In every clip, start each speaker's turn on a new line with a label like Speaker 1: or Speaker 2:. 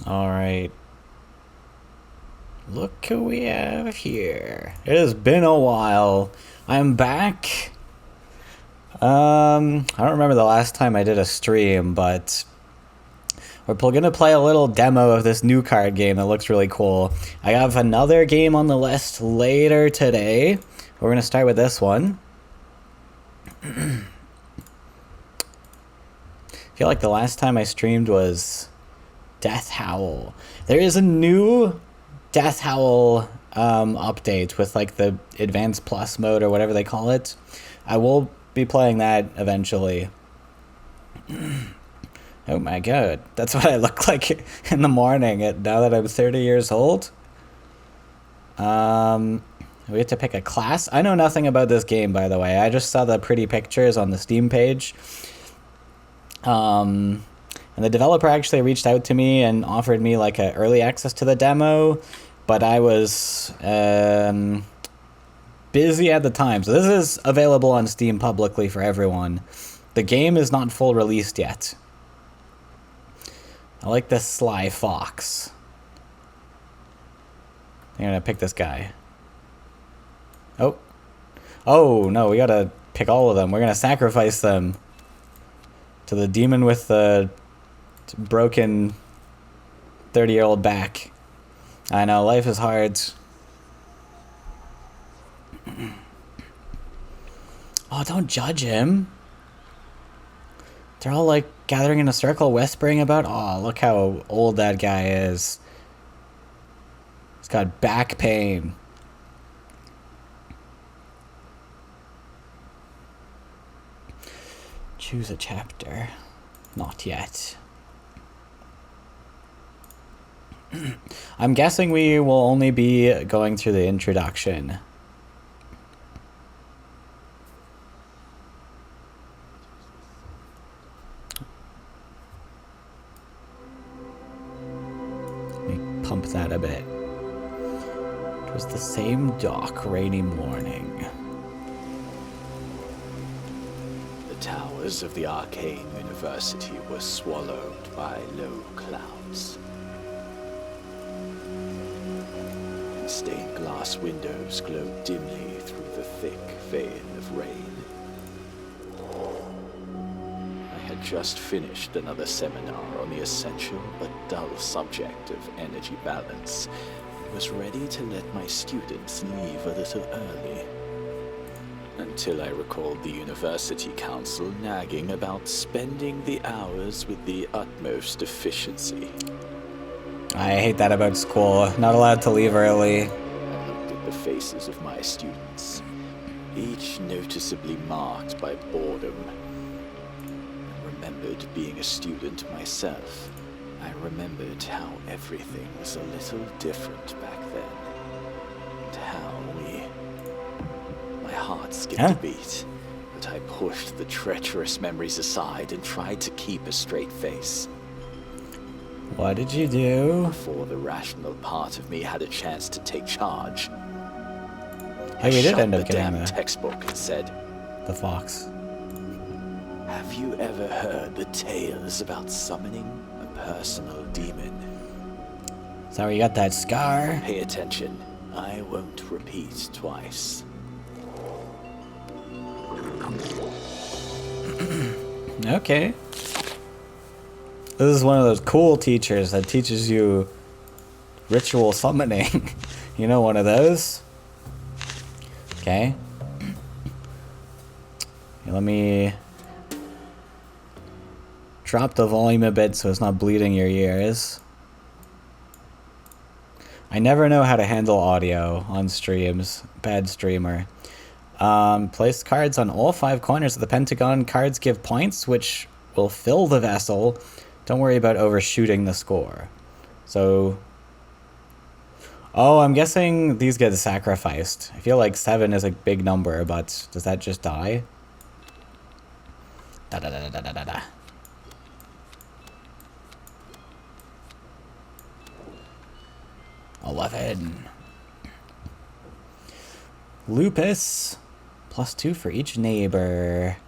Speaker 1: Alright. Look who we have here. It has been a while. I'm back. I don't remember the last time I did a stream, but we're gonna play a little demo of this new card game that looks really cool. I have another game on the list later today. We're gonna start with this one. I feel like the last time I streamed was Death Howl. There is a new Death Howl update with like the Advanced Plus mode or whatever they call it. I will be playing that eventually. Oh my god, that's what I look like in the morning now that I'm 30 years old. We have to pick a class. I know nothing about this game, by the way. I just saw the pretty pictures on the Steam page. And the developer actually reached out to me and offered me like a early access to the demo, but I was busy at the time. So this is available on Steam publicly for everyone. The game is not full released yet. I like this Sly Fox. I'm gonna pick this guy. Oh no, we gotta pick all of them. We're gonna sacrifice them to the demon with the broken 30-year-old back. I know, life is hard. Oh, don't judge him. They're all like gathering in a circle whispering about, oh, look how old that guy is. He's got back pain. Choose a chapter. Not yet. I'm guessing we will only be going through the introduction. Let me pump that a bit. It was the same dark, rainy morning.
Speaker 2: The towers of the Arcane University were swallowed by low clouds. And stained glass windows glowed dimly through the thick veil of rain. I had just finished another seminar on the essential but dull subject of energy balance and was ready to let my students leave a little early. Until I recalled the University Council nagging about spending the hours with the utmost efficiency.
Speaker 1: I hate that about school. Not allowed to leave early.
Speaker 2: I looked at the faces of my students, each noticeably marked by boredom. I remembered being a student myself. I remembered how everything was a little different back then. And how my heart skipped a beat, but I pushed the treacherous memories aside and tried to keep a straight face.
Speaker 1: What did you do?
Speaker 2: Before the rational part of me had a chance to take charge,
Speaker 1: Hey, we did end up
Speaker 2: the
Speaker 1: getting
Speaker 2: damn
Speaker 1: the
Speaker 2: textbook and said,
Speaker 1: the fox.
Speaker 2: "Have you ever heard the tales about summoning a personal demon?
Speaker 1: Is that where you got that scar?
Speaker 2: Pay attention. I won't repeat twice."
Speaker 1: Okay. This is one of those cool teachers that teaches you ritual summoning. You know, one of those? Okay. Let me drop the volume a bit so it's not bleeding your ears. I never know how to handle audio on streams. Bad streamer. Place cards on all 5 corners of the pentagon. Cards give points, which will fill the vessel. Don't worry about overshooting the score. So... Oh, I'm guessing these get sacrificed. I feel like 7 is a big number, but does that just die? Da-da-da-da-da-da-da. $11. Lupus. +2 for each neighbor.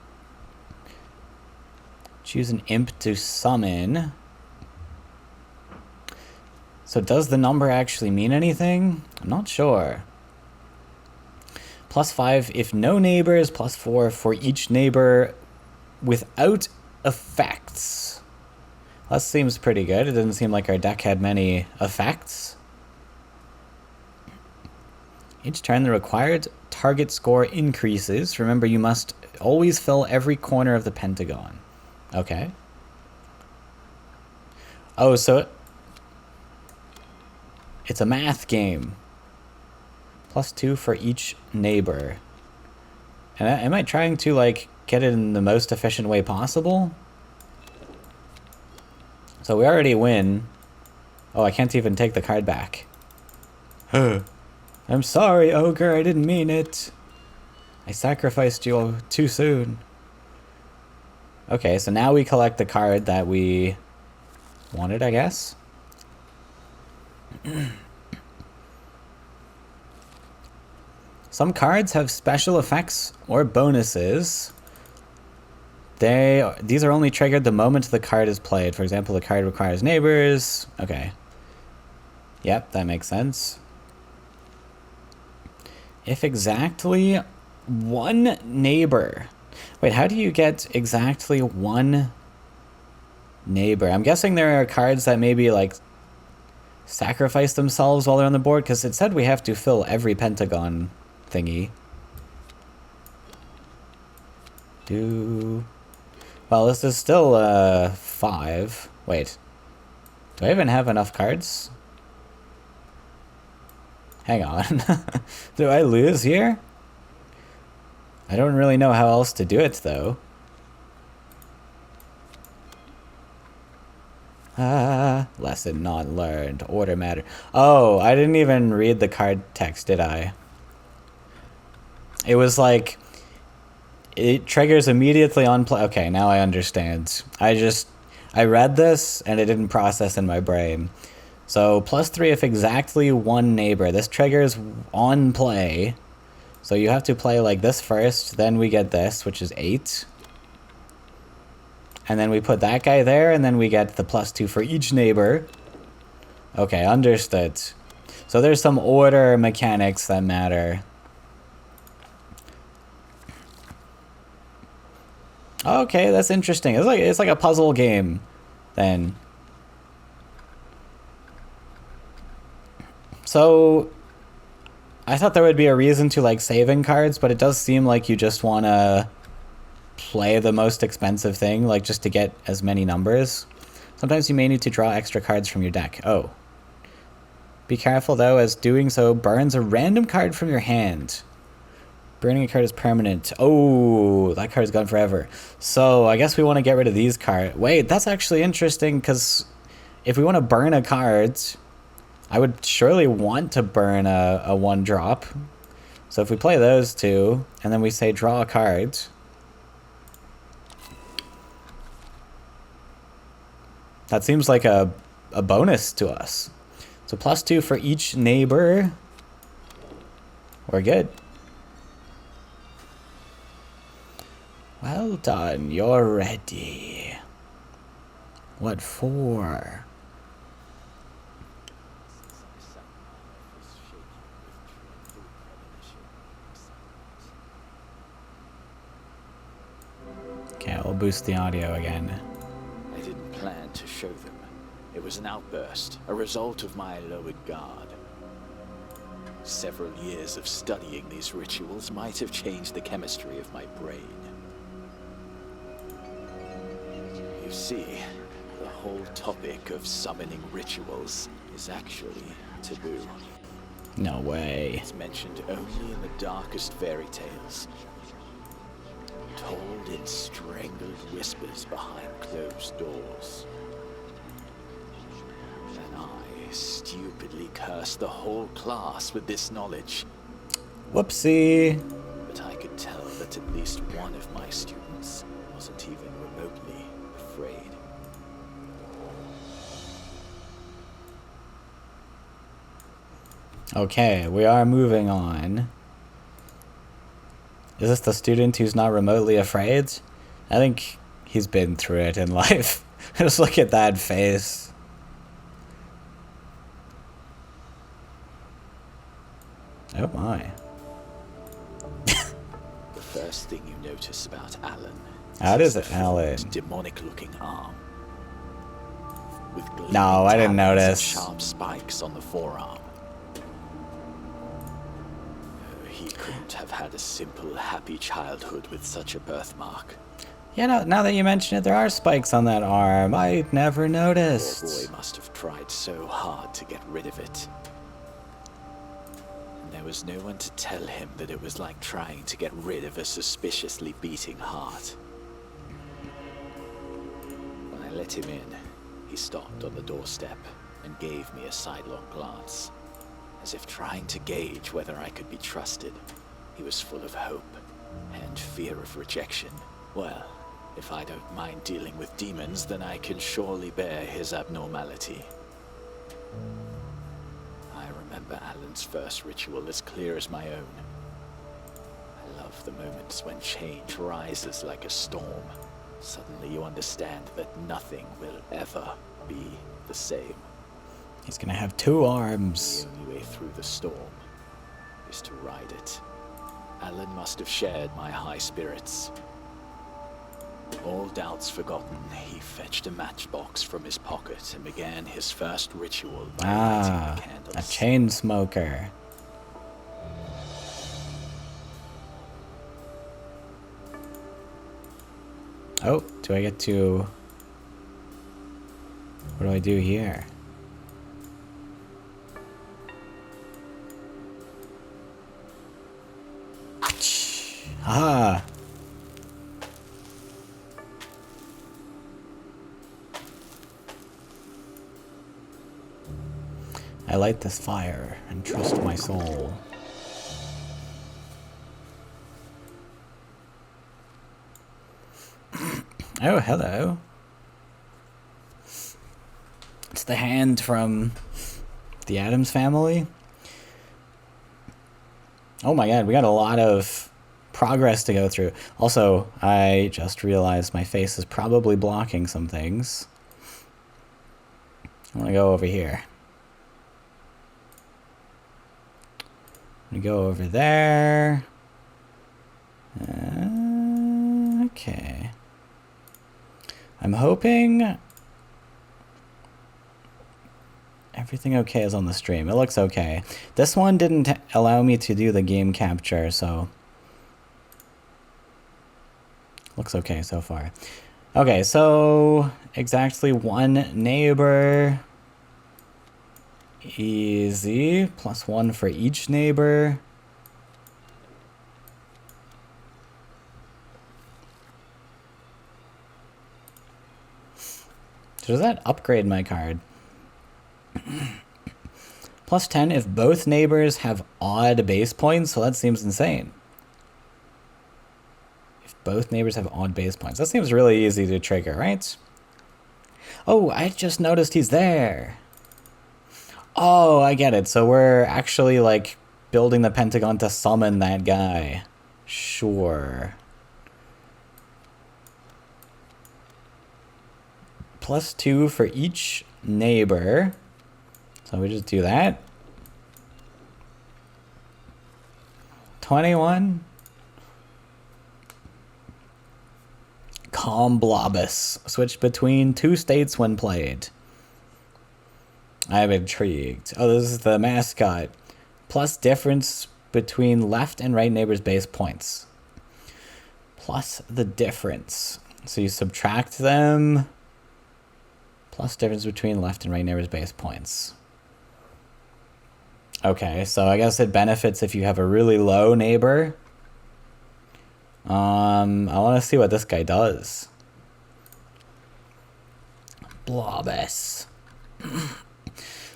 Speaker 1: Choose an imp to summon. So does the number actually mean anything? I'm not sure. +5 if no neighbors, +4 for each neighbor without effects. That seems pretty good. It doesn't seem like our deck had many effects. Each turn the required target score increases. Remember, you must always fill every corner of the pentagon. Okay. Oh, so it's a math game. +2 for each neighbor. And am I trying to, like, get it in the most efficient way possible? So we already win. Oh, I can't even take the card back. I'm sorry, Ogre, I didn't mean it. I sacrificed you too soon. Okay, so now we collect the card that we wanted, I guess. Some cards have special effects or bonuses. These are only triggered the moment the card is played. For example, the card requires neighbors. Okay. Yep, that makes sense. If exactly one neighbor. Wait, how do you get exactly one neighbor? I'm guessing there are cards that maybe like sacrifice themselves while they're on the board, because it said we have to fill every pentagon thingy. Well, this is still 5. Wait. Do I even have enough cards? Hang on. Do I lose here? I don't really know how else to do it, though. Lesson not learned. Order matter. Oh, I didn't even read the card text, did I? It was like... It triggers immediately on play. Okay, now I understand. I read this and it didn't process in my brain. So +3 if exactly one neighbor. This triggers on play. So you have to play like this first, then we get this, which is 8. And then we put that guy there, and then we get the +2 for each neighbor. Okay, understood. So there's some order mechanics that matter. Okay, that's interesting. It's like a puzzle game, then. So, I thought there would be a reason to like saving cards, but it does seem like you just want to play the most expensive thing, like just to get as many numbers. Sometimes you may need to draw extra cards from your deck. Oh. Be careful though, as doing so burns a random card from your hand. Burning a card is permanent. Oh, that card's gone forever. So I guess we want to get rid of these cards. Wait, that's actually interesting, because if we want to burn a card, I would surely want to burn a 1-drop. So if we play those two, and then we say draw a card. That seems like a bonus to us. So +2 for each neighbor. We're good. Well done, you're ready. What for? Okay, I'll boost the audio again.
Speaker 2: I didn't plan to show them. It was an outburst, a result of my lowered guard. Several years of studying these rituals might have changed the chemistry of my brain. You see, the whole topic of summoning rituals is actually taboo.
Speaker 1: No way.
Speaker 2: It's mentioned only in the darkest fairy tales, told in strangled whispers behind closed doors. And I stupidly cursed the whole class with this knowledge.
Speaker 1: Whoopsie.
Speaker 2: But I could tell that at least one of my students wasn't even remotely afraid.
Speaker 1: Okay, we are moving on. Is this the student who's not remotely afraid? I think he's been through it in life. Just look at that face. Oh my.
Speaker 2: The first thing you notice about Alan
Speaker 1: How
Speaker 2: is
Speaker 1: does
Speaker 2: his
Speaker 1: Alan?
Speaker 2: demonic-looking arm. With gleaming
Speaker 1: No, I didn't
Speaker 2: talons and
Speaker 1: notice.
Speaker 2: sharp spikes on the forearm. He couldn't have had a simple, happy childhood with such a birthmark.
Speaker 1: Yeah, no, now that you mention it, there are spikes on that arm. I never
Speaker 2: Poor
Speaker 1: noticed.
Speaker 2: boy must have tried so hard to get rid of it. And there was no one to tell him that it was like trying to get rid of a suspiciously beating heart. When I let him in, he stopped on the doorstep and gave me a sidelong glance, as if trying to gauge whether I could be trusted. He was full of hope and fear of rejection. Well, if I don't mind dealing with demons, then I can surely bear his abnormality. I remember Alan's first ritual as clear as my own. I love the moments when change rises like a storm. Suddenly you understand that nothing will ever be the same.
Speaker 1: He's gonna have 2 arms.
Speaker 2: The only way through the storm is to ride it. Alan must have shared my high spirits. All doubts forgotten, he fetched a matchbox from his pocket and began his first ritual by lighting the candles.
Speaker 1: A chain smoker. Oh, do I get to... What do I do here? Ah! I light this fire and trust my soul. Oh, hello. It's the hand from the Addams Family. Oh my god, we got a lot of progress to go through. Also, I just realized my face is probably blocking some things. I'm gonna go over here. I'm gonna go over there. Okay. I'm hoping everything okay is on the stream. It looks okay. This one didn't allow me to do the game capture, so looks okay so far. Okay, so exactly 1 neighbor. Easy. +1 for each neighbor. So does that upgrade my card? +10 if both neighbors have odd base points, so that seems insane. If both neighbors have odd base points. That seems really easy to trigger, right? Oh, I just noticed he's there. Oh, I get it. So we're actually, like, building the Pentagon to summon that guy. Sure. +2 for each neighbor. So we just do that. 21. Calm Blobus. Switch between 2 states when played. I'm intrigued. Oh, this is the mascot. Plus difference between left and right neighbors' base points. Plus the difference. So you subtract them. Plus difference between left and right neighbors' base points. Okay, so I guess it benefits if you have a really low neighbor. I want to see what this guy does. Blobus.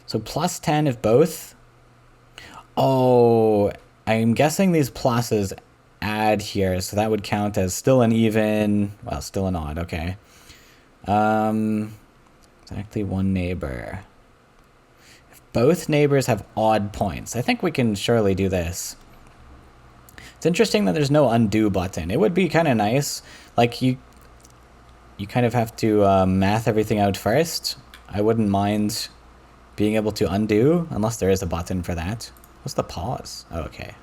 Speaker 1: So +10 if both. Oh, I'm guessing these pluses add here, so that would count as still an even, well, still an odd, okay. Exactly 1 neighbor. If both neighbors have odd points, I think we can surely do this. It's interesting that there's no undo button. It would be kind of nice. Like, you kind of have to math everything out first. I wouldn't mind being able to undo, unless there is a button for that. What's the pause? Oh, okay.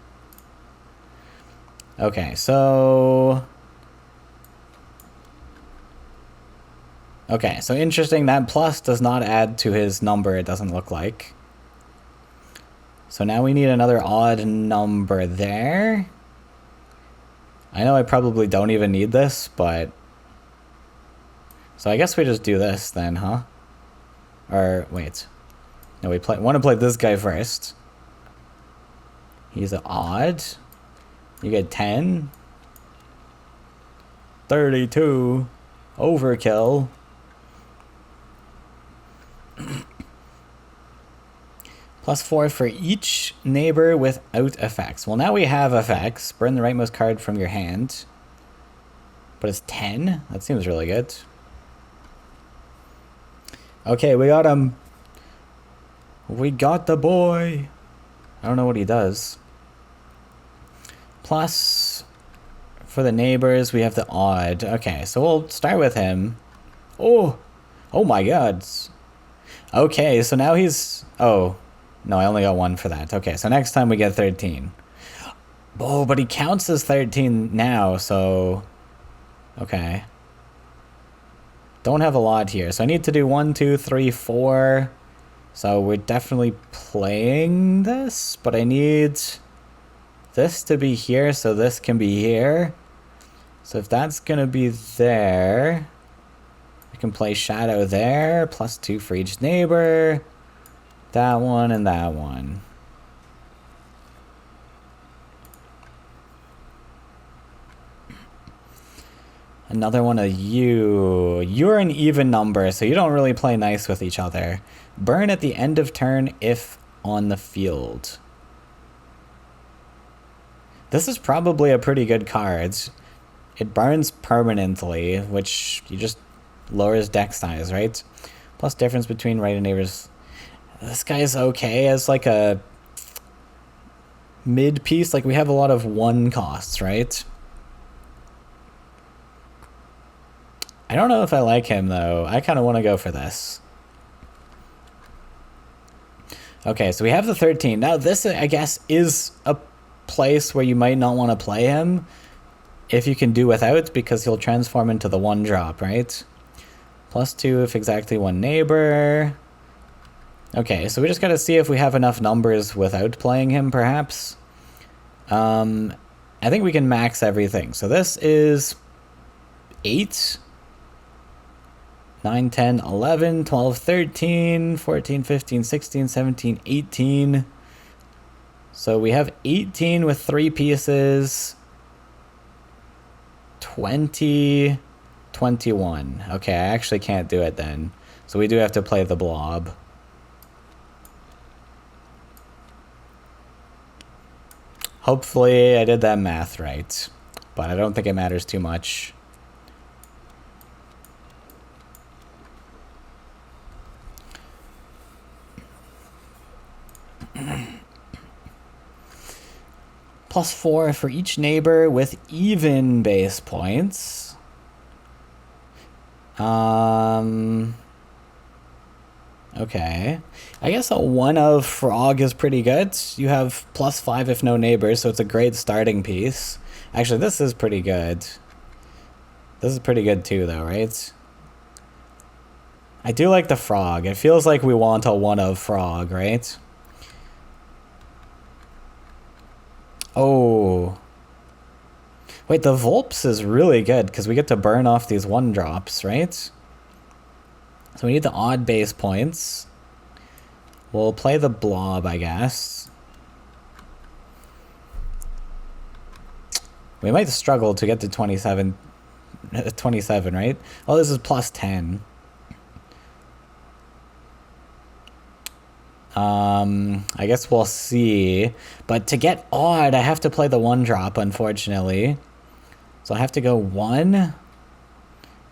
Speaker 1: Okay, so... Okay, so interesting. That plus does not add to his number, it doesn't look like. So now we need another odd number there. I know I probably don't even need this, but... So I guess we just do this then, huh? Or, wait. No, we want to play this guy first. He's an odd. You get 10. 32. Overkill. +4 for each neighbor without effects. Well, now we have effects. Burn the rightmost card from your hand. But it's 10? That seems really good. Okay, we got him. We got the boy. I don't know what he does. Plus, for the neighbors, we have the odd. Okay, so we'll start with him. Oh! Oh my god. Okay, so now he's... Oh. No, I only got 1 for that. Okay, so next time we get 13. Oh, but he counts as 13 now, so... Okay. Don't have a lot here. So I need to do 1, 2, 3, 4. So we're definitely playing this, but I need this to be here so this can be here. So if that's going to be there, we can play shadow there, +2 for each neighbor. That one and that one. Another one of you. You're an even number, so you don't really play nice with each other. Burn at the end of turn if on the field. This is probably a pretty good card. It burns permanently, which you just lowers deck size, right? Plus difference between right and neighbors. This guy's okay as like a mid piece. Like we have a lot of 1 costs, right? I don't know if I like him though. I kind of want to go for this. Okay, so we have the 13. Now this, I guess, is a place where you might not want to play him if you can do without, because he'll transform into the 1 drop, right? +2 if exactly 1 neighbor. Okay, so we just gotta see if we have enough numbers without playing him, perhaps. I think we can max everything. So this is 8, 9, 10, 11, 12, 13, 14, 15, 16, 17, 18. So we have 18 with 3 pieces. 20, 21. Okay, I actually can't do it then. So we do have to play the blob. Hopefully I did that math right, but I don't think it matters too much. +4 for each neighbor with even base points. Okay. I guess a 1 of frog is pretty good. You have +5 if no neighbors, so it's a great starting piece. Actually, this is pretty good. This is pretty good too, though, right? I do like the frog. It feels like we want a 1 of frog, right? Oh. Wait, the Volps is really good because we get to burn off these 1 drops, right? So we need the odd base points. We'll play the blob, I guess. We might struggle to get to 27, right? Oh, this is +10. I guess we'll see. But to get odd, I have to play the 1 drop, unfortunately. So I have to go 1.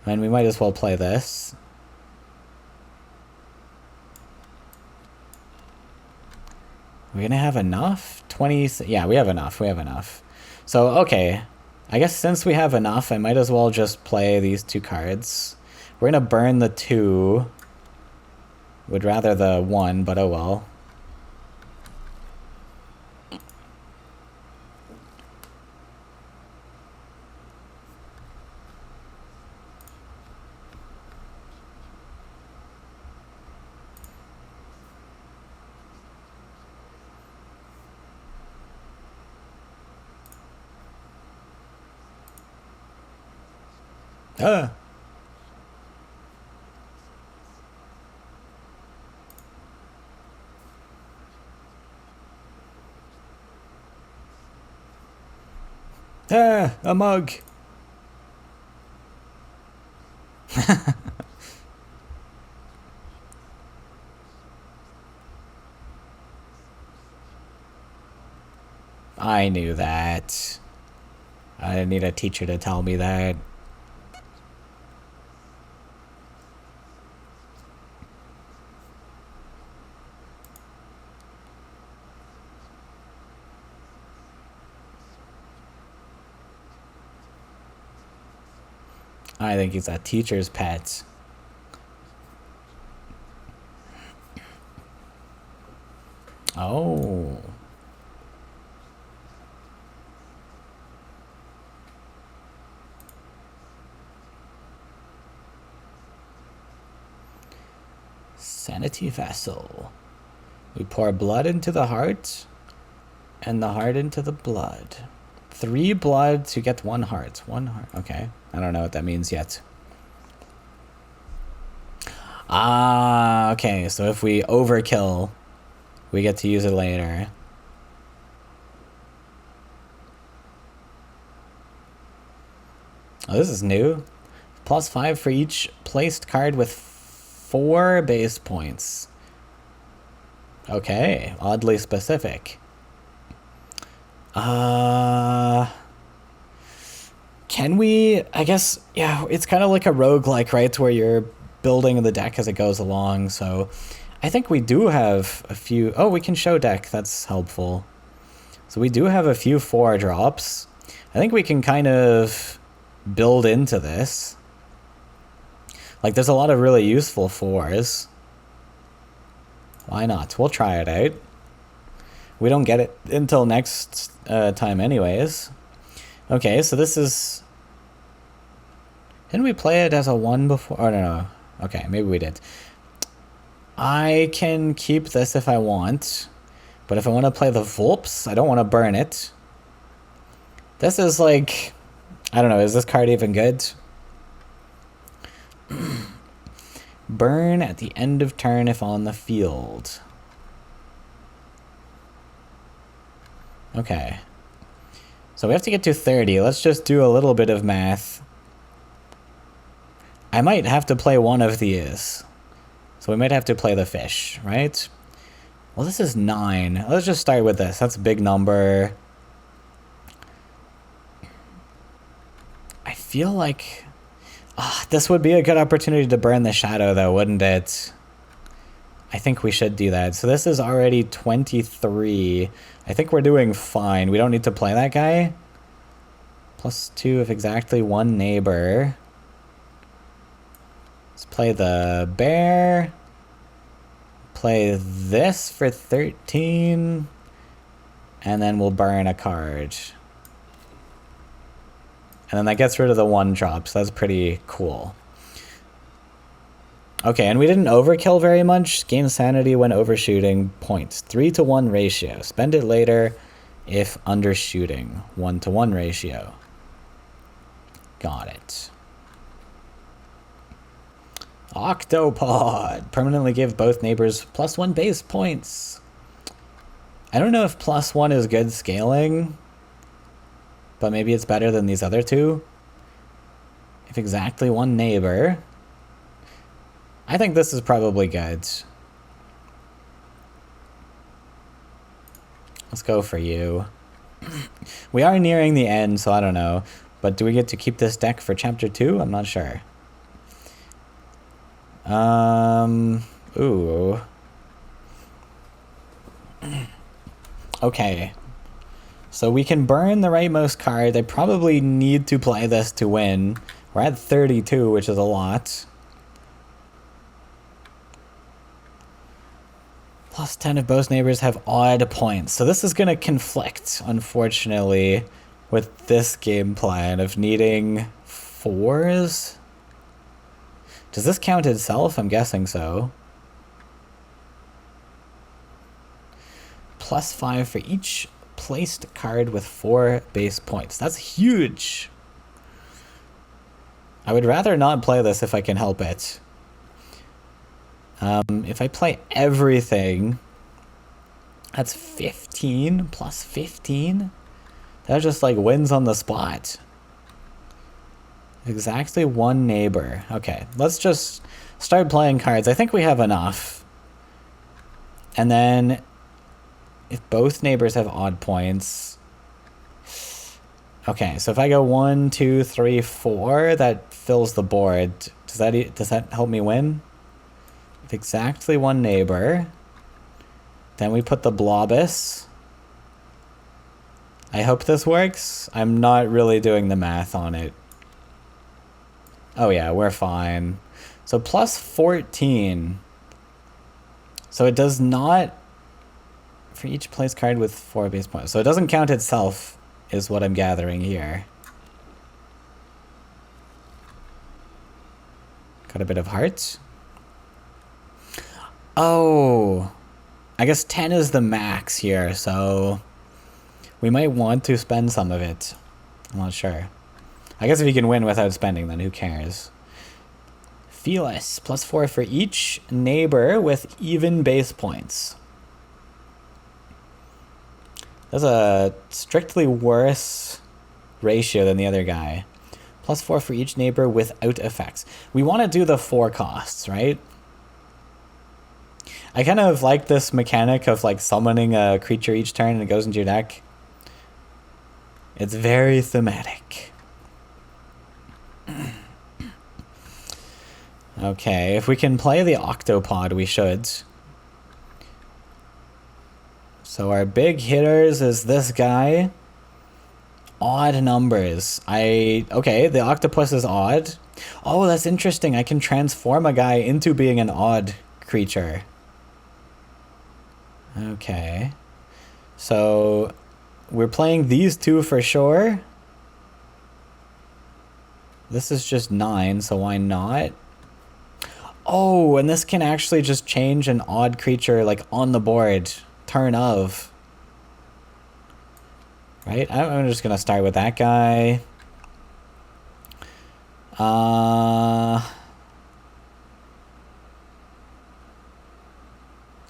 Speaker 1: And we might as well play this. We're gonna have enough? 20... Yeah, we have enough. We have enough. So, okay. I guess since we have enough, I might as well just play these 2 cards. We're gonna burn the 2. Would rather the 1, but oh well. Ah. Ah, a mug. I knew that. I didn't need a teacher to tell me that. I think he's a teacher's pet. Oh. Sanity vessel. We pour blood into the heart, and the heart into the blood. 3 blood to get 1 heart. 1 heart. Okay. I don't know what that means yet. Ah, okay. So if we overkill, we get to use it later. Oh, this is new. +5 for each placed card with 4 base points. Okay, oddly specific. Can we, I guess, yeah, it's kind of like a roguelike, right? Where you're building the deck as it goes along. So I think we do have a few, oh, we can show deck. That's helpful. So we do have a few 4-drops. I think we can kind of build into this. Like, there's a lot of really useful 4s. Why not? We'll try it out. We don't get it until next time anyways. Okay, so this is... Didn't we play it as a 1 before? Oh, no. Okay, maybe we did. I can keep this if I want. But if I want to play the Vulps, I don't want to burn it. This is like... I don't know, is this card even good? Burn at the end of turn if on the field. Okay. So we have to get to 30. Let's just do a little bit of math. I might have to play one of these. So we might have to play the fish, right? Well, this is 9. Let's just start with this. That's a big number. I feel like... this would be a good opportunity to burn the shadow, though, wouldn't it? I think we should do that. So this is already 23. I think we're doing fine. We don't need to play that guy. +2 of exactly 1 neighbor. Let's play the bear. Play this for 13. And then we'll burn a card. And then that gets rid of the 1-drop, so that's pretty cool. Okay, and we didn't overkill very much. Gain sanity when overshooting points. 3-to-1 ratio. Spend it later if undershooting. 1-to-1 ratio. Got it. Octopod. Permanently give both neighbors +1 base points. I don't know if +1 is good scaling, but maybe it's better than these other 2. If exactly 1 neighbor. I think this is probably good. Let's go for you. We are nearing the end, so I don't know. But do we get to keep this deck for chapter 2? I'm not sure. Ooh. Okay. So we can burn the rightmost card. I probably need to play this to win. We're at 32, which is a lot. +10 if both neighbors have odd points. So this is going to conflict, unfortunately, with this game plan of needing 4s. Does this count itself? I'm guessing so. +5 for each placed card with 4 base points. That's huge. I would rather not play this if I can help it. If I play everything, that's 15 plus 15? That just like wins on the spot. Exactly one neighbor. Okay, let's just start playing cards. I think we have enough. And then if both neighbors have odd points. Okay, so if I go 1, 2, 3, 4, that fills the board. Does that help me win? With exactly one neighbor. Then we put the Blobus. I hope this works. I'm not really doing the math on it. Oh yeah, we're fine. So plus 14. So it does not, for each place card with 4 base points. So it doesn't count itself, is what I'm gathering here. Got a bit of hearts. Oh, I guess 10 is the max here, so we might want to spend some of it. I'm not sure. I guess if you can win without spending, then who cares? Felis, plus 4 for each neighbor with even base points. That's a strictly worse ratio than the other guy. Plus 4 for each neighbor without effects. We want to do the 4 costs, right? I kind of like this mechanic of like summoning a creature each turn and it goes into your deck. It's very thematic. Okay, if we can play the Octopod, we should. So our big hitters is this guy. Odd numbers. Okay, the octopus is odd. Oh, that's interesting. I can transform a guy into being an odd creature. Okay. So we're playing these two for sure. This is just 9, so why not? Oh, and this can actually just change an odd creature like on the board. Turn of. Right? I'm just gonna start with that guy. Oh,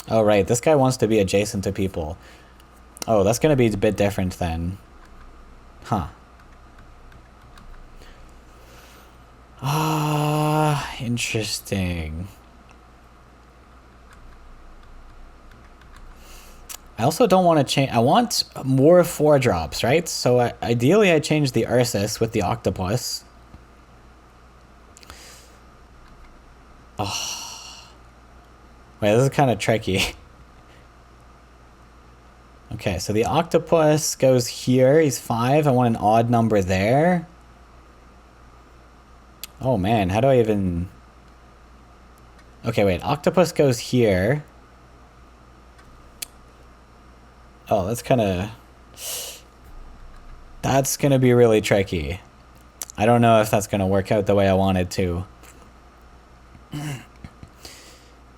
Speaker 1: right. This guy wants to be adjacent to people. Oh, that's gonna be a bit different then. Huh. Interesting. I also don't want to change. I want more 4-drops, right? So ideally I change the Ursus with the octopus. Oh. Wait, this is kind of tricky. Okay, so the octopus goes here. He's 5. I want an odd number there. Oh man, how do I even... Okay, wait. Octopus goes here. Oh, that's kind of... That's going to be really tricky. I don't know if that's going to work out the way I want it to.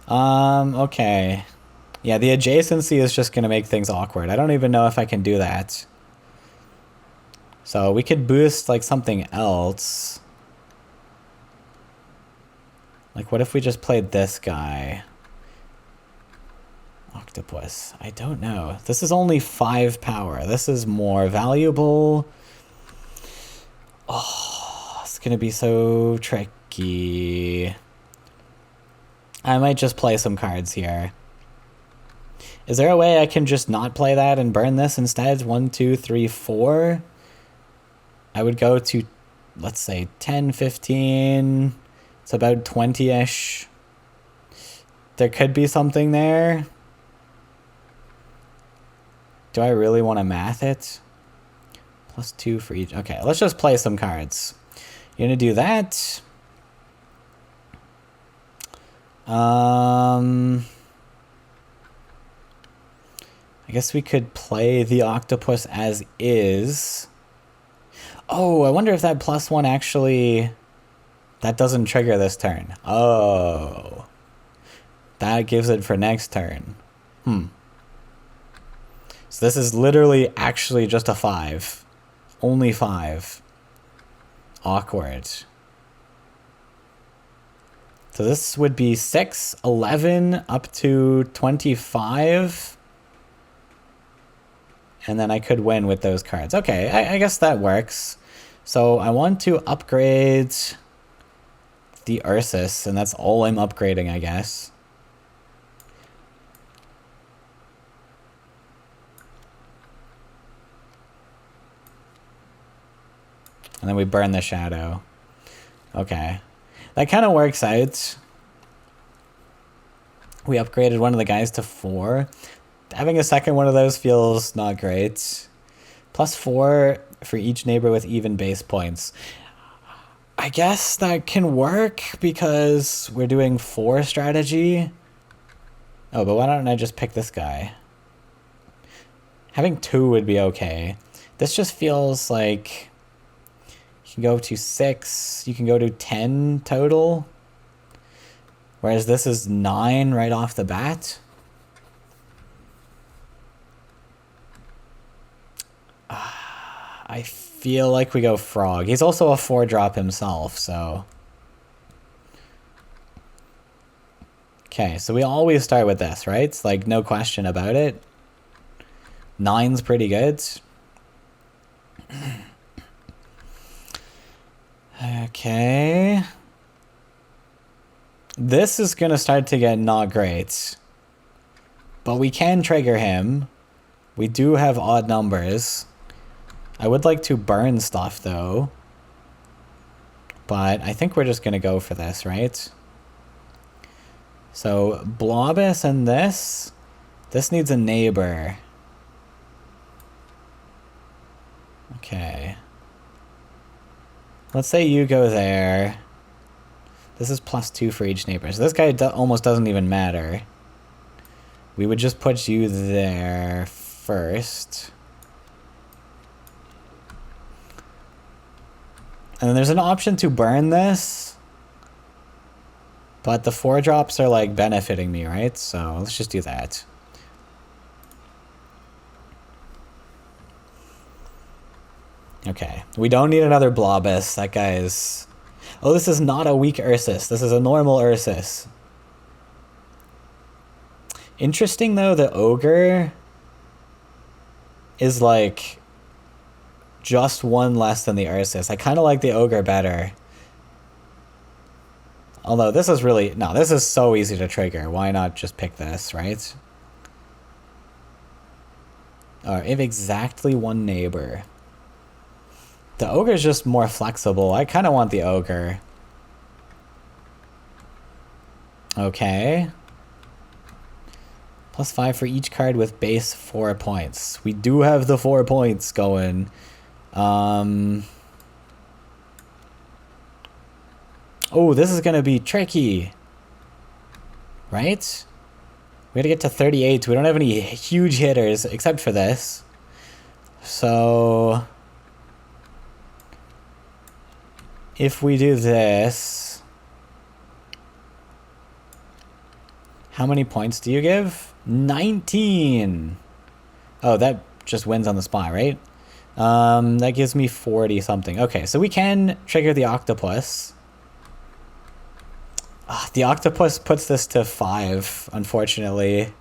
Speaker 1: Okay. Yeah, the adjacency is just going to make things awkward. I don't even know if I can do that. So we could boost like something else. Like what if we just played this guy? Octopus. I don't know. This is only 5 power. This is more valuable. Oh, it's going to be so tricky. I might just play some cards here. Is there a way I can just not play that and burn this instead? 1, 2, 3, 4. I would go to, let's say, 10, 15. It's about 20-ish. There could be something there. Do I really want to math it? Plus 2 for each. Okay, let's just play some cards. You're going to do that. I guess we could play the octopus as is. Oh, I wonder if that +1 actually... That doesn't trigger this turn. Oh. That gives it for next turn. So this is literally actually just a 5. Only 5. Awkward. So this would be 6, 11, up to 25. And then I could win with those cards. Okay, I guess that works. So I want to upgrade the Ursus, and that's all I'm upgrading, I guess. And then we burn the Shadow. Okay. That kind of works out. We upgraded one of the guys to 4. Having a second one of those feels not great. +4 for each neighbor with even base points. I guess that can work because we're doing 4 strategy. Oh, but why don't I just pick this guy? Having 2 would be okay. This just feels like you can go to 6, you can go to 10 total. Whereas this is 9 right off the bat. I feel like we go Frog. He's also a 4-drop himself, so... Okay, so we always start with this, right? It's like no question about it. 9's pretty good. Okay. This is going to start to get not great. But we can trigger him. We do have odd numbers. I would like to burn stuff, though. But I think we're just going to go for this, right? So, Blobus and this. This needs a neighbor. Okay. Let's say you go there. This is +2 for each neighbor. So this guy almost doesn't even matter. We would just put you there first. And then there's an option to burn this. But the 4-drops are like benefiting me, right? So let's just do that. Okay. We don't need another Blobus. That guy is... Oh, this is not a weak Ursus. This is a normal Ursus. Interesting, though, the Ogre is like just 1 less than the Ursus. I kind of like the Ogre better. Although this is really... No, this is so easy to trigger. Why not just pick this, right? I have exactly 1 neighbor. The Ogre is just more flexible. I kind of want the Ogre. Okay. +5 for each card with base 4 points. We do have the 4 points going. Oh, this is going to be tricky. Right? We gotta get to 38. We don't have any huge hitters except for this. So... if we do this... How many points do you give? 19! Oh, that just wins on the spot, right? That gives me 40 something. Okay, so we can trigger the Octopus. The Octopus puts this to 5, unfortunately.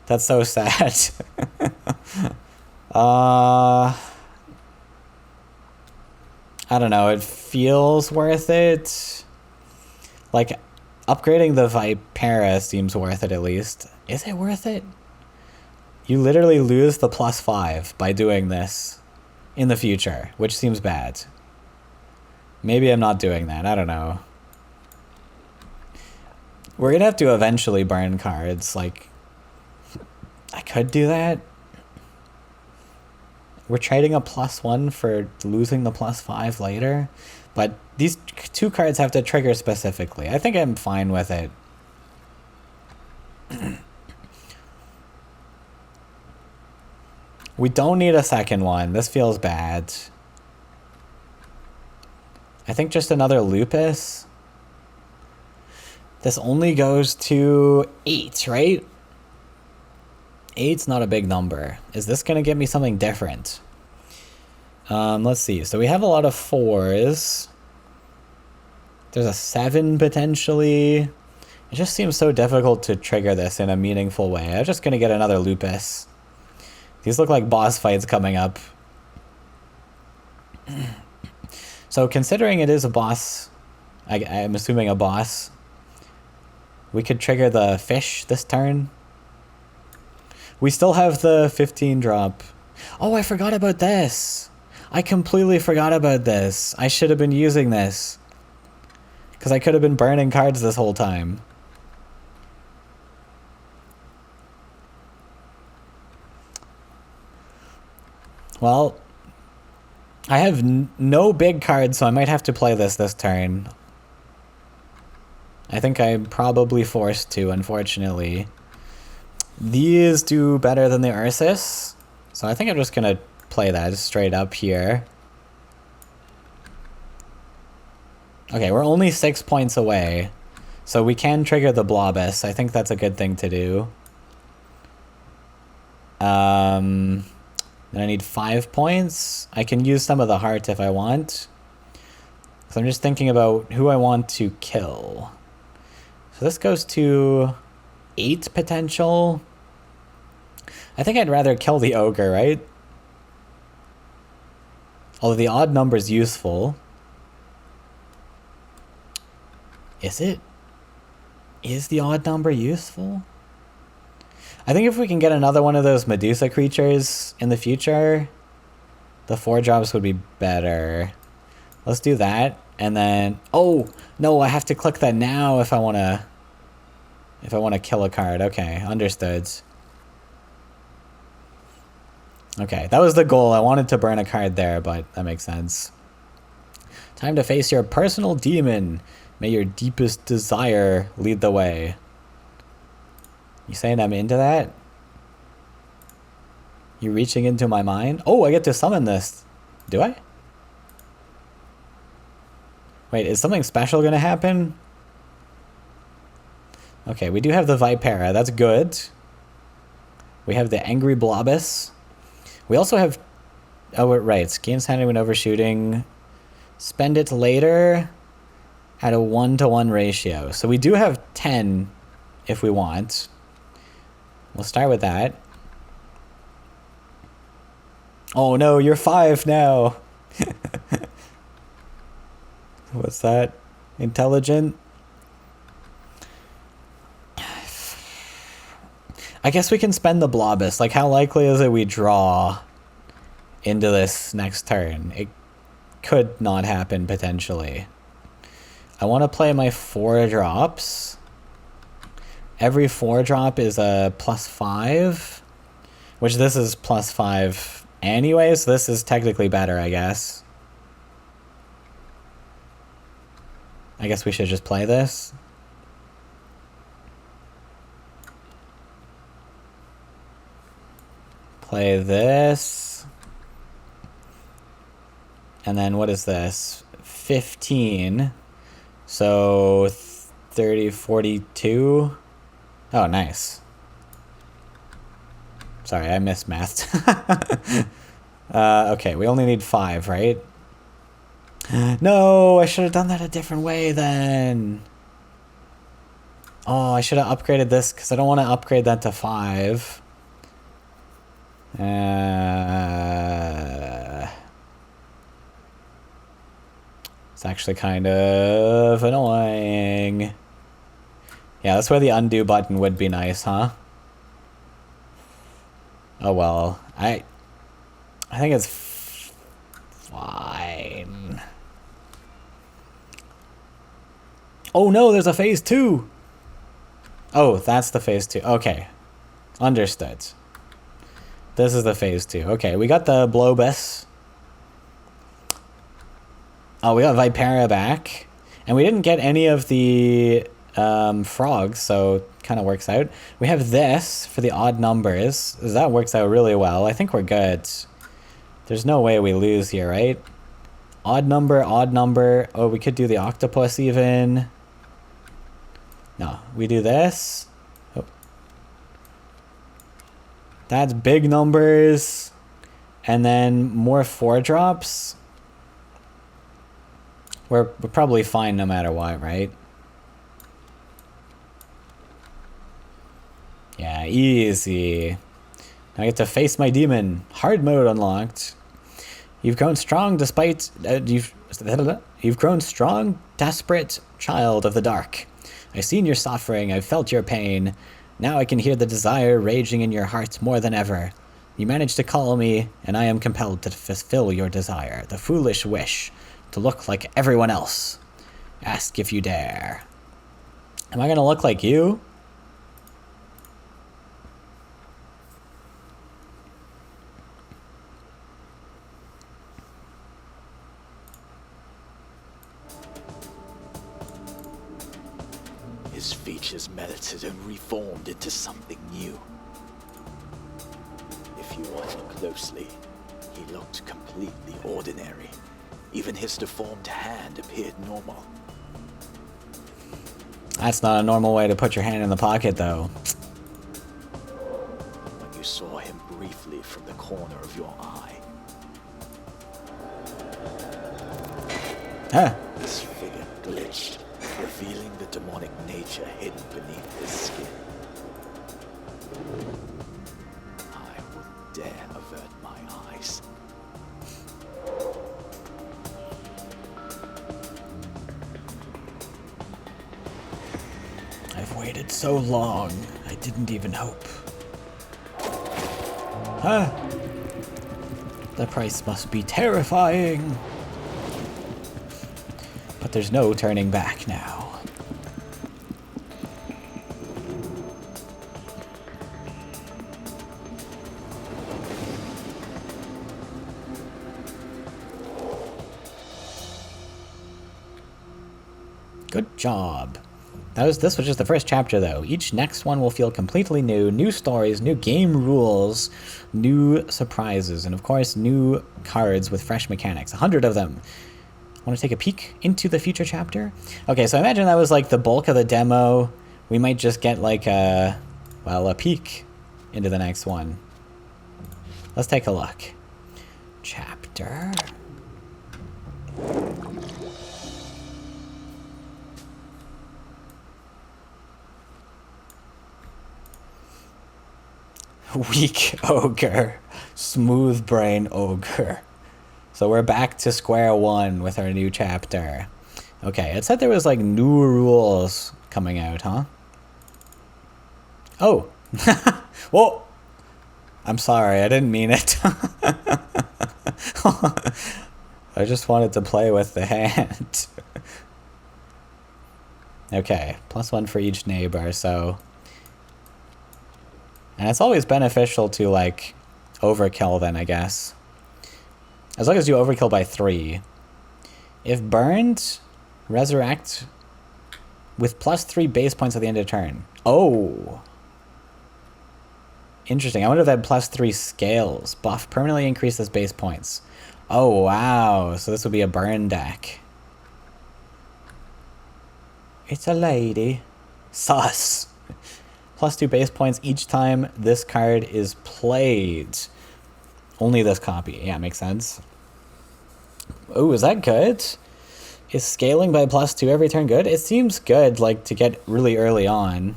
Speaker 1: That's so sad. I don't know, it feels worth it. Like, upgrading the Vipera seems worth it at least. Is it worth it? You literally lose the +5 by doing this in the future, which seems bad. Maybe I'm not doing that, I don't know. We're gonna have to eventually burn cards, like... I could do that. We're trading a +1 for losing the +5 later. But these 2 cards have to trigger specifically. I think I'm fine with it. We don't need a second one. This feels bad. I think just another Lupus. This only goes to 8, right? 8's not a big number. Is this going to give me something different? Let's see. So we have a lot of 4s. There's a 7 potentially. It just seems so difficult to trigger this in a meaningful way. I'm just going to get another Lupus. These look like boss fights coming up. So considering it is a boss, I'm assuming a boss, we could trigger the fish this turn. We still have the 15 drop. Oh, I forgot about this. I completely forgot about this. I should have been using this. Because I could have been burning cards this whole time. Well, I have no big cards, so I might have to play this turn. I think I'm probably forced to, unfortunately. These do better than the Ursus, so I think I'm just going to play that straight up here. Okay, we're only 6 points away, so we can trigger the Blobus. I think that's a good thing to do. Then I need 5 points. I can use some of the heart if I want. So I'm just thinking about who I want to kill. So this goes to 8 potential. I think I'd rather kill the ogre, right? Although the odd number is useful. Is it? Is the odd number useful? I think if we can get another one of those Medusa creatures in the future, the 4 drops would be better. Let's do that, and then... Oh, no, I have to click that now if I want to kill a card. Okay, understood. Okay, that was the goal. I wanted to burn a card there, but that makes sense. Time to face your personal demon. May your deepest desire lead the way. You saying I'm into that? You reaching into my mind? Oh, I get to summon this. Do I? Wait, is something special going to happen? Okay, we do have the Vipera. That's good. We have the Angry Blobus. We also have... Oh, right. Gains handling when overshooting. Spend it later at a 1-to-1 ratio. So we do have 10 if we want. We'll start with that. Oh no, you're 5 now. What's that? Intelligent? I guess we can spend the Blobus. Like, how likely is it we draw into this next turn? It could not happen, potentially. I want to play my 4 drops. Every 4 drop is a +5, which this is +5 anyway, so this is technically better, I guess. I guess we should just play this. Play this. And then what is this? 15. So 30, 42. Oh, nice. Sorry, I mismathed. Okay, we only need 5, right? No, I should have done that a different way then. Oh, I should have upgraded this because I don't want to upgrade that to 5. It's actually kind of annoying. Yeah, that's where the undo button would be nice, huh? Oh well, I think it's fine. Oh no, there's a phase 2. Oh, that's the phase 2. Okay, understood. This is the phase 2. Okay, we got the Blobus. Oh, we got Vipera back. And we didn't get any of the frogs, so kind of works out. We have this for the odd numbers. That works out really well. I think we're good. There's no way we lose here, right? Odd number, odd number. Oh, we could do the octopus even. No, we do this. Oh. That's big numbers. And then more 4 drops. We're probably fine no matter what, right? Yeah, easy. Now I get to face my demon. Hard mode unlocked. You've grown strong despite... you've grown strong, desperate child of the dark. I've seen your suffering, I've felt your pain. Now I can hear the desire raging in your heart more than ever. You managed to call me, and I am compelled to fulfill your desire, the foolish wish to look like everyone else. Ask if you dare. Am I gonna look like you?
Speaker 2: His features melted and reformed into something new. If you watched closely, he looked completely ordinary. Even his deformed hand appeared normal.
Speaker 1: That's not a normal way to put your hand in the pocket, though.
Speaker 2: When you saw him briefly from the corner of your eye, his figure glitched, revealing the demonic nature hidden beneath his skin. I wouldn't dare avert my eyes.
Speaker 1: I've waited so long, I didn't even hope. The price must be terrifying. But there's no turning back now. Good job. This was just the first chapter, though. Each next one will feel completely new. New stories, new game rules, new surprises, and of course, new cards with fresh mechanics. 100 of them. Want to take a peek into the future chapter? Okay, so I imagine that was like the bulk of the demo. We might just get like a peek into the next one. Let's take a look. Chapter. Weak ogre. Smooth brain ogre. So we're back to square one with our new chapter. Okay, it said there was like new rules coming out, huh? Oh. Whoa. I'm sorry, I didn't mean it. I just wanted to play with the hand. Okay, +1 for each neighbor, so... And it's always beneficial to, like, overkill then, I guess. As long as you overkill by 3. If burned, resurrect with +3 base points at the end of turn. Oh! Interesting. I wonder if that +3 scales. Buff permanently increases base points. Oh, wow. So this would be a burn deck. It's a lady. Sus. +2 base points each time this card is played. Only this copy. Yeah, makes sense. Oh, is that good? Is scaling by +2 every turn good? It seems good, like, to get really early on.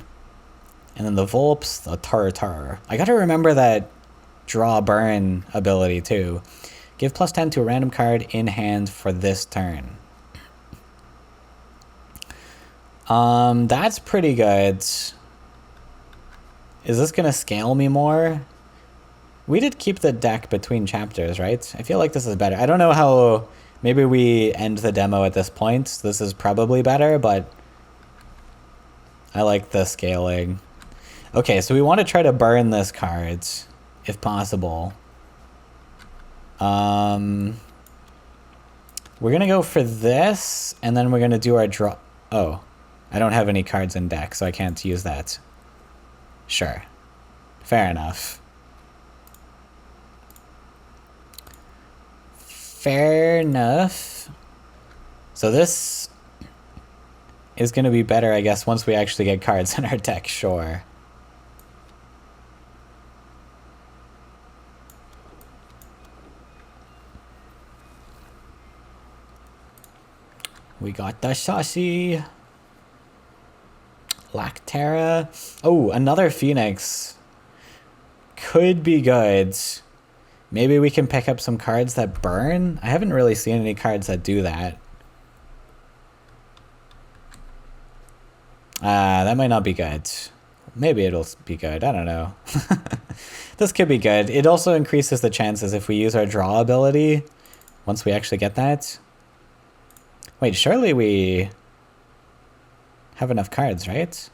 Speaker 1: And then the Volps, the Tartar. I gotta remember that draw burn ability, too. Give +10 to a random card in hand for this turn. That's pretty good. Is this gonna scale me more? We did keep the deck between chapters, right? I feel like this is better. I don't know how... Maybe we end the demo at this point. This is probably better, but... I like the scaling. Okay, so we want to try to burn this card, if possible. We're gonna go for this, and then we're gonna do our draw... Oh. I don't have any cards in deck, so I can't use that. Sure. Fair enough. Fair enough. So this is going to be better, I guess, once we actually get cards in our deck, sure. We got the Shashi. Lactera. Oh, another Phoenix. Could be good. Maybe we can pick up some cards that burn? I haven't really seen any cards that do that. That might not be good. Maybe it'll be good. I don't know. This could be good. It also increases the chances if we use our draw ability once we actually get that. Wait, surely we have enough cards, right?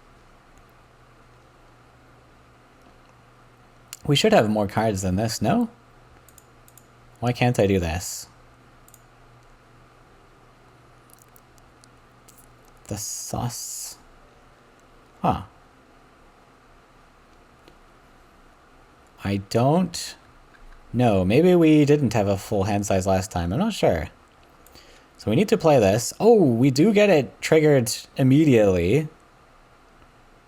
Speaker 1: We should have more cards than this, no? Why can't I do this? The sauce. Huh. I don't know. Maybe we didn't have a full hand size last time. I'm not sure. So we need to play this. Oh, we do get it triggered immediately.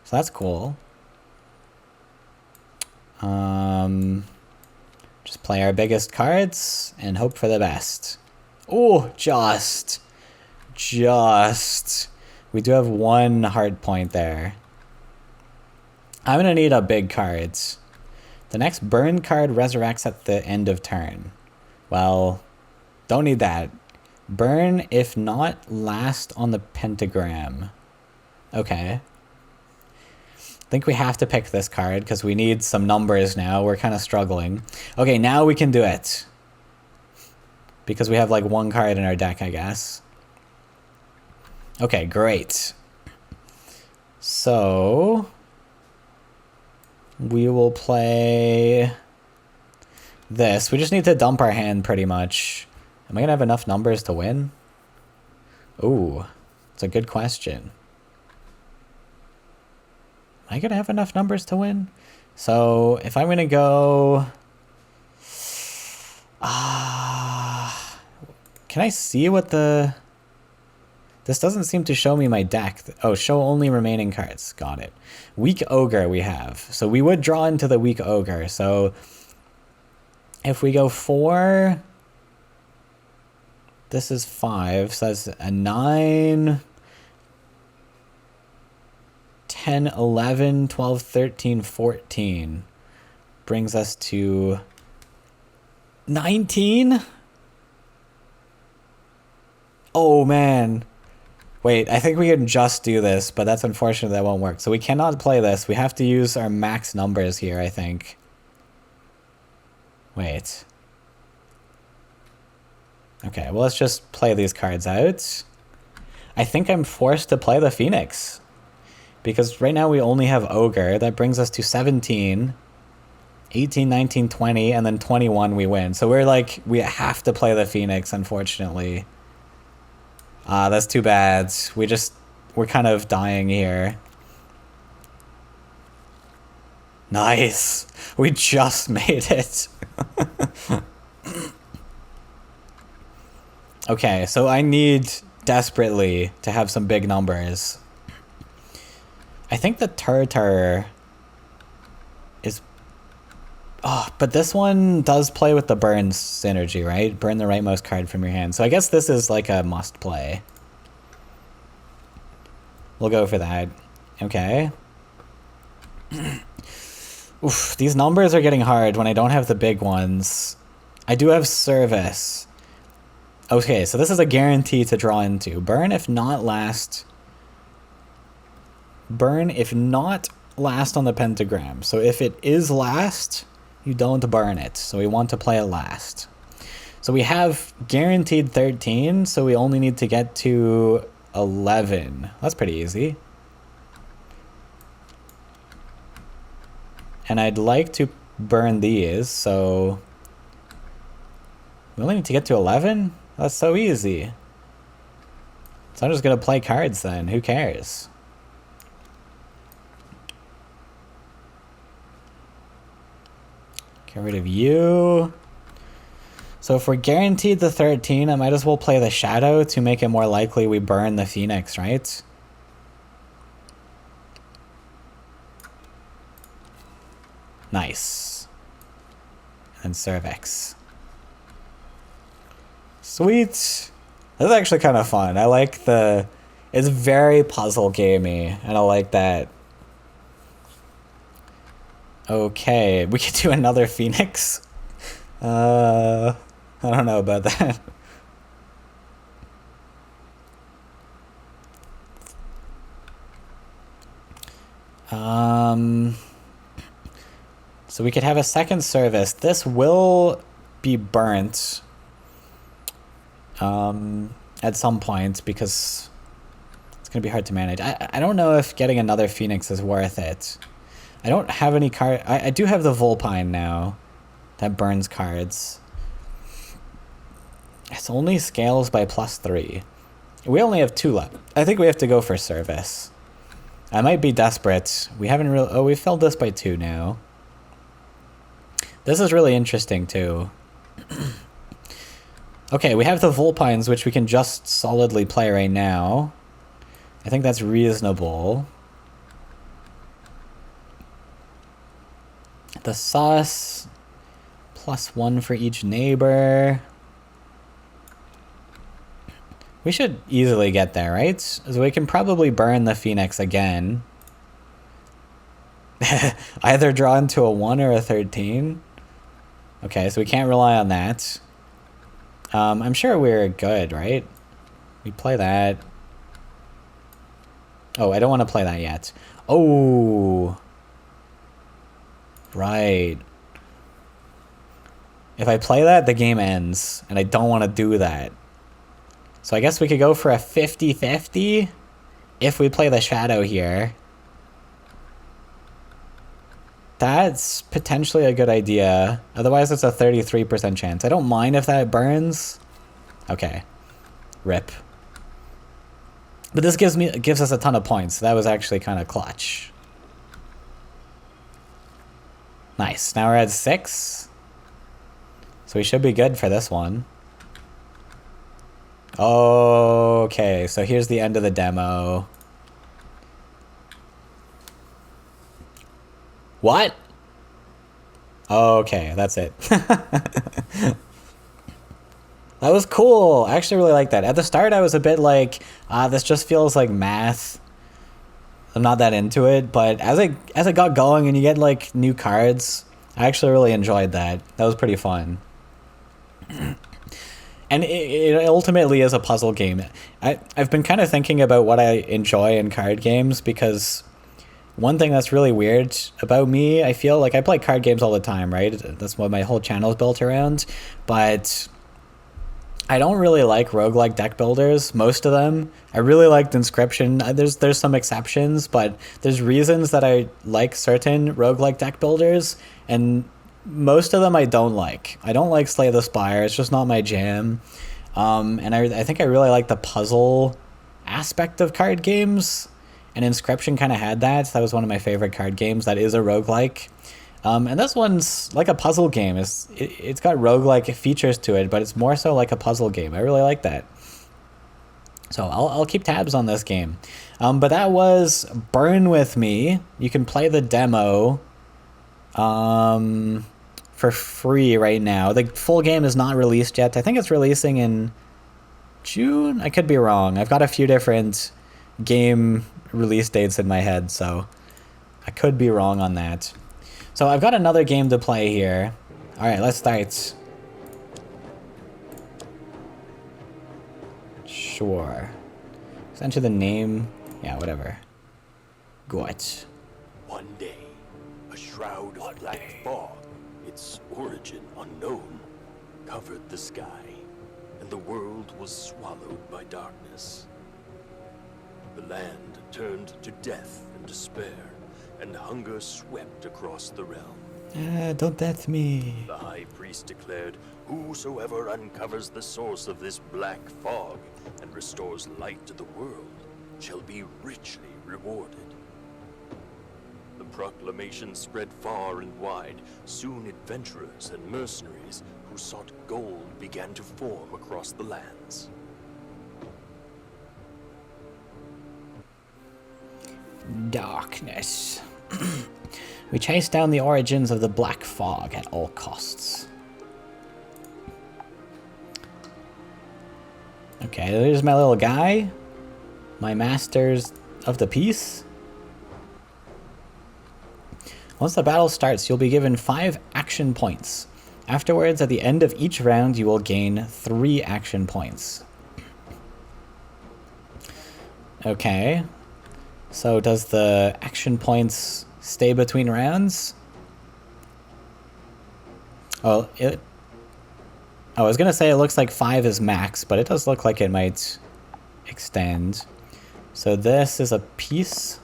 Speaker 1: So that's cool. Just play our biggest cards and hope for the best. Oh, just. We do have one hard point there. I'm gonna need a big card. The next burn card resurrects at the end of turn. Well, don't need that. Burn if not last on the pentagram. Okay. I think we have to pick this card because we need some numbers now. We're kind of struggling. Okay, now we can do it. Because we have like one card in our deck, I guess. Okay, great. So we will play this. We just need to dump our hand pretty much. Am I gonna have enough numbers to win? Ooh, it's a good question. Am I gonna have enough numbers to win? So if I'm gonna go, can I see what the? This doesn't seem to show me my deck. Oh, show only remaining cards. Got it. Weak Ogre we have. So we would draw into the Weak Ogre. So if we go 4, this is 5. So that's a 9, 10, 11, 12, 13, 14. Brings us to 19? Oh, man. Wait, I think we can just do this, but that's unfortunate that won't work. So we cannot play this. We have to use our max numbers here, I think. Wait. Okay, well, let's just play these cards out. I think I'm forced to play the Phoenix. Because right now we only have Ogre. That brings us to 17, 18, 19, 20, and then 21 we win. So we're like, we have to play the Phoenix, unfortunately. That's too bad. We're kind of dying here. Nice. We just made it. Okay, so I need desperately to have some big numbers. I think the Turtur is... Oh, but this one does play with the burn synergy, right? Burn the rightmost card from your hand. So I guess this is like a must play. We'll go for that. Okay. Oof, these numbers are getting hard when I don't have the big ones. I do have service. Okay, so this is a guarantee to draw into. Burn if not last. Burn if not last on the pentagram. So if it is last, you don't burn it. So we want to play it last. So we have guaranteed 13, so we only need to get to 11. That's pretty easy. And I'd like to burn these, so we only need to get to 11? That's so easy. So I'm just gonna play cards then, who cares? Get rid of you. So if we're guaranteed the 13, I might as well play the Shadow to make it more likely we burn the Phoenix, right? Nice. And Cervix. Sweet. This is actually kind of fun. I like the... It's very puzzle gamey, and I like that. Okay, we could do another Phoenix. I don't know about that. So we could have a second service. This will be burnt at some point because it's going to be hard to manage. I don't know if getting another Phoenix is worth it. I don't have any card. I do have the Vulpine now that burns cards. It's only scales by +3. We only have 2 left. I think we have to go for service. I might be desperate. We haven't really... Oh, we filled this by 2 now. This is really interesting, too. Okay, we have the Vulpines, which we can just solidly play right now. I think that's reasonable. The sauce, +1 for each neighbor. We should easily get there, right? So we can probably burn the Phoenix again. Either draw into a 1 or a 13. Okay, so we can't rely on that. I'm sure we're good, right? We play that. Oh, I don't want to play that yet. Oh! Right. If I play that, the game ends. And I don't want to do that. So I guess we could go for a 50-50 if we play the Shadow here. That's potentially a good idea. Otherwise, it's a 33% chance. I don't mind if that burns. Okay. Rip. But this gives us a ton of points. That was actually kind of clutch. Nice. Now we're at 6. So we should be good for this one. Okay, so here's the end of the demo. What? Okay, that's it. That was cool. I actually really like that. At the start, I was a bit like, this just feels like math. I'm not that into it, but as I got going and you get like new cards, I actually really enjoyed that. That was pretty fun. And it ultimately is a puzzle game. I've been kind of thinking about what I enjoy in card games because one thing that's really weird about me, I feel like I play card games all the time, right? That's what my whole channel is built around. But I don't really like roguelike deck builders, most of them. I really liked Inscription. There's some exceptions, but there's reasons that I like certain roguelike deck builders, and most of them I don't like. I don't like Slay the Spire. It's just not my jam. And I think I really like the puzzle aspect of card games. And Inscription kind of had that. That was one of my favorite card games. That is a roguelike. And this one's like a puzzle game. It's got roguelike features to it, but it's more so like a puzzle game. I really like that. So I'll keep tabs on this game. But that was Burn With Me. You can play the demo for free right now. The full game is not released yet. I think it's releasing in June. I could be wrong. I've got a few different game release dates in my head, so I could be wrong on that. So I've got another game to play here. All right, let's start. Sure. Let's enter the name. Yeah, whatever. Gut.
Speaker 3: One day, a shroud of black fog, its origin unknown, covered the sky, and the world was swallowed by darkness. The land turned to death and despair, and hunger swept across the realm.
Speaker 1: Don't death me.
Speaker 3: The high priest declared, "Whosoever uncovers the source of this black fog and restores light to the world shall be richly rewarded." The proclamation spread far and wide. Soon adventurers and mercenaries who sought gold began to form across the lands.
Speaker 1: Darkness. We chase down the origins of the black fog at all costs. Okay, there's my little guy. My masters of the piece. Once the battle starts, you'll be given 5 action points. Afterwards, at the end of each round, you will gain 3 action points. Okay. So does the action points stay between rounds? Oh, I was gonna say it looks like 5 is max, but it does look like it might extend. So this is a piece.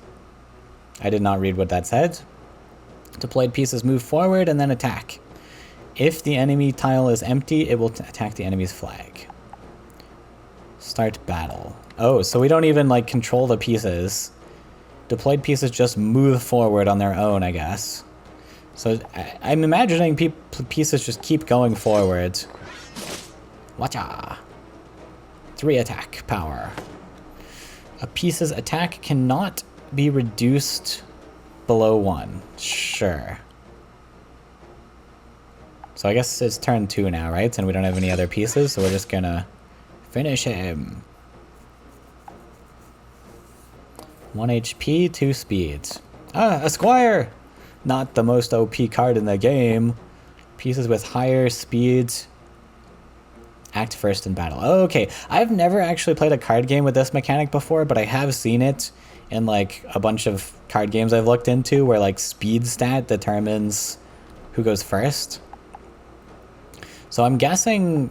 Speaker 1: I did not read what that said. Deployed pieces move forward and then attack. If the enemy tile is empty, it will attack the enemy's flag. Start battle. Oh, so we don't even like control the pieces. Deployed pieces just move forward on their own, I guess. So I'm imagining pieces just keep going forward. Watcha! 3 attack power. A piece's attack cannot be reduced below 1. Sure. So I guess it's turn 2 now, right? And we don't have any other pieces, so we're just gonna finish him. 1 HP, 2 speeds. Ah, a squire! Not the most OP card in the game. Pieces with higher speeds act first in battle. Oh, okay, I've never actually played a card game with this mechanic before, but I have seen it in like a bunch of card games I've looked into where like speed stat determines who goes first. So I'm guessing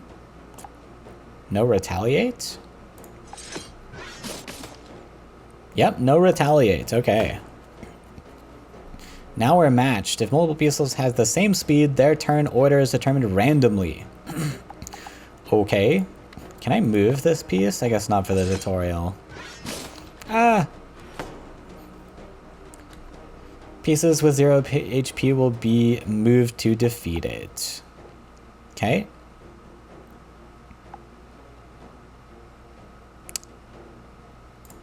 Speaker 1: no retaliate? Yep, no retaliate, okay. Now we're matched. If multiple pieces has the same speed, their turn order is determined randomly. Okay. Can I move this piece? I guess not for the tutorial. Ah! Pieces with 0 HP will be moved to defeated. Okay.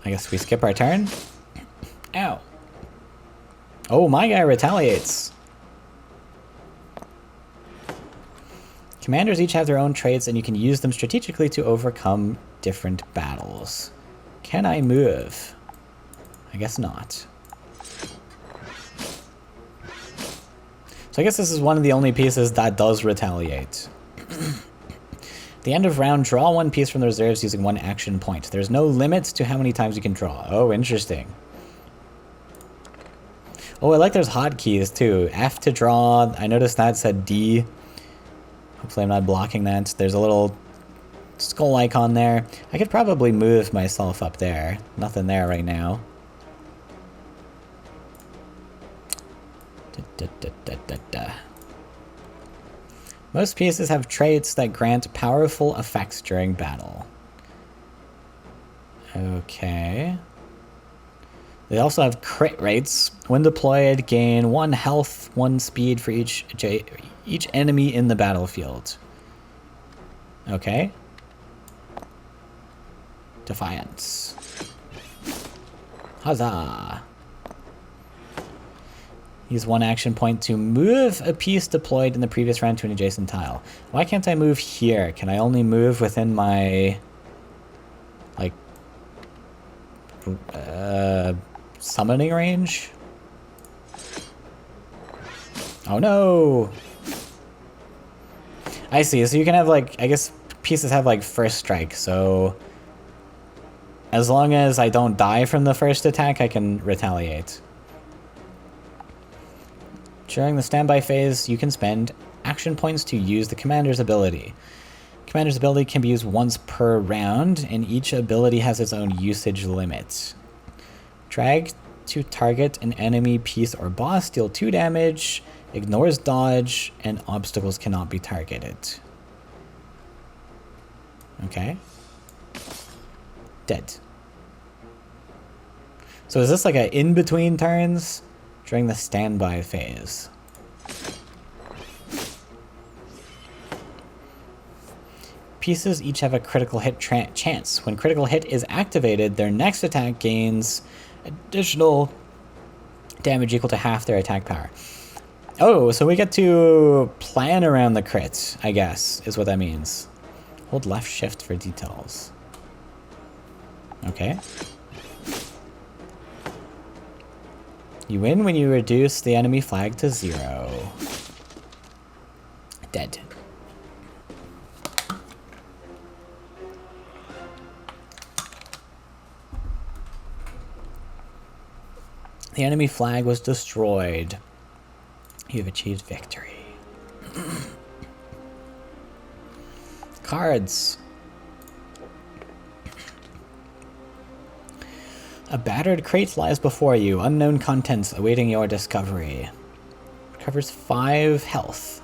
Speaker 1: I guess we skip our turn. Ow. Oh, my guy retaliates. Commanders each have their own traits, and you can use them strategically to overcome different battles. Can I move? I guess not. So I guess this is one of the only pieces that does retaliate. At the end of round, draw 1 piece from the reserves using 1 action point. There's no limit to how many times you can draw. Oh, interesting. Oh, I like there's hotkeys too. F to draw. I noticed that said D. Hopefully I'm not blocking that. There's a little skull icon there. I could probably move myself up there. Nothing there right now. Most pieces have traits that grant powerful effects during battle. Okay. They also have crit rates. When deployed, gain 1 health, 1 speed for each enemy in the battlefield. Okay. Defiance. Huzzah! Use 1 action point to move a piece deployed in the previous round to an adjacent tile. Why can't I move here? Can I only move within my... like... summoning range? Oh no! I see, so you can have like, I guess pieces have like first strike, so as long as I don't die from the first attack, I can retaliate. During the standby phase, you can spend action points to use the commander's ability. Commander's ability can be used once per round, and each ability has its own usage limit. Drag to target an enemy piece or boss, deal 2 damage, ignores dodge, and obstacles cannot be targeted. Okay. Dead. So is this like a in-between turns during the standby phase? Pieces each have a critical hit chance. When critical hit is activated, their next attack gains additional damage equal to half their attack power. Oh, so we get to plan around the crits, I guess, is what that means. Hold left shift for details. Okay. You win when you reduce the enemy flag to 0. Dead. The enemy flag was destroyed. You have achieved victory. Cards. A battered crate lies before you. Unknown contents awaiting your discovery. Recovers 5 health.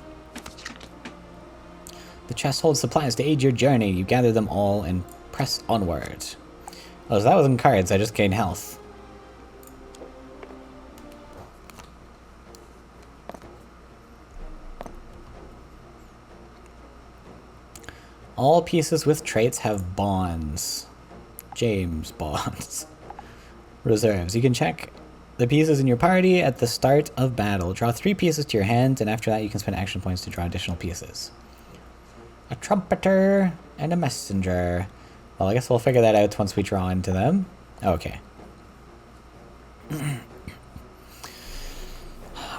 Speaker 1: The chest holds supplies to aid your journey. You gather them all and press onward. Oh, so that wasn't cards. I just gained health. All pieces with traits have bonds. James bonds. Reserves. You can check the pieces in your party at the start of battle. Draw 3 pieces to your hand, and after that you can spend action points to draw additional pieces. A trumpeter and a messenger. Well, I guess we'll figure that out once we draw into them. Okay.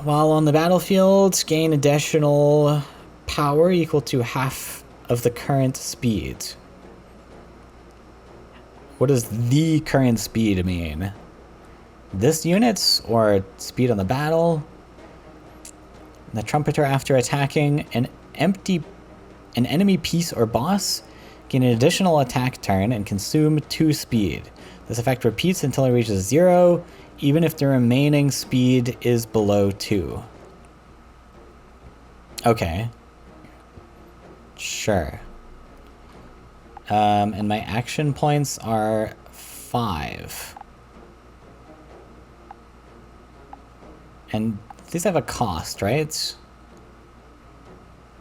Speaker 1: While on the battlefield, gain additional power equal to half of the current speed. What does the current speed mean? This unit's or speed on the battle? The trumpeter, after attacking an enemy piece or boss, gain an additional attack turn and consume 2 speed. This effect repeats until it reaches 0, even if the remaining speed is below 2. Okay. Sure. And my action points are 5. And these have a cost, right?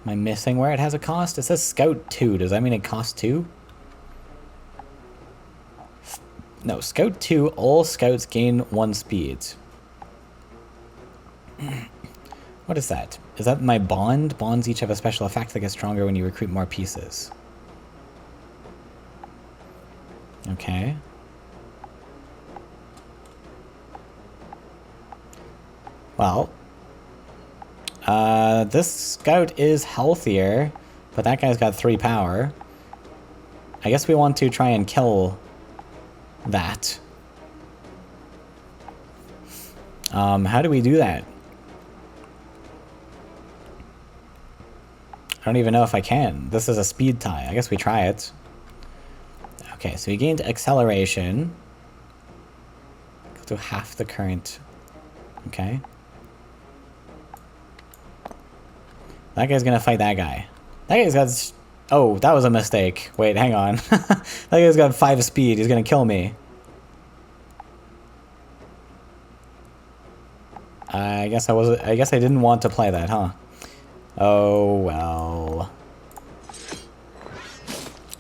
Speaker 1: Am I missing where it has a cost? It says Scout 2. Does that mean it costs 2? No, Scout 2, all scouts gain 1 speed. What is that? Is that my bond? Bonds each have a special effect that gets stronger when you recruit more pieces. Okay. Well, this scout is healthier, but that guy's got 3 power. I guess we want to try and kill that. How do we do that? I don't even know if I can. This is a speed tie. I guess we try it. Okay, so we gained acceleration. Go to half the current. Okay. That guy's gonna fight that guy. That guy's got... Oh, that was a mistake. Wait, hang on. That guy's got 5 speed. He's gonna kill me. I guess I didn't want to play that, huh? Oh, well.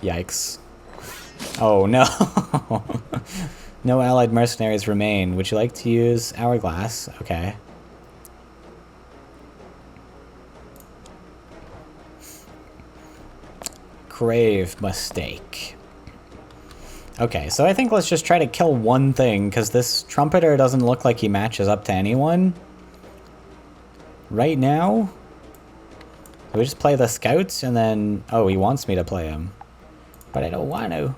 Speaker 1: Yikes. Oh, no. No allied mercenaries remain. Would you like to use Hourglass? Okay. Grave mistake. Okay, so I think let's just try to kill one thing, because this trumpeter doesn't look like he matches up to anyone. Right now? We just play the scouts, and then... Oh, he wants me to play him. But I don't want to.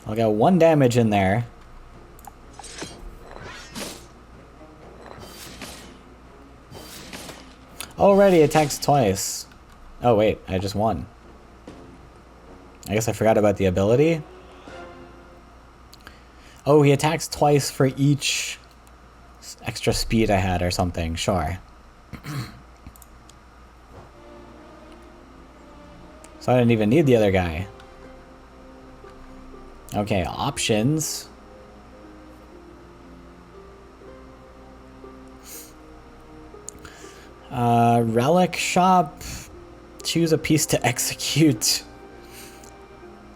Speaker 1: I'll get 1 damage in there. Already attacks twice. Oh wait, I just won. I guess I forgot about the ability. Oh, he attacks twice for each extra speed I had or something. Sure. So I didn't even need the other guy. Okay, options. Relic shop. Choose a piece to execute.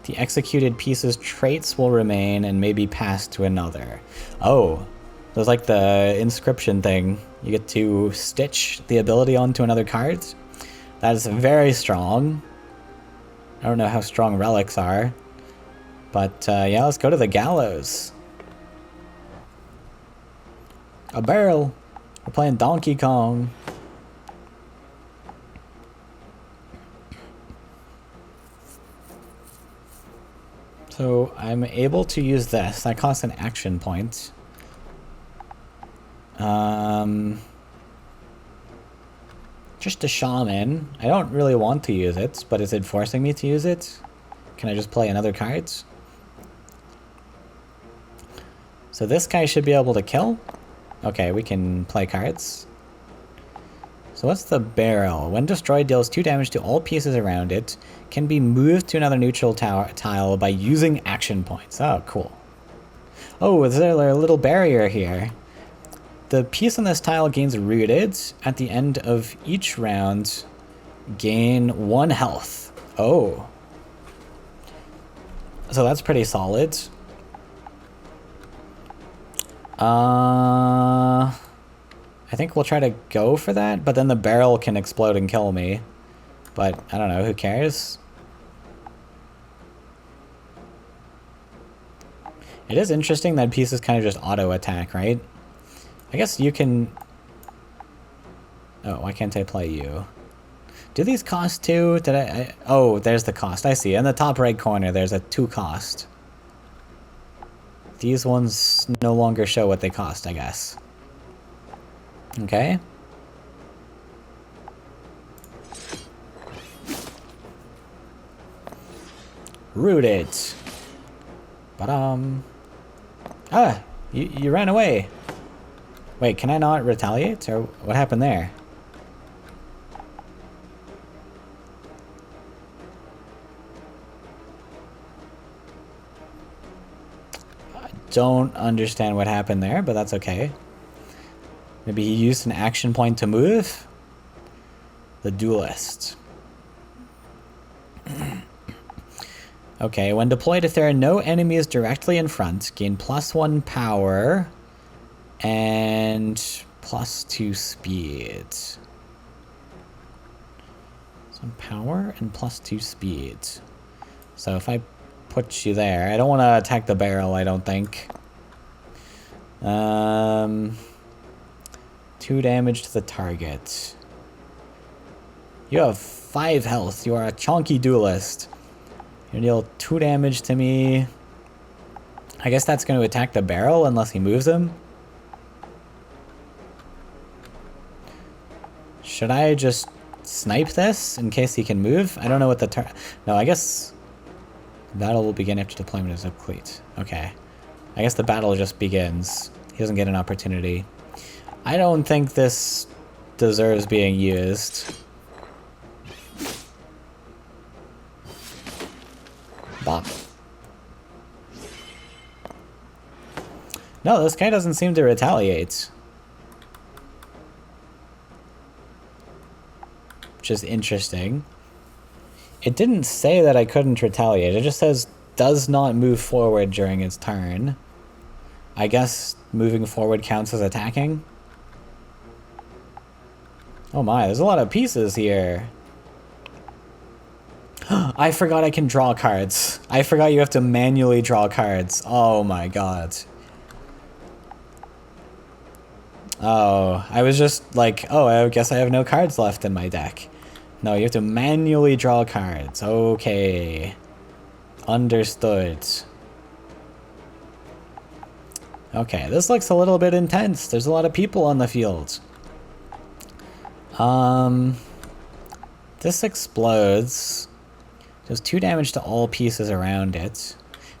Speaker 1: The executed piece's traits will remain and may be passed to another. Oh, there's like the inscription thing. You get to stitch the ability onto another card. That is very strong. I don't know how strong relics are. But yeah, let's go to the gallows. A barrel. We're playing Donkey Kong. So I'm able to use this. That costs an action point. Just a shaman. I don't really want to use it, but is it forcing me to use it? Can I just play another card? So this guy should be able to kill. Okay, we can play cards. So what's the barrel? When destroyed, deals 2 damage to all pieces around it. Can be moved to another neutral tile by using action points. Oh, cool. Oh, is there a little barrier here? The piece on this tile gains rooted. At the end of each round, gain 1 health. Oh. So that's pretty solid. I think we'll try to go for that, but then the barrel can explode and kill me. But I don't know, who cares? It is interesting that pieces kind of just auto attack, right? I guess you can... Oh, why can't I play you? Do these cost 2? Did I... Oh, there's the cost. I see. In the top right corner, there's a 2 cost. These ones no longer show what they cost, I guess. Okay. Rooted. Ba-dum. Ah! You ran away. Wait, can I not retaliate? Or what happened there? I don't understand what happened there, but that's okay. Maybe he used an action point to move? The duelist. Okay, when deployed, if there are no enemies directly in front, gain +1 power and +2 speed. Some power and +2 speed. So if I put you there, I don't want to attack the barrel, I don't think. 2 damage to the target. You have 5 health. You are a chonky duelist. You deal 2 damage to me. I guess that's going to attack the barrel unless he moves him. Should I just snipe this in case he can move? I don't know what the No, I guess battle will begin after deployment is complete. Okay. I guess the battle just begins. He doesn't get an opportunity. I don't think this deserves being used. Bop. No, this guy doesn't seem to retaliate. Which is interesting. It didn't say that I couldn't retaliate. It just says, does not move forward during its turn. I guess moving forward counts as attacking. Oh my, there's a lot of pieces here. I forgot I can draw cards. I forgot you have to manually draw cards. Oh my god. Oh, I was just like, oh, I guess I have no cards left in my deck. No, you have to manually draw cards. Okay. Understood. Okay, this looks a little bit intense. There's a lot of people on the field. This explodes. Does 2 damage to all pieces around it.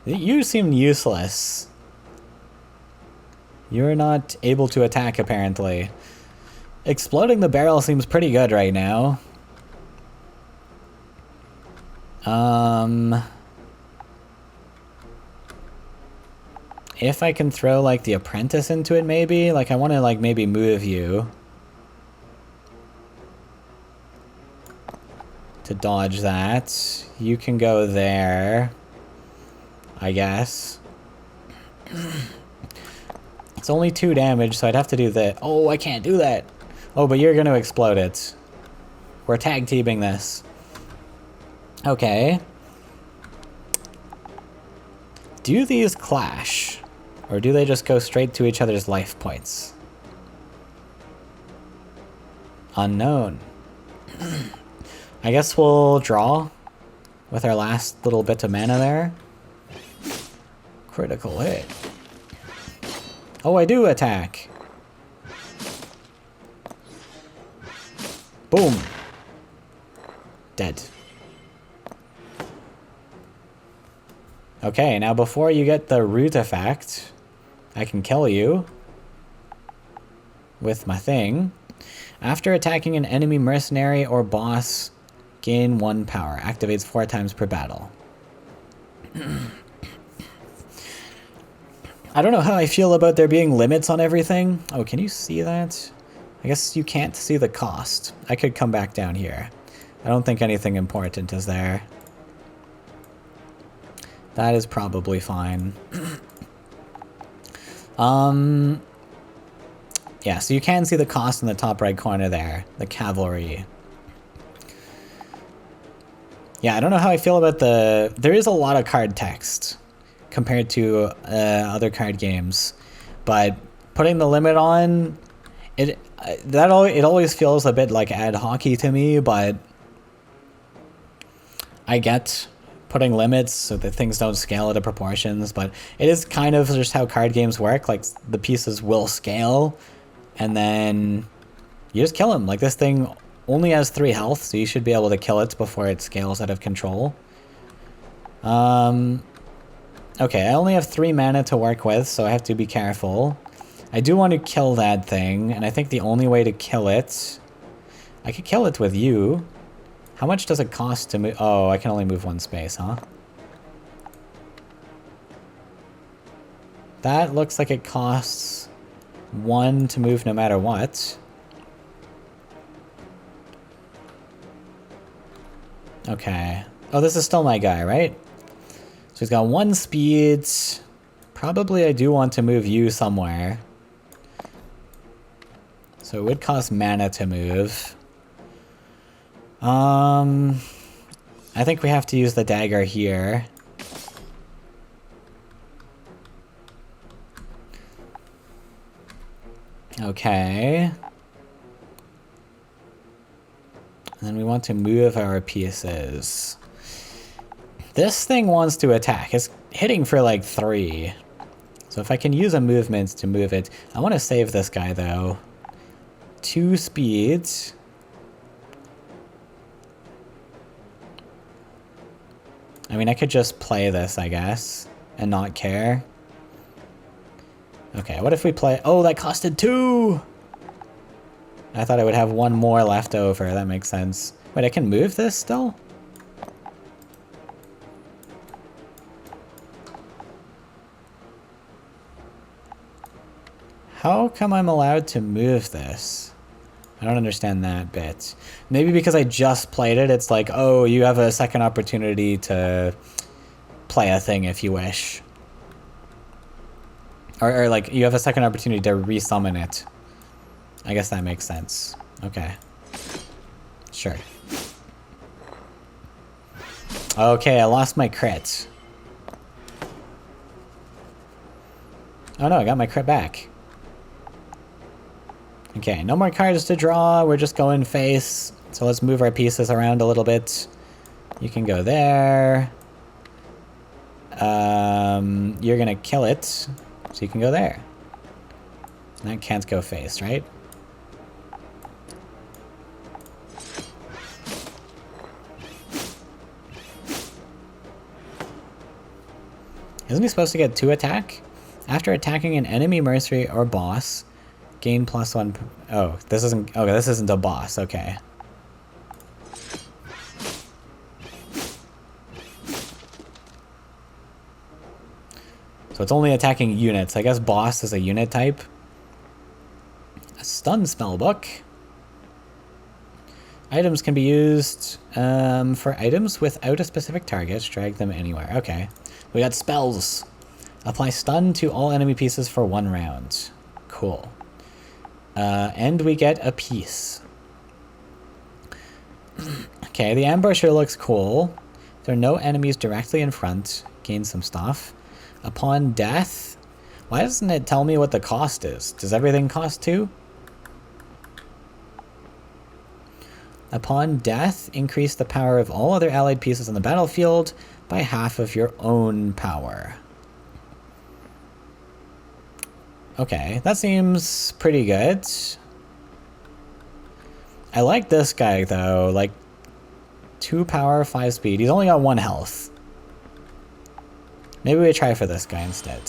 Speaker 1: You seem useless. You're not able to attack, apparently. Exploding the barrel seems pretty good right now. If I can throw, like, the apprentice into it, maybe? Like, I want to, like, maybe move you. To dodge that. You can go there. I guess. It's only 2 damage, so I'd have to do that. Oh, I can't do that. Oh, but you're going to explode it. We're tag teaming this. Okay. Do these clash? Or do they just go straight to each other's life points? Unknown. I guess we'll draw with our last little bit of mana there. Critical hit. Oh, I do attack. Boom. Dead. Okay, now before you get the root effect, I can kill you with my thing. After attacking an enemy mercenary or boss, gain 1 power. Activates 4 times per battle. I don't know how I feel about there being limits on everything. Oh, can you see that? I guess you can't see the cost. I could come back down here. I don't think anything important is there. That is probably fine. Yeah, so you can see the cost in the top right corner there. The cavalry. Yeah, I don't know how I feel about the... There is a lot of card text compared to other card games. But putting the limit on... It always feels a bit like ad hoc-y to me, but... I get putting limits so that things don't scale into proportions, but it is kind of just how card games work. Like, the pieces will scale, and then you just kill them. Like, this thing only has 3 health, so you should be able to kill it before it scales out of control. Okay, I only have 3 mana to work with, so I have to be careful. I do want to kill that thing, and I think the only way to kill it... I could kill it with you. How much does it cost to move? Oh, I can only move 1 space, huh? That looks like it costs 1 to move no matter what. Okay. Oh, this is still my guy, right? So he's got 1 speed. Probably I do want to move you somewhere. So it would cost mana to move. I think we have to use the dagger here. Okay. And then we want to move our pieces. This thing wants to attack. It's hitting for like 3. So if I can use a movement to move it. I want to save this guy though. 2 speeds. I mean, I could just play this, I guess, and not care. Okay, what if we play... Oh, that costed 2! I thought I would have 1 more left over. That makes sense. Wait, I can move this still? How come I'm allowed to move this? I don't understand that bit. Maybe because I just played it, it's like, oh, you have a second opportunity to play a thing if you wish. Or like, you have a second opportunity to resummon it. I guess that makes sense. Okay. Sure. Okay, I lost my crit. Oh no, I got my crit back. Okay, no more cards to draw. We're just going face. So let's move our pieces around a little bit. You can go there. You're gonna kill it. So you can go there. And that can't go face, right? Isn't he supposed to get 2 attack? After attacking an enemy mercenary or boss, gain +1... Oh, this isn't... Okay, this isn't a boss. Okay. So it's only attacking units. I guess boss is a unit type. A stun spellbook. Items can be used for items without a specific target. Drag them anywhere. Okay. We got spells. Apply stun to all enemy pieces for 1 round. Cool. And we get a piece. Okay, the ambusher looks cool. There are no enemies directly in front. Gain some stuff. Upon death? Why doesn't it tell me what the cost is? Does everything cost 2? Upon death, increase the power of all other allied pieces on the battlefield by half of your own power. Okay, that seems pretty good. I like this guy, though. Like, 2 power, 5 speed. He's only got 1 health. Maybe we try for this guy instead.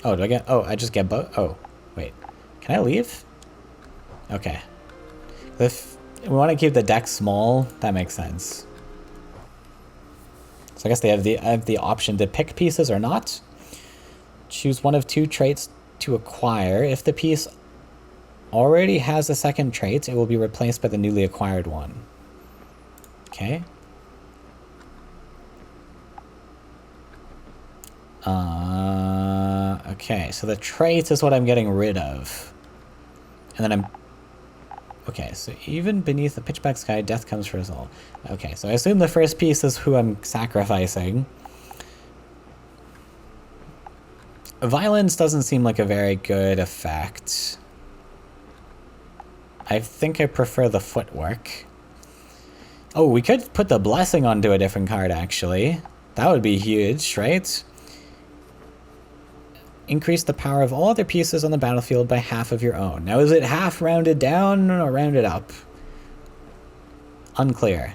Speaker 1: Oh, do I get... Oh, I just get both... Oh, wait. Can I leave? Okay. If we want to keep the deck small, that makes sense. So I guess I have the option to pick pieces or not. Choose one of 2 traits to acquire. If the piece already has a second trait, it will be replaced by the newly acquired one. Okay. Okay, so the trait is what I'm getting rid of. And then I'm... Okay, so even beneath the pitch black sky, death comes for us all. Okay, so I assume the first piece is who I'm sacrificing. Violence doesn't seem like a very good effect. I think I prefer the footwork. Oh, we could put the blessing onto a different card, actually. That would be huge, right? Increase the power of all other pieces on the battlefield by half of your own. Now, is it half rounded down or rounded up? Unclear.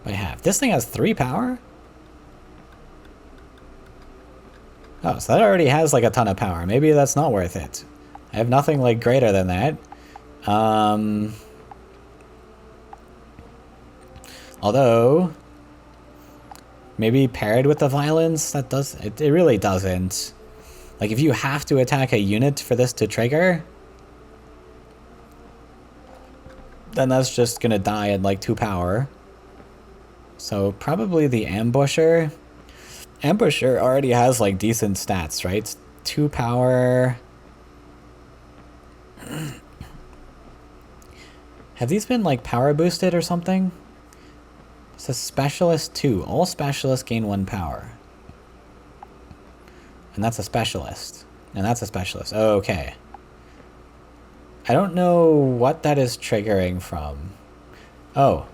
Speaker 1: By half. This thing has 3 power? Oh, so that already has like a ton of power. Maybe that's not worth it. I have nothing like greater than that. Although, maybe paired with the violence, that does... It really doesn't. Like, if you have to attack a unit for this to trigger, then that's just gonna die at like 2 power. So probably the Ambusher. Ambusher already has like decent stats, right? 2 power. Have these been like power boosted or something? It's a specialist 2. All specialists gain 1 power. And that's a specialist. And that's a specialist. Oh, okay. I don't know what that is triggering from. Oh.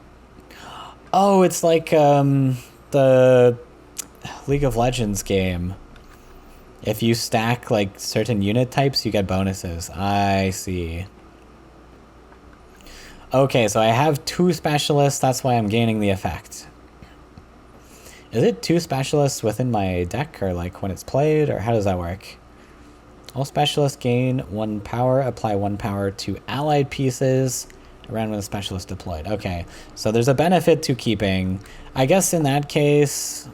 Speaker 1: Oh, it's like the League of Legends game. If you stack like certain unit types, you get bonuses. I see. Okay, so I have 2 specialists, that's why I'm gaining the effect. Is it 2 specialists within my deck, or like when it's played, or how does that work? All specialists gain 1 power, apply 1 power to allied pieces around when the specialist deployed. Okay, so there's a benefit to keeping. I guess in that case...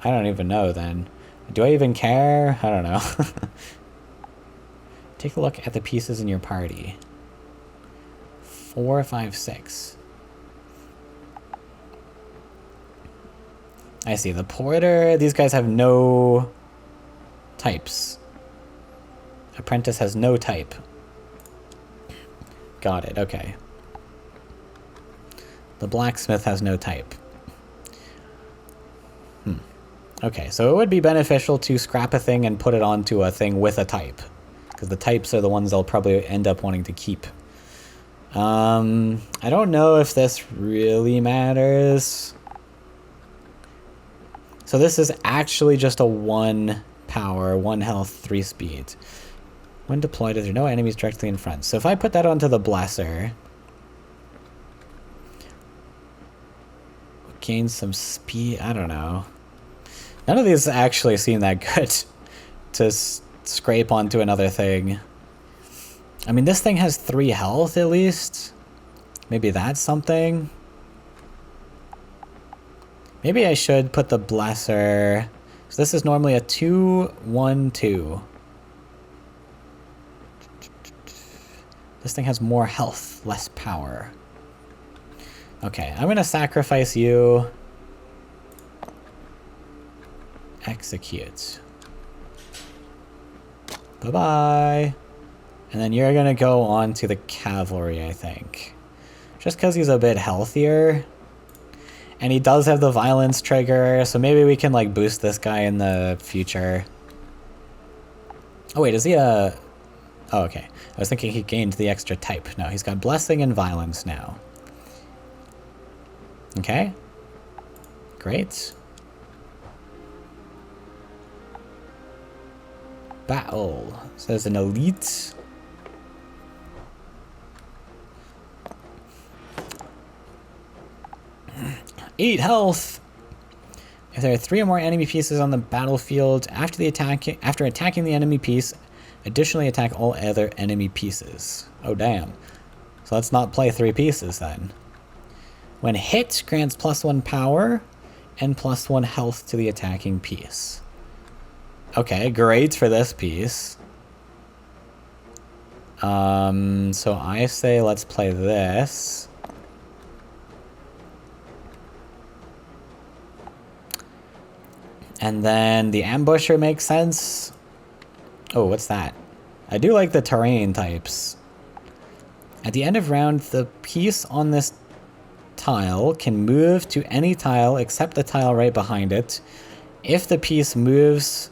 Speaker 1: I don't even know then. Do I even care? I don't know. Take a look at the pieces in your party. 4, 5, 6. I see. The Porter, these guys have no types. Apprentice has no type. Got it, okay. The Blacksmith has no type. Okay, so it would be beneficial to scrap a thing and put it onto a thing with a type. Because the types are the ones I'll probably end up wanting to keep. I don't know if this really matters. So this is actually just a 1 power, 1 health, 3 speed. When deployed, there are no enemies directly in front. So if I put that onto the Blesser, gain some speed, I don't know. None of these actually seem that good to scrape onto another thing. I mean, this thing has 3 health at least. Maybe that's something. Maybe I should put the Blesser. So this is normally a 2, 1, 2. This thing has more health, less power. Okay, I'm gonna sacrifice you. Execute. Bye-bye. And then you're gonna go on to the cavalry, I think. Just because he's a bit healthier. And he does have the violence trigger, so maybe we can like boost this guy in the future. Oh wait, is he a... Oh, okay. I was thinking he gained the extra type. No, he's got blessing and violence now. Okay. Great. Battle. So there's an elite. Eight health. If there are 3 or more enemy pieces on the battlefield after attacking the enemy piece, additionally attack all other enemy pieces. Oh damn. So let's not play 3 pieces then. When hit, grants +1 power and +1 health to the attacking piece. Okay, great for this piece. So I say let's play this. And then the ambusher makes sense. Oh, what's that? I do like the terrain types. At the end of round, the piece on this tile can move to any tile except the tile right behind it. If the piece moves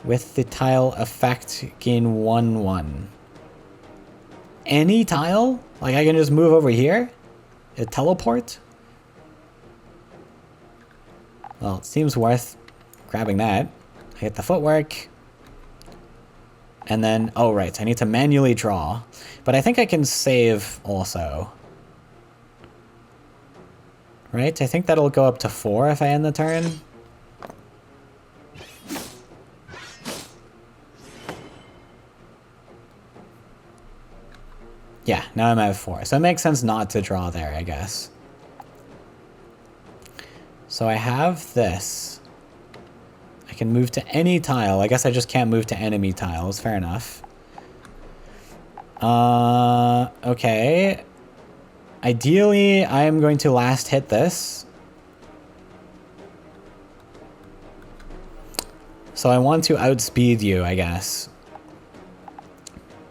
Speaker 1: with the tile effect, gain 1/1. Any tile? Like I can just move over here? A teleport? Well, it seems worth grabbing that. I get the footwork. And then, oh right, I need to manually draw. But I think I can save also. Right? I think that'll go up to 4 if I end the turn. Yeah, now I'm at 4. So it makes sense not to draw there, I guess. So I have this. I can move to any tile. I guess I just can't move to enemy tiles. Fair enough. Okay. Ideally, I am going to last hit this. So I want to outspeed you, I guess.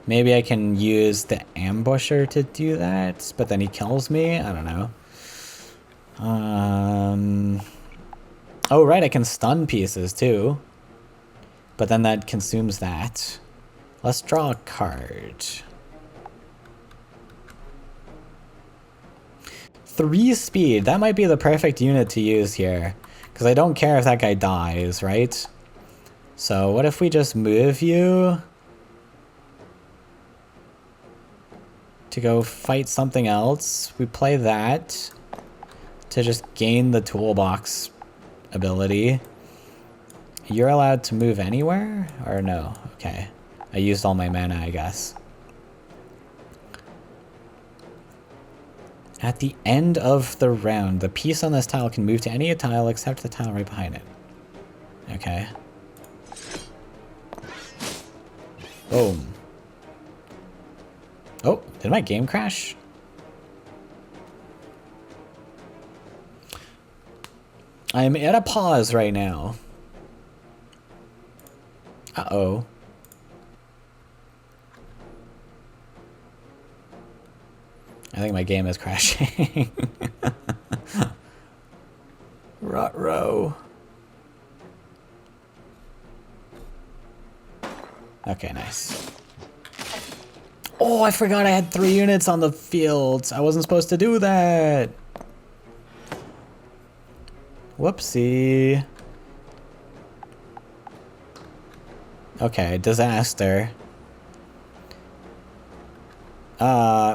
Speaker 1: Maybe I can use the ambusher to do that, but then he kills me? I don't know. Oh, right, I can stun pieces too. But then that consumes that. Let's draw a card. 3 speed. That might be the perfect unit to use here. Because I don't care if that guy dies, right? So what if we just move you to go fight something else? We play that to just gain the toolbox ability. You're allowed to move anywhere? Or no? Okay. I used all my mana, I guess. At the end of the round, the piece on this tile can move to any tile except the tile right behind it. Okay. Boom. Oh, did my game crash? I'm at a pause right now. Uh-oh. I think my game is crashing. Ruh-roh. Okay, nice. Oh, I forgot I had 3 units on the field. I wasn't supposed to do that. Whoopsie. Okay, disaster.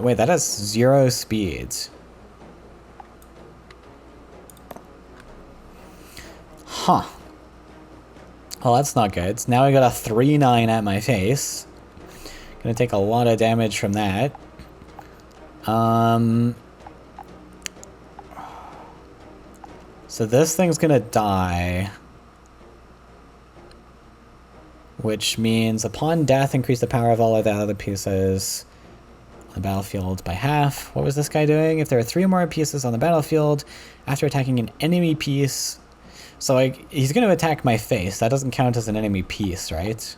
Speaker 1: Wait, that has 0 speeds. Huh. Well, that's not good. Now I got a 3/9 at my face. Gonna take a lot of damage from that. So this thing's gonna die. Which means upon death, increase the power of all of the other pieces on the battlefield by half. What was this guy doing? If there are 3 or more pieces on the battlefield, after attacking an enemy piece... So he's going to attack my face. That doesn't count as an enemy piece, right?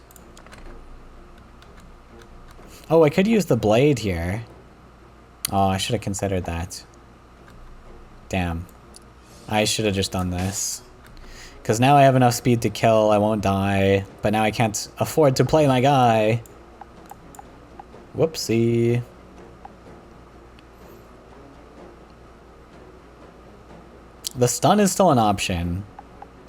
Speaker 1: Oh, I could use the blade here. Oh, I should have considered that. Damn. I should have just done this. Because now I have enough speed to kill, I won't die. But now I can't afford to play my guy. Whoopsie. The stun is still an option.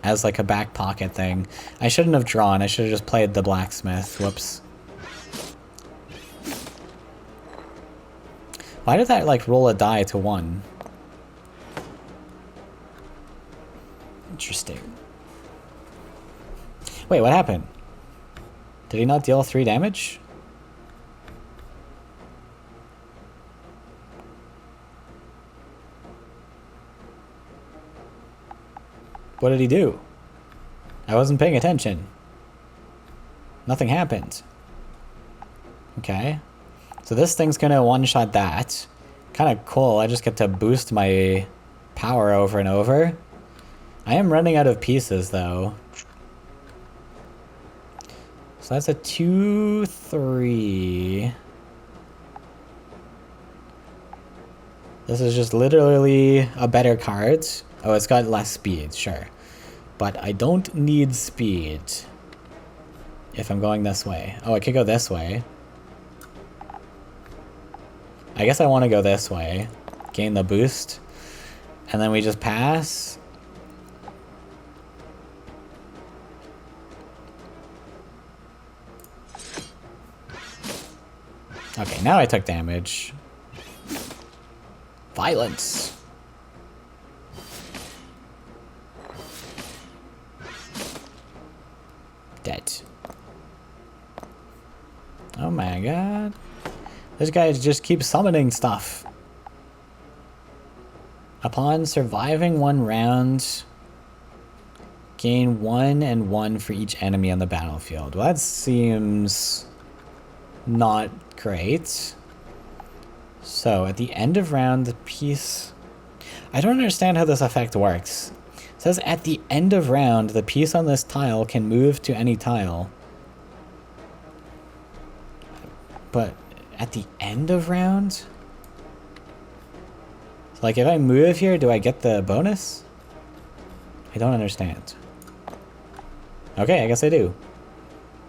Speaker 1: As like a back pocket thing. I shouldn't have drawn, I should have just played the blacksmith. Whoops. Why did that like roll a die to 1? Interesting. Wait, what happened? Did he not deal 3 damage? What did he do? I wasn't paying attention. Nothing happened. Okay. So this thing's gonna one-shot that. Kind of cool. I just get to boost my power over and over. I am running out of pieces, though. So that's a 2-3. This is just literally a better card. Oh, it's got less speed, sure. But I don't need speed if I'm going this way. Oh, I could go this way. I guess I want to go this way. Gain the boost. And then we just pass. Okay, now I took damage. Violence. Dead. Oh my god. This guy just keeps summoning stuff. Upon surviving 1 round, gain 1 and 1 for each enemy on the battlefield. Well, that seems not great. So, at the end of round, the piece... I don't understand how this effect works. It says at the end of round, the piece on this tile can move to any tile. But at the end of round? So, like, if I move here, do I get the bonus? I don't understand. Okay, I guess I do.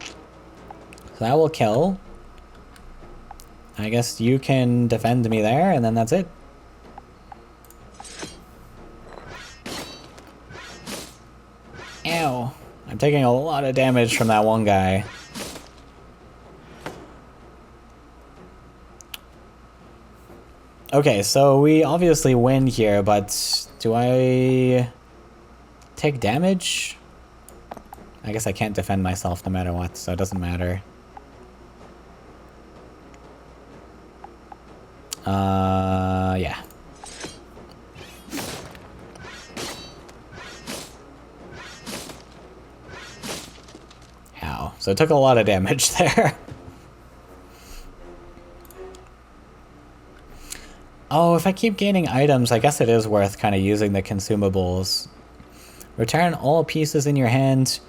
Speaker 1: So that will kill. I guess you can defend me there, and then that's it. Ew. I'm taking a lot of damage from that one guy. Okay, so we obviously win here, but do I take damage? I guess I can't defend myself no matter what, so it doesn't matter. Yeah. Ow. So it took a lot of damage there. Oh, if I keep gaining items, I guess it is worth kind of using the consumables. Return all pieces in your hand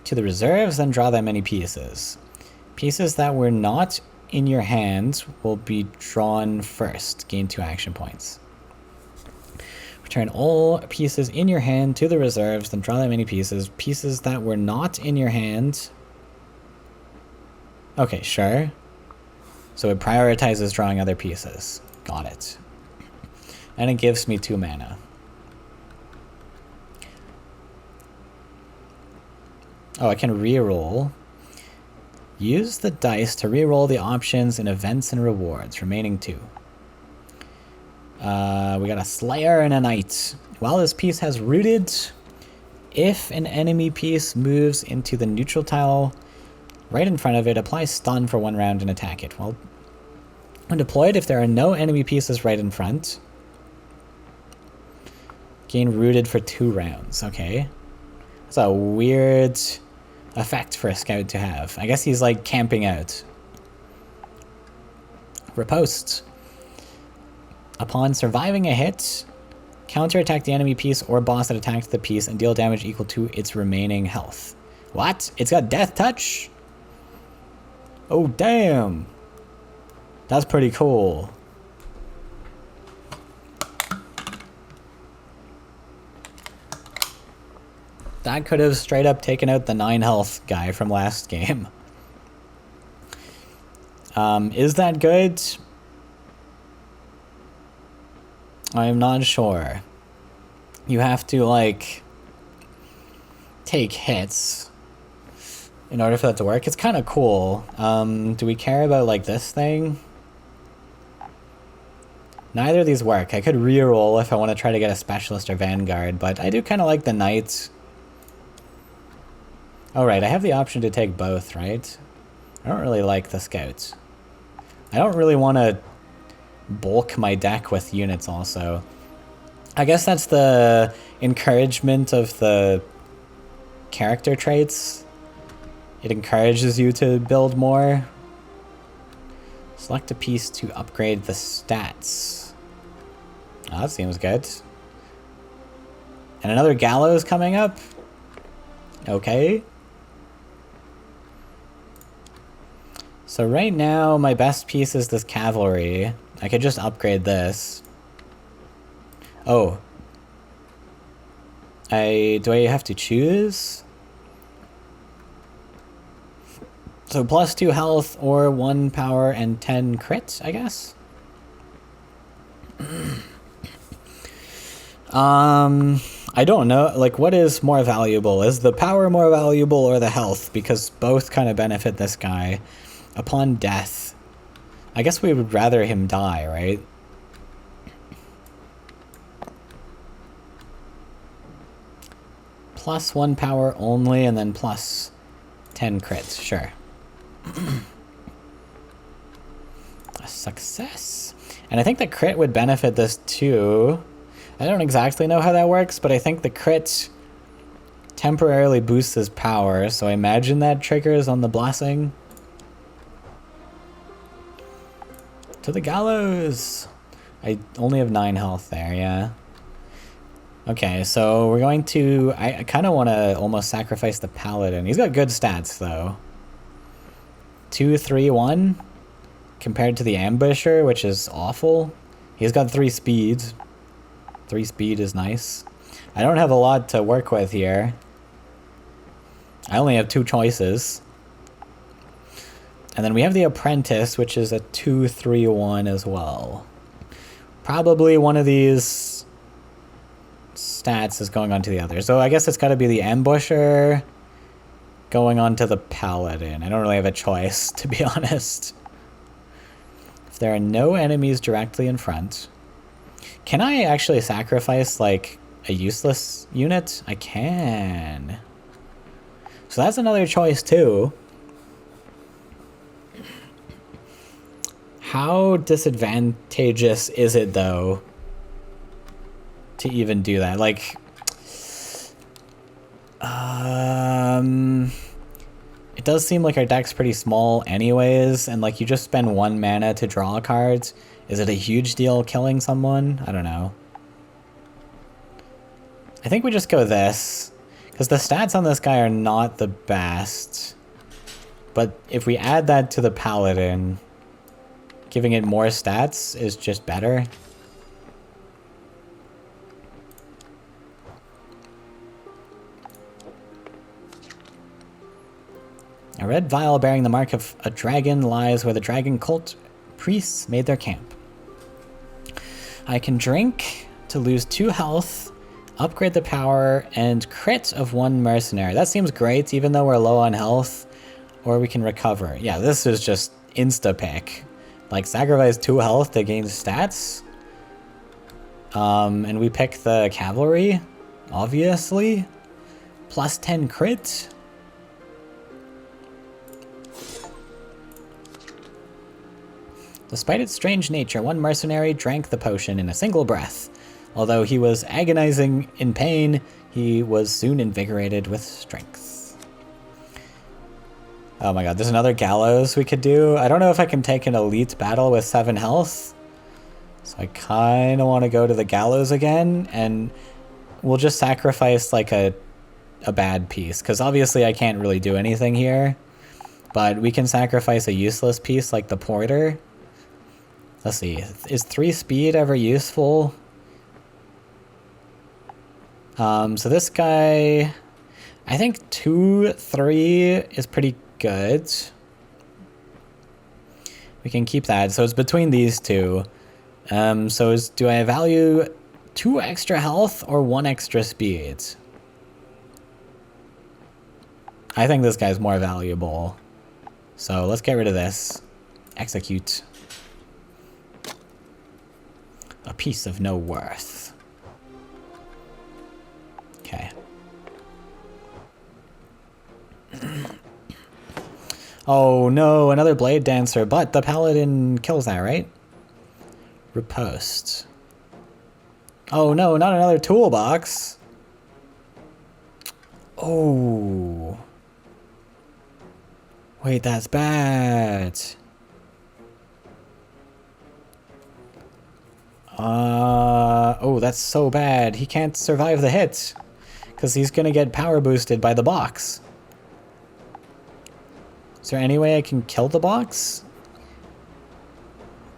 Speaker 1: to the reserves, then draw that many pieces. Pieces that were not in your hand will be drawn first. Gain 2 action points. Return all pieces in your hand to the reserves, then draw that many pieces. Pieces that were not in your hand. Okay, sure. So it prioritizes drawing other pieces. Got it. And it gives me 2 mana. Oh, I can reroll. Use the dice to reroll the options in events and rewards, remaining 2. We got a Slayer and a Knight. While this piece has rooted, if an enemy piece moves into the neutral tile right in front of it, apply stun for 1 round and attack it. Well, when deployed, if there are no enemy pieces right in front, gain rooted for 2 rounds. Okay. That's a weird effect for a scout to have. I guess he's like camping out. Riposte. Upon surviving a hit, counterattack the enemy piece or boss that attacked the piece and deal damage equal to its remaining health. What? It's got death touch? Oh, damn. That's pretty cool. That could have straight up taken out the 9 health guy from last game. Is that good? I'm not sure. You have to, like, take hits in order for that to work. It's kind of cool. Do we care about, like, this thing? Neither of these work. I could reroll if I want to try to get a specialist or vanguard, but I do kind of like the knight. Oh, right, I have the option to take both, right? I don't really like the scouts. I don't really want to bulk my deck with units also. I guess that's the encouragement of the character traits. It encourages you to build more. Select a piece to upgrade the stats. Oh, that seems good. And another gallows coming up? Okay. So right now, my best piece is this cavalry. I could just upgrade this. Oh. Do I have to choose? So +2 health or 1 power and 10 crit, I guess? I don't know. Like, what is more valuable? Is the power more valuable or the health? Because both kind of benefit this guy. Upon death. I guess we would rather him die, right? +1 power only, and then +10 crits. Sure. A success. And I think the crit would benefit this too. I don't exactly know how that works, but I think the crit temporarily boosts his power, so I imagine that triggers on the blessing. To the gallows! I only have 9 health there, yeah. Okay, so we're going to... I kind of want to almost sacrifice the paladin. He's got good stats, though. 2, 3, 1 compared to the ambusher, which is awful. He's got 3 speeds. 3 speed is nice. I don't have a lot to work with here. I only have 2 choices. And then we have the apprentice, which is a 2, 3, 1 as well. Probably one of these stats is going on to the other. So I guess it's got to be the ambusher going on to the paladin. I don't really have a choice, to be honest. If there are no enemies directly in front, can I actually sacrifice, like, a useless unit? I can. So that's another choice, too. How disadvantageous is it, though, to even do that? Like, it does seem like our deck's pretty small anyways, and like you just spend 1 mana to draw a card. Is it a huge deal killing someone? I don't know. I think we just go this, because the stats on this guy are not the best. But if we add that to the paladin, giving it more stats is just better. A red vial bearing the mark of a dragon lies where the dragon cult priests made their camp. I can drink to lose 2 health, upgrade the power, and crit of 1 mercenary. That seems great, even though we're low on health. Or we can recover. Yeah, this is just insta-pick. Like, sacrifice 2 health to gain stats. And we pick the cavalry, obviously. +10 crit. Despite its strange nature, 1 mercenary drank the potion in a single breath. Although he was agonizing in pain, he was soon invigorated with strength. Oh my god, there's another gallows we could do. I don't know if I can take an elite battle with 7 health. So I kind of want to go to the gallows again, and we'll just sacrifice like a bad piece. Because obviously I can't really do anything here. But we can sacrifice a useless piece like the porter. Let's see, is 3 speed ever useful? So this guy, I think 2, 3 is pretty good. We can keep that. So it's between these two. Do I value 2 extra health or 1 extra speed? I think this guy's more valuable. So let's get rid of this. Execute. A piece of no worth. Okay. Oh no, another Blade Dancer, but the Paladin kills that, right? Riposte. Oh no, not another toolbox. Oh. Wait, that's bad. Oh, that's so bad. He can't survive the hit. Because he's gonna get power boosted by the box. Is there any way I can kill the box?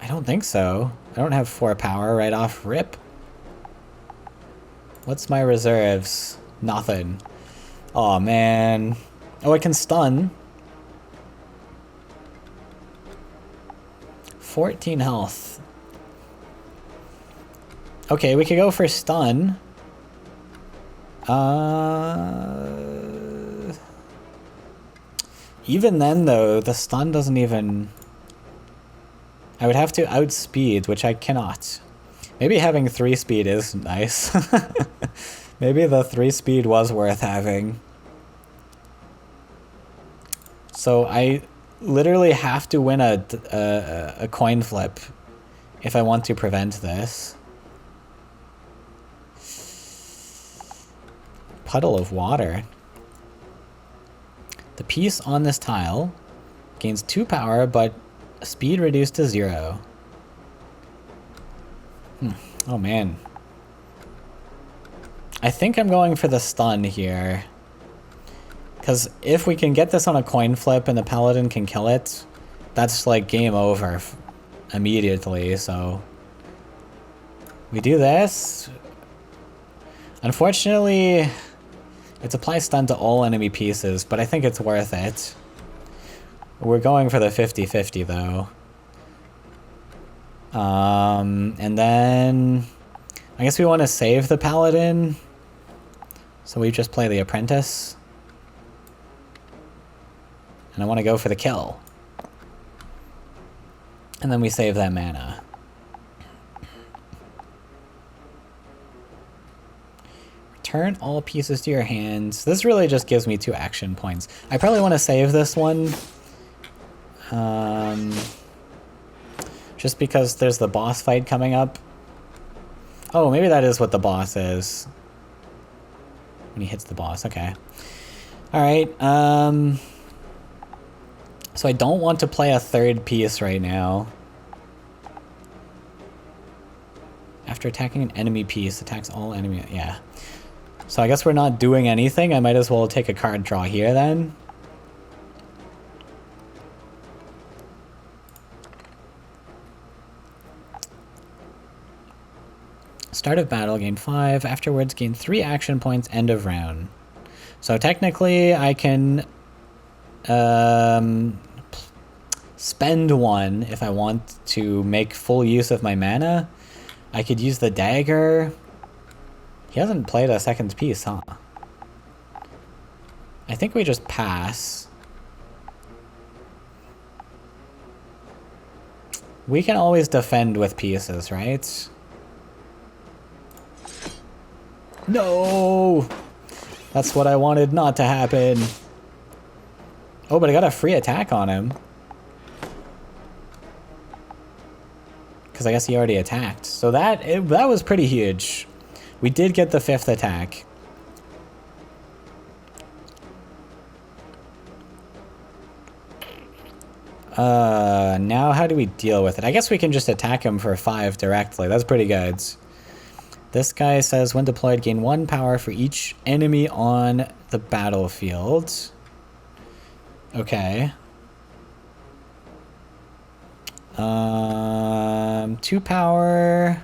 Speaker 1: I don't think so. I don't have 4 power right off rip. What's my reserves? Nothing. Oh man. Oh, I can stun. 14 health. Okay, we could go for stun. Even then, though, the stun doesn't even... I would have to outspeed, which I cannot. Maybe having 3 speed is nice. Maybe the 3 speed was worth having. So I literally have to win a coin flip if I want to prevent this. Puddle of water. The piece on this tile gains 2 power, but speed reduced to 0. Oh man. I think I'm going for the stun here. Because if we can get this on a coin flip and the Paladin can kill it, that's like game over immediately, so... We do this. Unfortunately, it's apply stun to all enemy pieces, but I think it's worth it. We're going for the 50-50 though. And then... I guess we want to save the Paladin. So we just play the Apprentice. And I want to go for the kill. And then we save that mana. Return all pieces to your hands. This really just gives me 2 action points. I probably want to save this one. Just because there's the boss fight coming up. Oh, maybe that is what the boss is. When he hits the boss, okay. Alright, so I don't want to play a 3rd piece right now. After attacking an enemy piece, attacks all enemy... Yeah. So I guess we're not doing anything. I might as well take a card draw here then. Start of battle, gain 5. Afterwards, gain 3 action points, end of round. So technically, I can spend 1 if I want to make full use of my mana. I could use the dagger. He hasn't played a 2nd piece, huh? I think we just pass. We can always defend with pieces, right? No! That's what I wanted not to happen. Oh, but I got a free attack on him. Because I guess he already attacked. So that was pretty huge. We did get the 5th attack. Now how do we deal with it? I guess we can just attack him for 5 directly. That's pretty good. This guy says, when deployed, gain 1 power for each enemy on the battlefield. Okay. 2 power.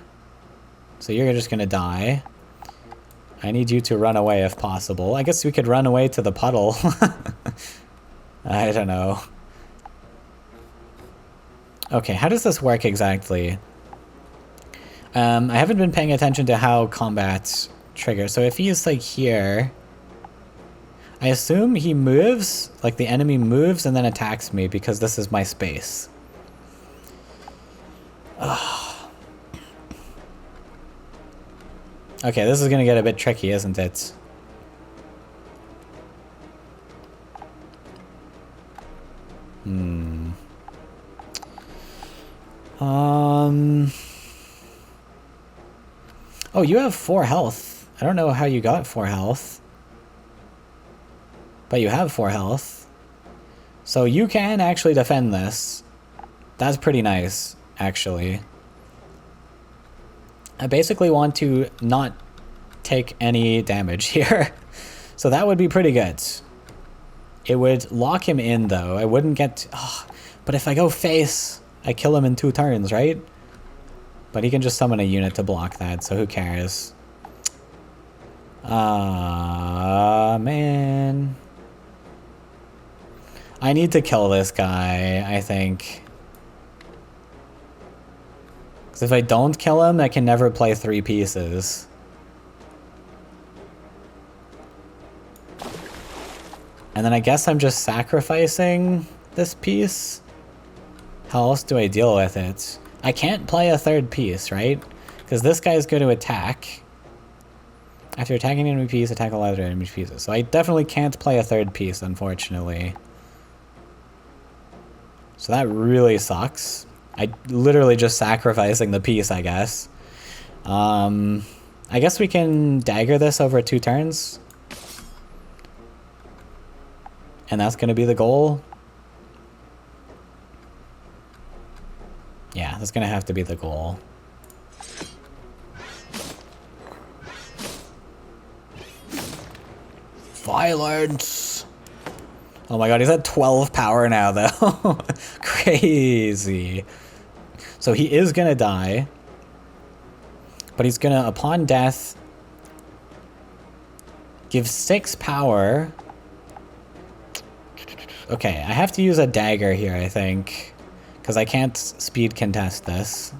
Speaker 1: So you're just gonna die. I need you to run away if possible. I guess we could run away to the puddle. I don't know. Okay, how does this work exactly? I haven't been paying attention to how combat triggers. So if he's like here, I assume he moves, like the enemy moves and then attacks me because this is my space. Okay, this is gonna get a bit tricky, isn't it? Oh, you have 4 health. I don't know how you got 4 health. But you have 4 health. So you can actually defend this. That's pretty nice, actually. I basically want to not take any damage here. So that would be pretty good. It would lock him in, though. I wouldn't get... Oh, but if I go face, I kill him in 2 turns, right? But he can just summon a unit to block that, so who cares? Man. I need to kill this guy, I think. Because if I don't kill him, I can never play 3 pieces. And then I guess I'm just sacrificing this piece. How else do I deal with it? I can't play a 3rd piece, right? Because this guy's going to attack. After attacking an enemy piece, attack all other enemy pieces. So I definitely can't play a 3rd piece, unfortunately. So that really sucks. I literally just sacrificing the piece, I guess. I guess we can dagger this over 2 turns. And that's going to be the goal. Yeah, that's going to have to be the goal. Violence! Oh my god, he's at 12 power now, though. Crazy. So he is going to die. But he's going to, upon death, give 6 power. Okay, I have to use a dagger here, I think. Because I can't speed contest this.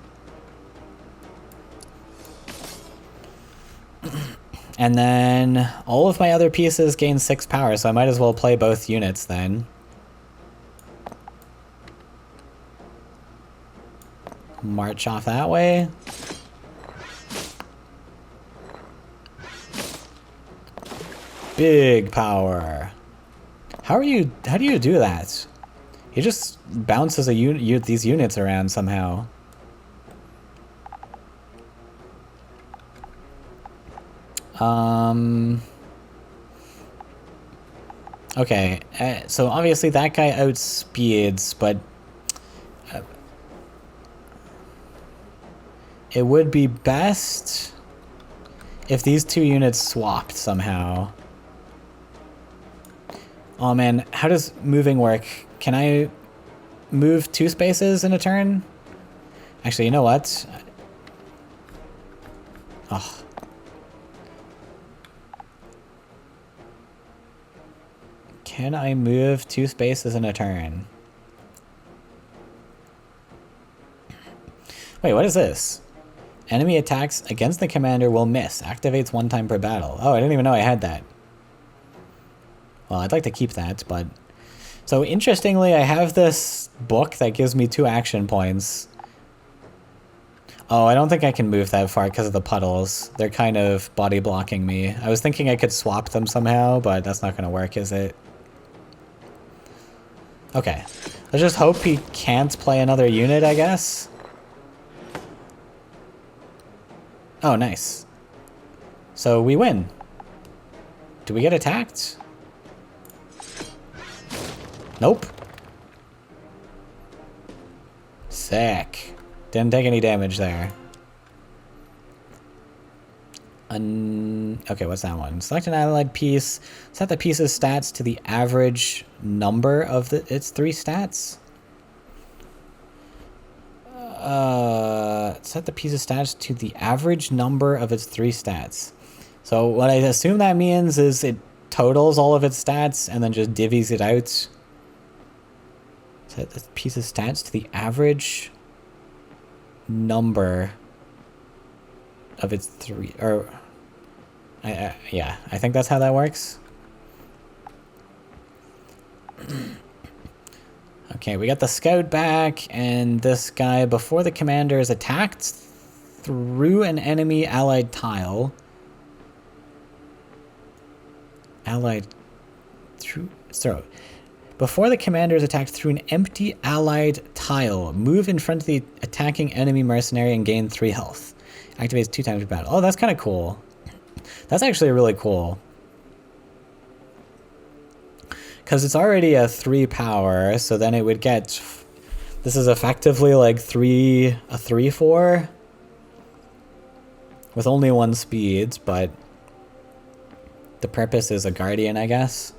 Speaker 1: And then all of my other pieces gain 6 power, so I might as well play both units then. March off that way. Big power. How do you do that? He just bounces these units around somehow. Okay, so obviously that guy outspeeds, but it would be best if these 2 units swapped somehow. Oh man, how does moving work? Can I move 2 spaces in a turn? Actually, you know what? Oh. Can I move 2 spaces in a turn? Wait, what is this? Enemy attacks against the commander will miss. Activates 1 time per battle. Oh, I didn't even know I had that. Well, I'd like to keep that, but... So, interestingly, I have this book that gives me 2 action points. Oh, I don't think I can move that far because of the puddles. They're kind of body blocking me. I was thinking I could swap them somehow, but that's not going to work, is it? Okay. Let's just hope he can't play another unit, I guess. Oh, nice. So, we win. Do we get attacked? Nope. Sick. Didn't take any damage there. Okay, what's that one? Select an allied piece. Set the piece's stats to the average number of its 3 stats. Set the piece's stats to the average number of its 3 stats. So what I assume that means is it totals all of its stats and then just divvies it out. Set the piece's stats to the average number of its three, or yeah, I think that's how that works. Okay, we got the scout back, and this guy, before the commander is attacked through an enemy allied tile. Before the commander is attacked through an empty allied tile, move in front of the attacking enemy mercenary and gain 3 health. Activates 2 times per battle. Oh, that's kind of cool. That's actually really cool. Because it's already a 3 power, so then it would get... This is effectively like a 3/4 with only 1 speed, but the purpose is a guardian, I guess.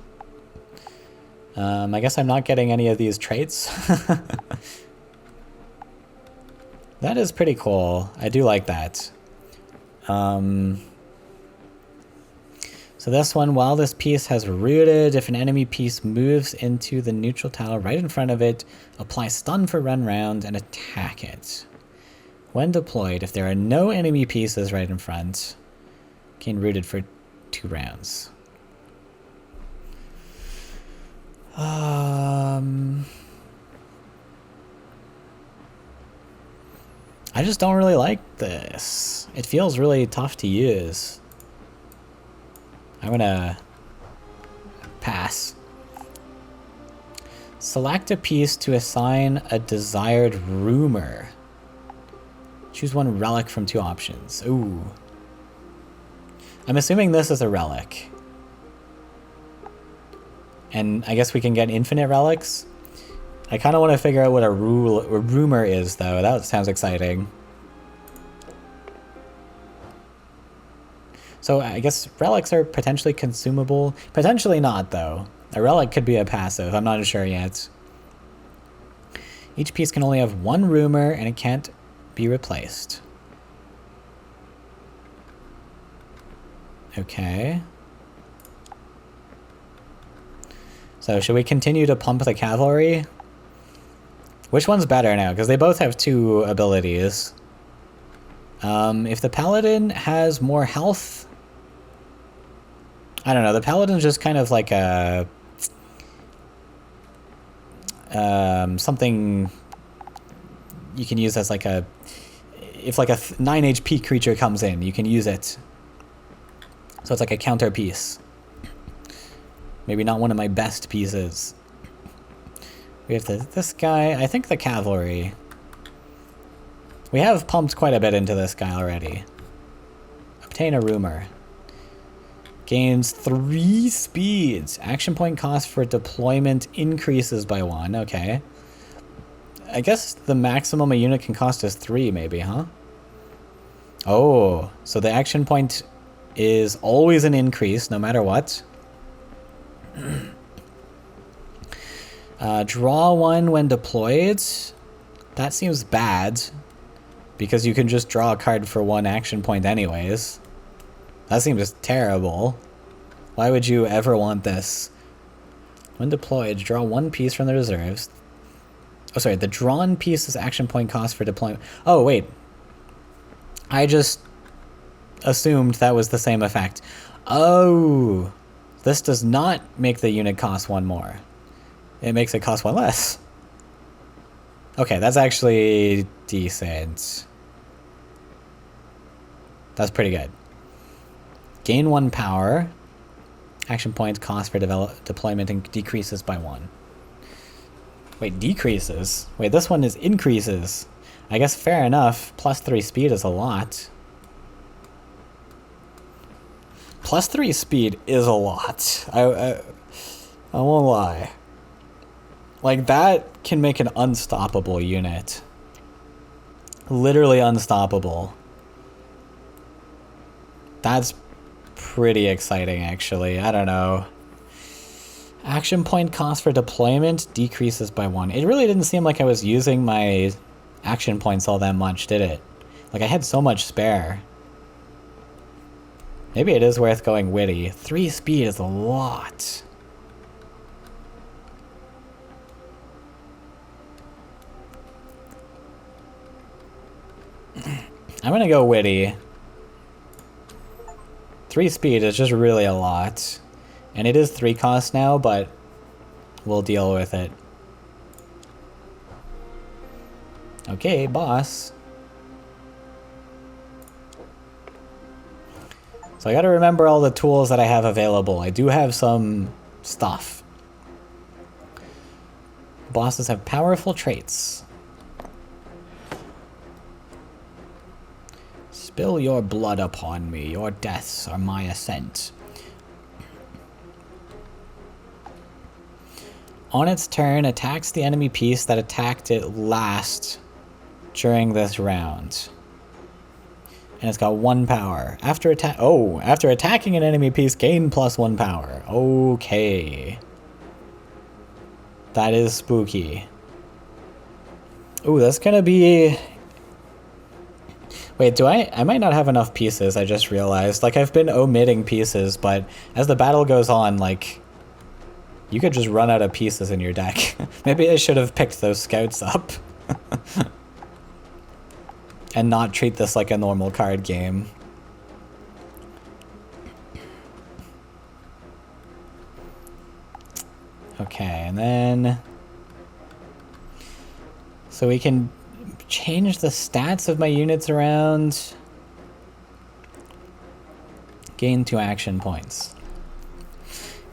Speaker 1: I guess I'm not getting any of these traits. That is pretty cool. I do like that. So this one, while this piece has rooted, if an enemy piece moves into the neutral tile right in front of it, apply stun for run round and attack it. When deployed, if there are no enemy pieces right in front, gain rooted for 2 rounds. I just don't really like this. It feels really tough to use. I'm gonna pass. Select a piece to assign a desired rumor. Choose 1 relic from 2 options. Ooh. I'm assuming this is a relic. And I guess we can get infinite relics. I kind of want to figure out what a rumor is, though. That sounds exciting. So I guess relics are potentially consumable. Potentially not, though. A relic could be a passive. I'm not sure yet. Each piece can only have 1 rumor, and it can't be replaced. Okay. So should we continue to pump the cavalry? Which one's better now? Because they both have 2 abilities. If the paladin has more health... I don't know, the paladin's just kind of like a... something you can use as like a... If like a 9 HP creature comes in, you can use it. So it's like a counter piece. Maybe not one of my best pieces. We have this guy. I think the cavalry. We have pumped quite a bit into this guy already. Obtain a rumor. Gains 3 speeds. Action point cost for deployment increases by 1. Okay. I guess the maximum a unit can cost is 3 maybe, huh? Oh, so the action point is always an increase no matter what. Draw 1 when deployed. That seems bad, because you can just draw a card for 1 action point anyways. That seems terrible. Why would you ever want this? When deployed, draw 1 piece from the reserves. Oh, sorry, the drawn piece's action point cost for deployment. Oh, wait. I just assumed that was the same effect. Oh, this does not make the unit cost 1 more. It makes it cost 1 less. Okay, that's actually decent. That's pretty good. Gain 1 power. Action points cost for deployment and decreases by 1. Wait, decreases? Wait, this one is increases. I guess fair enough. Plus 3 speed is a lot. Plus 3 speed is a lot. I won't lie. Like, that can make an unstoppable unit. Literally unstoppable. That's pretty exciting, actually. I don't know. Action point cost for deployment decreases by 1. It really didn't seem like I was using my action points all that much, did it? Like, I had so much spare. Maybe it is worth going witty. 3 speed is a lot. I'm gonna go witty. 3 speed is just really a lot. And it is 3 cost now, but we'll deal with it. Okay, boss. So I gotta remember all the tools that I have available. I do have some stuff. Bosses have powerful traits. Spill your blood upon me. Your deaths are my ascent. On its turn, attacks the enemy piece that attacked it last during this round. And it's got 1 power. After attacking an enemy piece, gain +1 power. Okay. That is spooky. Ooh, that's gonna be... Wait, I might not have enough pieces, I just realized. Like, I've been omitting pieces, but as the battle goes on, like... You could just run out of pieces in your deck. Maybe I should have picked those scouts up. And not treat this like a normal card game. Okay, and then... So we can change the stats of my units around. Gain 2 action points.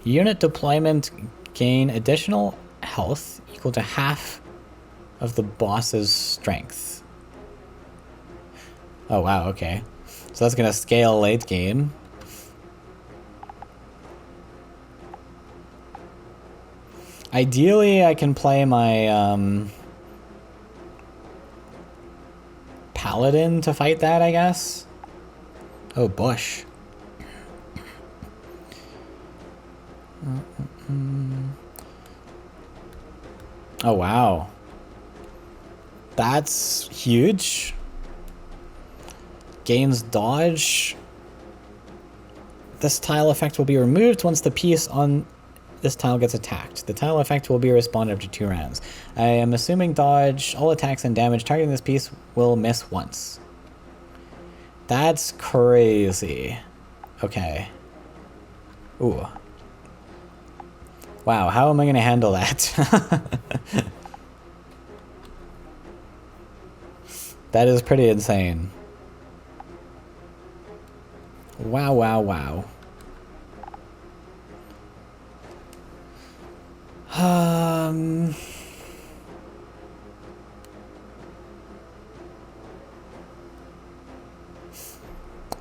Speaker 1: Unit deployment, gain additional health equal to half of the boss's strength. Oh wow, okay. So that's gonna scale late game. Ideally, I can play my paladin to fight that, I guess. Oh, bush. Oh wow. That's huge. Gains dodge. This tile effect will be removed once the piece on this tile gets attacked. The tile effect will be responded after 2 rounds. I am assuming dodge. All attacks and damage targeting this piece will miss once. That's crazy. Okay. Ooh. Wow, how am I going to handle that? That is pretty insane. Wow, wow, wow.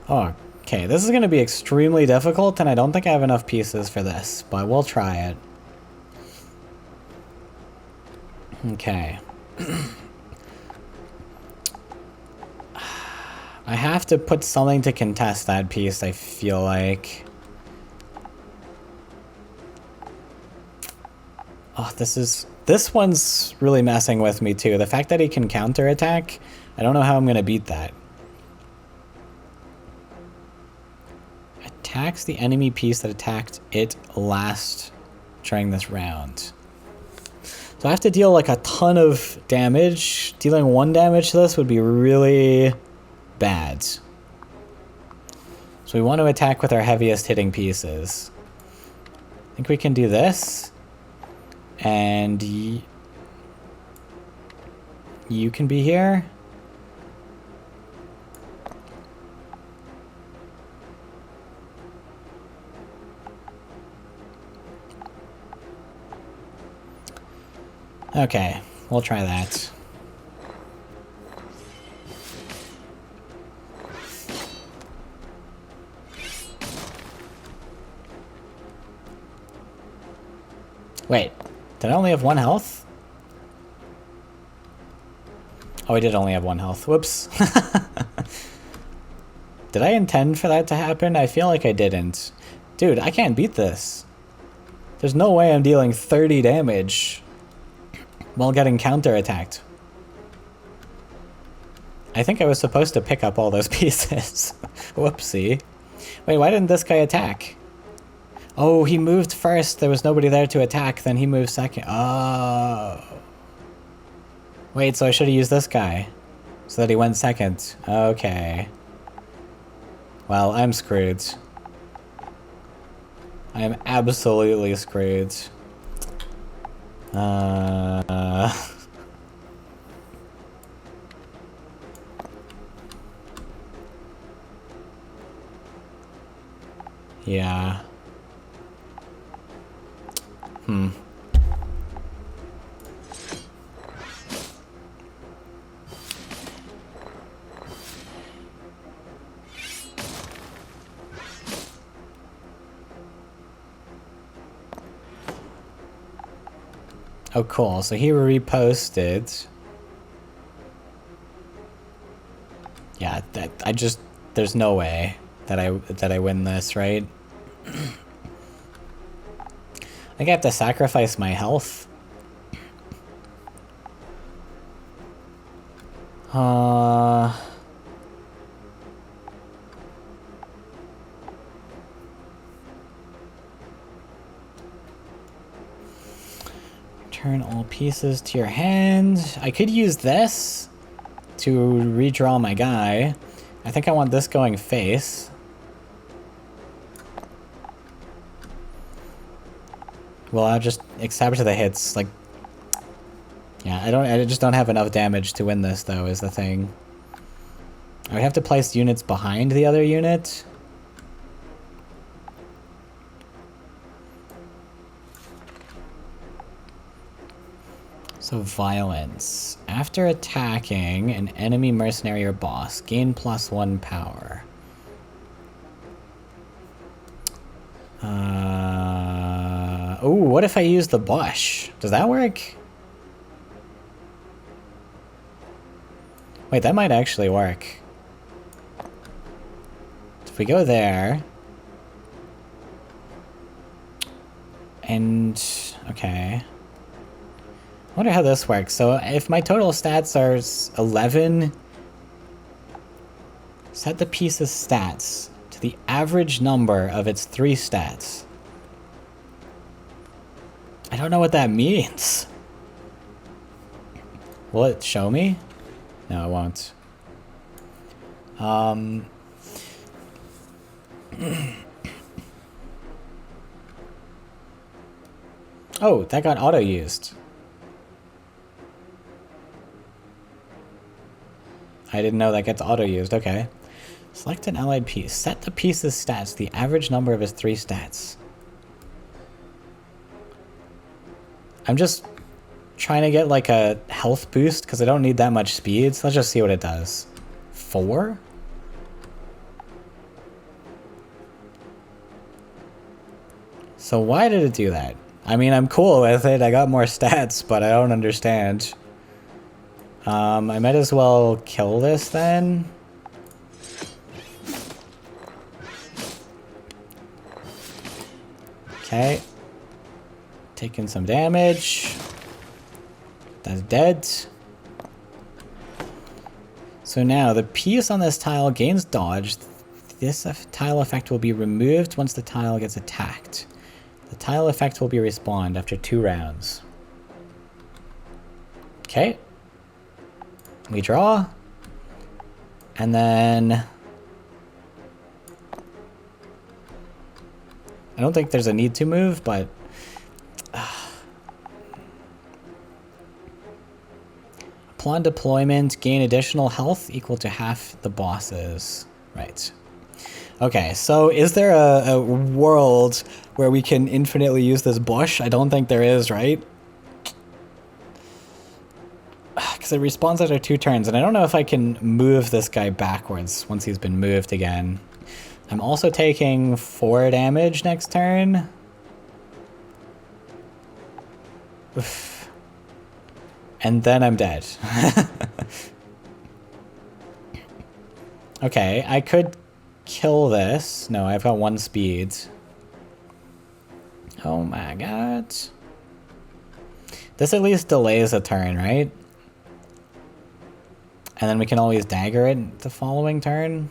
Speaker 1: Oh, okay, this is going to be extremely difficult, and I don't think I have enough pieces for this, but we'll try it. Okay. I have to put something to contest that piece, I feel like. Oh, this one's really messing with me too. The fact that he can counterattack, I don't know how I'm gonna beat that. Attacks the enemy piece that attacked it last during this round. So I have to deal like a ton of damage. Dealing 1 damage to this would be really bad. So we want to attack with our heaviest hitting pieces. I think we can do this. And you can be here. Okay, we'll try that. Wait, did I only have 1 health? Oh, I did only have 1 health. Whoops. Did I intend for that to happen? I feel like I didn't. Dude, I can't beat this. There's no way I'm dealing 30 damage while getting counterattacked. I think I was supposed to pick up all those pieces. Whoopsie. Wait, why didn't this guy attack? Oh, he moved first. There was nobody there to attack. Then he moved second. Oh. Wait, so I should have used this guy. So that he went second. Okay. Well, I'm screwed. I am absolutely screwed. Yeah. Oh, cool. So he reposted. Yeah, there's no way that I win this, right? I think I have to sacrifice my health. Turn all pieces to your hand. I could use this to redraw my guy. I think I want this going face. Well, I'll just accept the hits. Like, yeah, I just don't have enough damage to win this, though, is the thing. I would have to place units behind the other unit. So violence. After attacking an enemy mercenary or boss, gain +1 power. Oh, what if I use the bush? Does that work? Wait, that might actually work. If we go there... And... okay. I wonder how this works. So if my total stats are 11, set the piece's stats to the average number of its 3 stats. I don't know what that means. Will it show me? No, it won't. Oh, that got auto-used. I didn't know that gets auto-used. Okay. Select an allied piece. Set the piece's stats to the average number of its 3 stats. I'm just trying to get like a health boost because I don't need that much speed. So let's just see what it does. 4? So why did it do that? I mean, I'm cool with it. I got more stats, but I don't understand. I might as well kill this then. Okay. Taking some damage. That's dead. So now the piece on this tile gains dodge. This tile effect will be removed once the tile gets attacked. The tile effect will be respawned after 2 rounds. Okay. We draw. And then... I don't think there's a need to move, but... Upon deployment, gain additional health equal to half the boss's. Right. Okay, so is there a world where we can infinitely use this bush? I don't think there is, right? Because it respawns after 2 turns, and I don't know if I can move this guy backwards once he's been moved again. I'm also taking 4 damage next turn. Oof. And then I'm dead. Okay, I could kill this. No, I've got 1 speed. Oh my god. This at least delays a turn, right? And then we can always dagger it the following turn.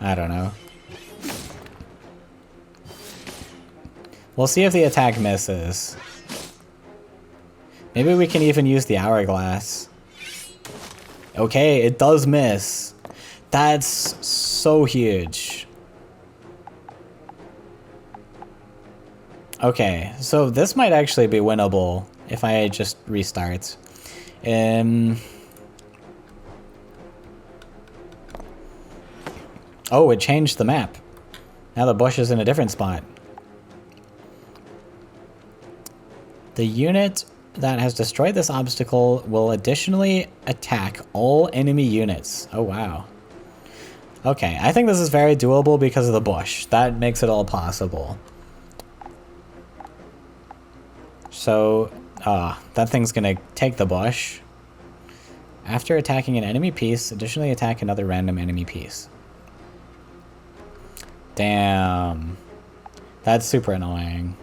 Speaker 1: I don't know. We'll see if the attack misses. Maybe we can even use the hourglass. Okay, it does miss. That's so huge. Okay, so this might actually be winnable if I just restart. Oh, it changed the map. Now the bush is in a different spot. The unit that has destroyed this obstacle will additionally attack all enemy units. Oh, wow. Okay, I think this is very doable because of the bush. That makes it all possible. So, that thing's gonna take the bush. After attacking an enemy piece, additionally attack another random enemy piece. Damn. That's super annoying.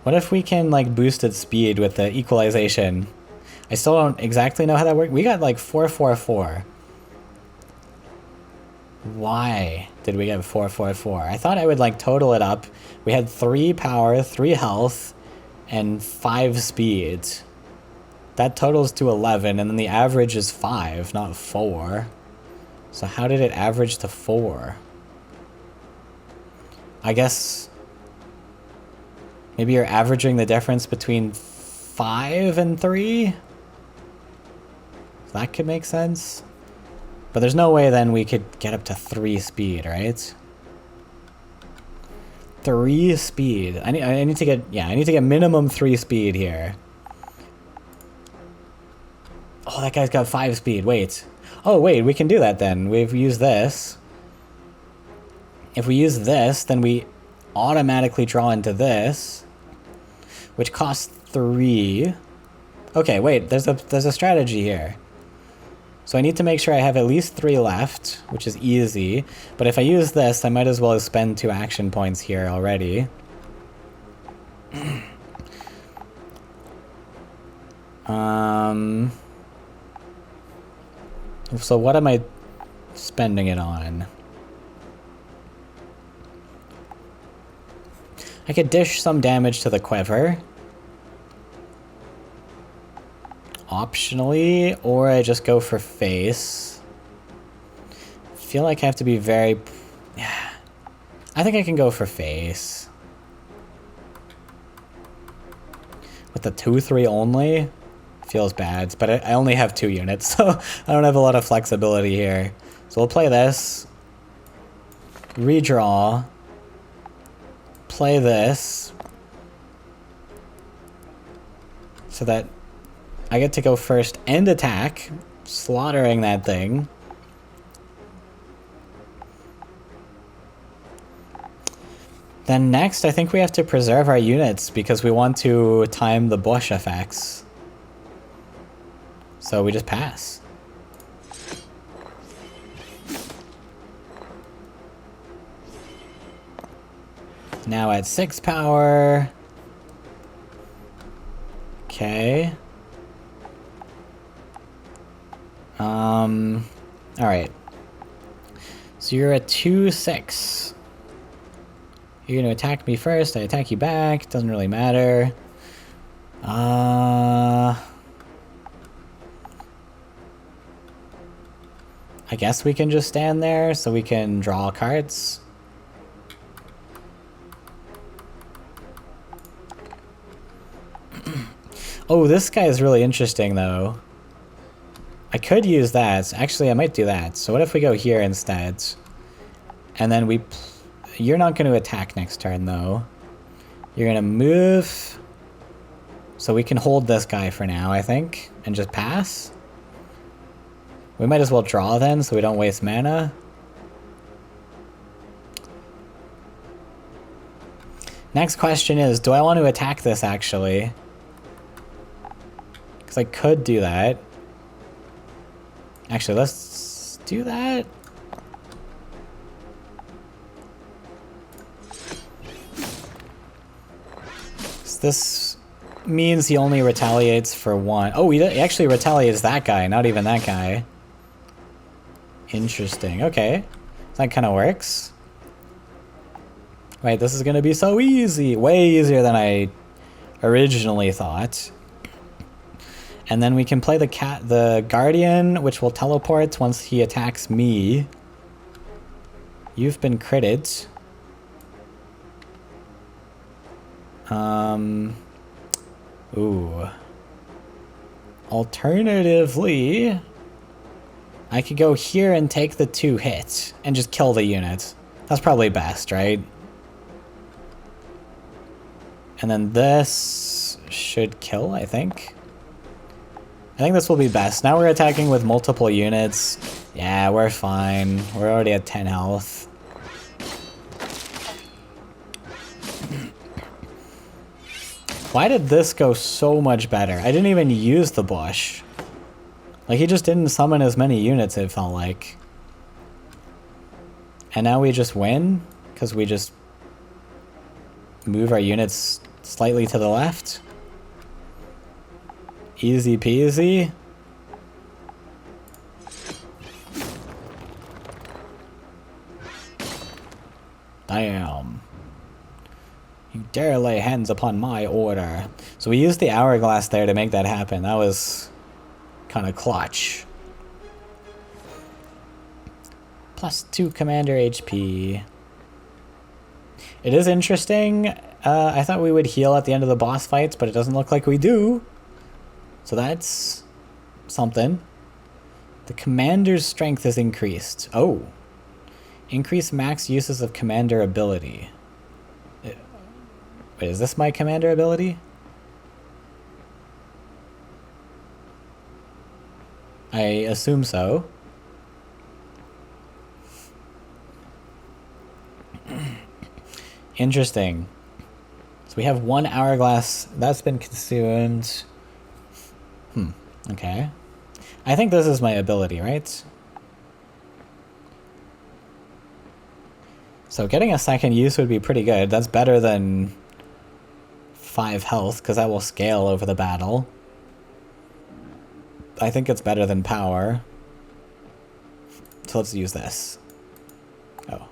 Speaker 1: What if we can, like, boost its speed with the equalization? I still don't exactly know how that works. We got, like, 444. Why did we get 444? I thought I would, like, total it up. We had 3 power, 3 health, and 5 speed. That totals to 11, and then the average is 5, not 4. So how did it average to 4? I guess maybe you're averaging the difference between 5 and 3? That could make sense. But there's no way then we could get up to 3 speed, right? 3 speed. I need to get, yeah, I need to get minimum 3 speed here. Oh, that guy's got 5 speed. Wait. Oh, wait, we can do that then. We've used this. If we use this, then we automatically draw into this, which costs 3. Okay, wait, there's a strategy here. So I need to make sure I have at least 3 left, which is easy. But if I use this, I might as well spend 2 action points here already. So what am I spending it on? I could dish some damage to the quiver. Optionally, or I just go for face. I feel like I have to be very... Yeah. I think I can go for face. With the 2-3 only? Feels bad, but I only have 2 units, so I don't have a lot of flexibility here. So we'll play this. Redraw. Play this. So that I get to go first and attack, slaughtering that thing. Then next, I think we have to preserve our units because we want to time the bush effects. So we just pass. Now at 6 power. Okay. Alright. So you're at 2-6. You're gonna attack me first, I attack you back, doesn't really matter. I guess we can just stand there so we can draw cards. Oh, this guy is really interesting though. I could use that. Actually, I might do that. So what if we go here instead? And then we... You're not going to attack next turn though. You're going to move. So we can hold this guy for now, I think. And just pass. We might as well draw then, so we don't waste mana. Next question is, do I want to attack this actually? Because I could do that. Actually, let's do that. So this means he only retaliates for 1. Oh, he actually retaliates that guy, not even that guy. Interesting. Okay. That kind of works. Right, this is going to be so easy. Way easier than I originally thought. And then we can play the Guardian, which will teleport once he attacks me. You've been critted. Ooh. Alternatively, I could go here and take the 2 hits and just kill the unit. That's probably best, right? And then this should kill, I think. I think this will be best. Now we're attacking with multiple units. Yeah, we're fine. We're already at 10 health. Why did this go so much better? I didn't even use the bush. Like, he just didn't summon as many units, it felt like. And now we just win? Because we just move our units slightly to the left? Easy peasy. Damn. You dare lay hands upon my order. So we used the hourglass there to make that happen. That was kind of clutch. +2 commander HP. It is interesting. I thought we would heal at the end of the boss fights, but it doesn't look like we do. So that's something. The commander's strength is increased. Oh. Increase max uses of commander ability. Wait, is this my commander ability? I assume so. Interesting. So we have 1 hourglass that's been consumed. Okay. I think this is my ability, right? So getting a second use would be pretty good. That's better than 5 health, because that will scale over the battle. I think it's better than power. So let's use this. Oh.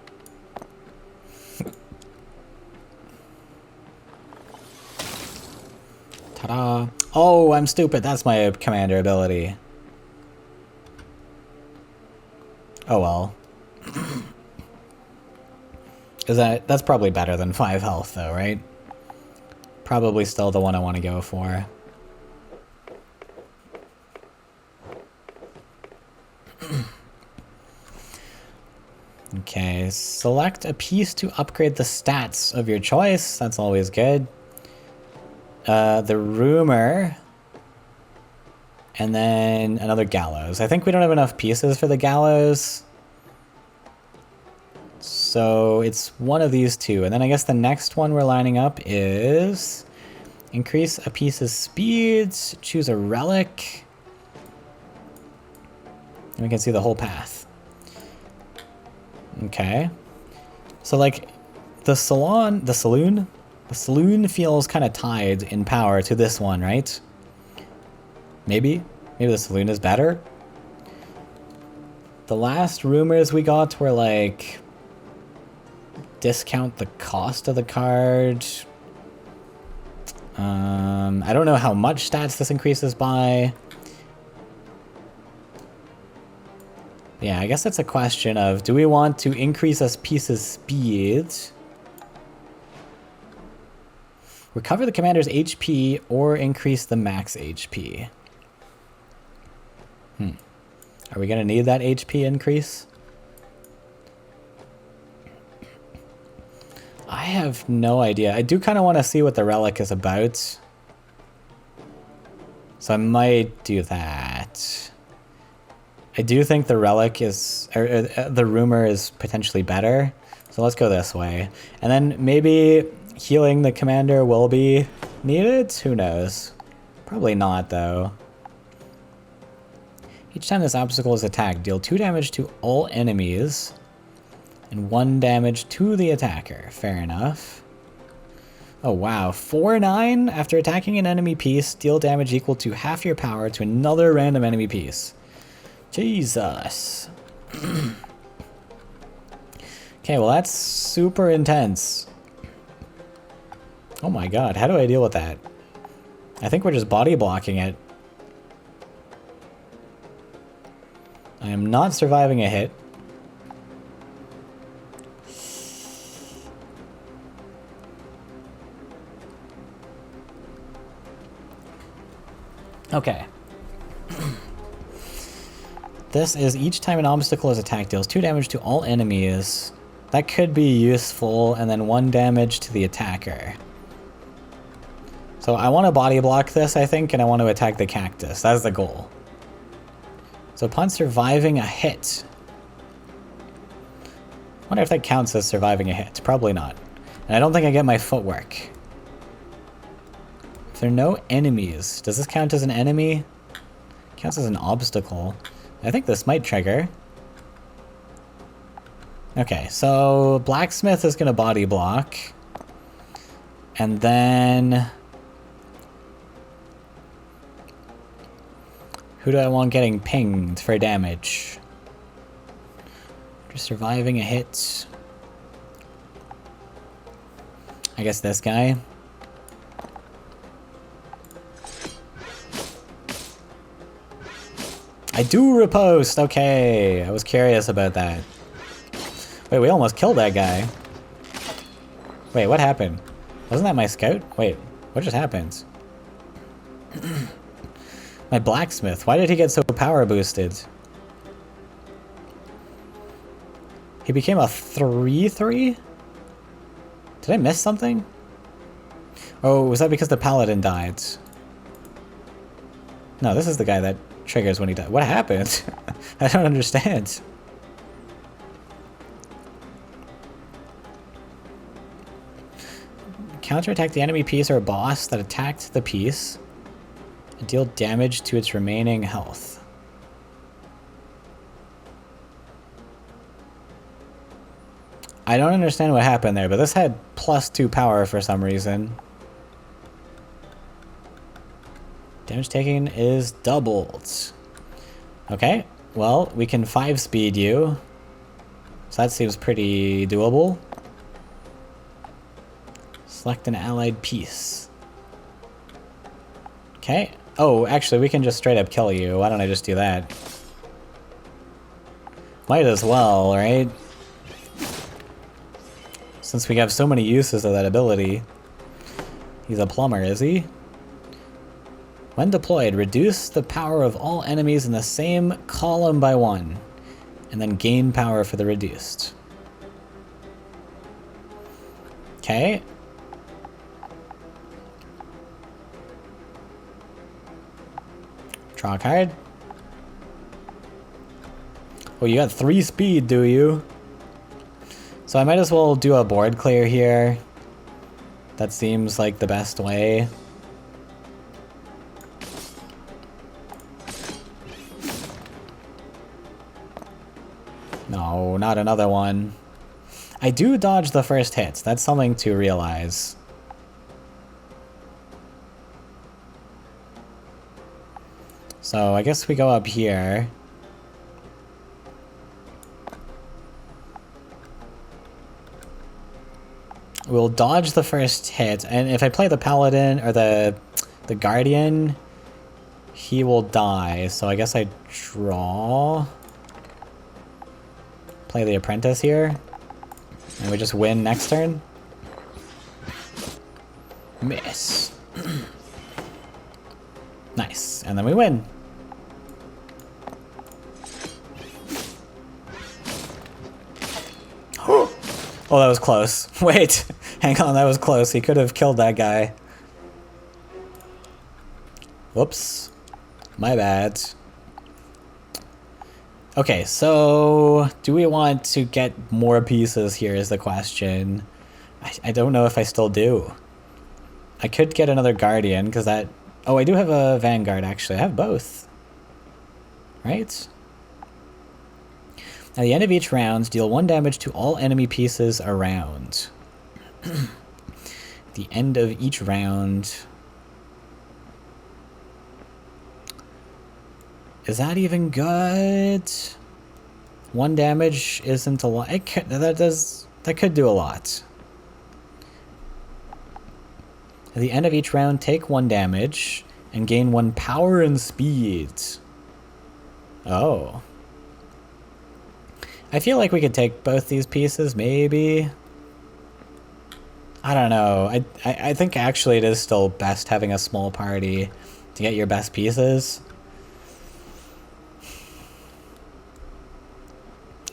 Speaker 1: Ta-da! Oh, I'm stupid. That's my commander ability. Oh well. That's probably better than 5 health though, right? Probably still the one I want to go for. Okay, select a piece to upgrade the stats of your choice. That's always good. The rumor. And then another gallows. I think we don't have enough pieces for the gallows. So it's one of these two. And then I guess the next one we're lining up is increase a piece's speeds, choose a relic. And we can see the whole path. Okay. So like the saloon feels kind of tied in power to this one, right? Maybe the saloon is better. The last rumors we got were like discount the cost of the card. I don't know how much stats this increases by. Yeah, I guess it's a question of, do we want to increase a piece's speed? Recover the commander's HP or increase the max HP? Are we going to need that HP increase? I have no idea. I do kind of want to see what the relic is about. So I might do that. I do think the relic is, or the rumor is potentially better. So let's go this way. And then maybe healing the commander will be needed? Who knows? Probably not though. Each time this obstacle is attacked, deal 2 damage to all enemies and 1 damage to the attacker. Fair enough. Oh wow, 4/9? After attacking an enemy piece, deal damage equal to half your power to another random enemy piece. Jesus. Okay, well that's super intense. Oh my god, how do I deal with that? I think we're just body blocking it. I am not surviving a hit. Okay. This is each time an obstacle is attacked deals 2 damage to all enemies. That could be useful, and then 1 damage to the attacker. So I want to body block this, I think, and I want to attack the cactus. That's the goal. So upon surviving a hit... I wonder if that counts as surviving a hit. Probably not. And I don't think I get my footwork. If there are no enemies, does this count as an enemy? Counts as an obstacle. I think this might trigger. Okay, so blacksmith is gonna body block. And then... who do I want getting pinged for damage? Just surviving a hit. I guess this guy. I do riposte! Okay, I was curious about that. Wait, we almost killed that guy. Wait, what happened? Wasn't that my scout? Wait, what just happened? My blacksmith, why did he get so power boosted? He became a 3/3? Did I miss something? Oh, was that because the paladin died? No, this is the guy that triggers when he died. What happened? I don't understand. Counterattack the enemy piece or boss that attacked the piece and deal damage to its remaining health. I don't understand what happened there, but this had +2 power for some reason. Damage taken is doubled. Okay, well, we can 5-speed you. So that seems pretty doable. Select an allied piece. Okay. Oh, actually, we can just straight up kill you. Why don't I just do that? Might as well, right? Since we have so many uses of that ability. He's a plumber, is he? When deployed, reduce the power of all enemies in the same column by 1, and then gain power for the reduced. Okay. Draw a card. Oh, you got 3 speed, do you? So I might as well do a board clear here. That seems like the best way. No, not another one. I do dodge the first hits. That's something to realize. So I guess we go up here. We'll dodge the first hit, and if I play the paladin or the guardian, he will die. So I guess I draw. Play the apprentice here, and we just win next turn. Miss. Nice, and then we win. Oh, that was close. Wait, hang on, that was close. He could have killed that guy. Whoops. My bad. Okay, so do we want to get more pieces here is the question. I don't know if I still do. I could get another guardian, because that... Oh, I do have a vanguard, actually. I have both. Right? At the end of each round, deal 1 damage to all enemy pieces around. The end of each round. Is that even good? 1 damage isn't a lot. That could do a lot. At the end of each round, take 1 damage and gain 1 power and speed. Oh. I feel like we could take both these pieces, maybe. I don't know. I think actually it is still best having a small party to get your best pieces.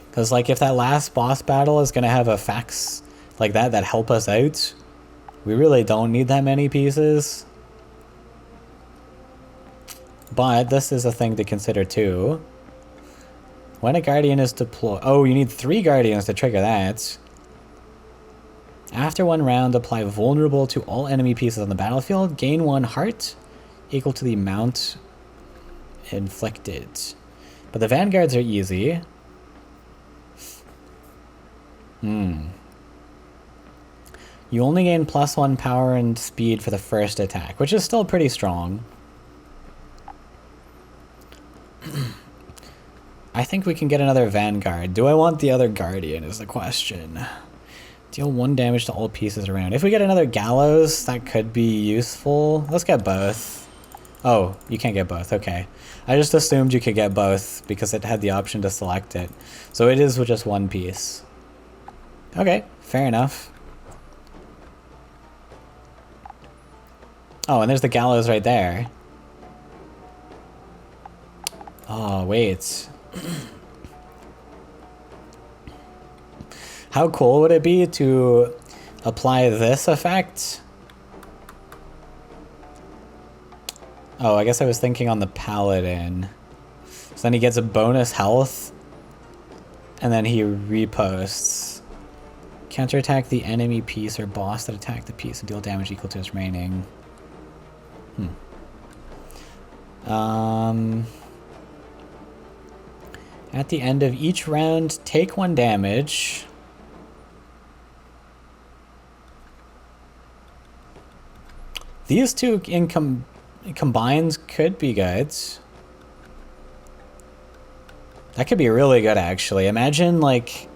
Speaker 1: Because, like, if that last boss battle is going to have effects like that help us out, we really don't need that many pieces. But this is a thing to consider too. When a guardian is deployed... Oh, you need 3 guardians to trigger that. After 1 round, apply vulnerable to all enemy pieces on the battlefield. Gain 1 heart, equal to the amount inflicted. But the vanguards are easy. You only gain +1 power and speed for the first attack, which is still pretty strong. I think we can get another vanguard. Do I want the other guardian is the question. Deal 1 damage to all pieces around. If we get another gallows, that could be useful. Let's get both. Oh, you can't get both. Okay. I just assumed you could get both because it had the option to select it. So it is with just 1 piece. Okay, fair enough. Oh, and there's the gallows right there. Oh, wait. How cool would it be to apply this effect? Oh, I guess I was thinking on the paladin. So then he gets a bonus health, and then he reposts. Counterattack the enemy piece or boss that attacked the piece and deal damage equal to its remaining. At the end of each round, take 1 damage. These two combined could be good. That could be really good, actually. Imagine, like...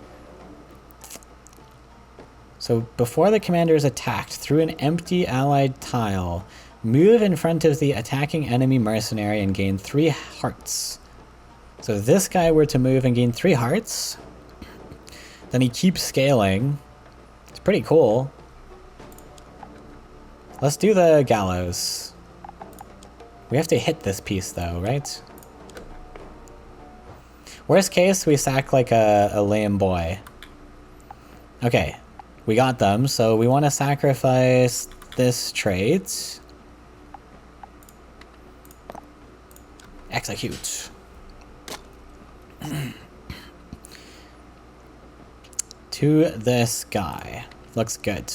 Speaker 1: So, before the commander is attacked, through an empty allied tile, move in front of the attacking enemy mercenary and gain 3 hearts. So if this guy were to move and gain 3 hearts, then he keeps scaling. It's pretty cool. Let's do the gallows. We have to hit this piece though, right? Worst case, we sack like a lame boy. Okay, we got them, so we want to sacrifice this trait. Execute. To this guy. Looks good.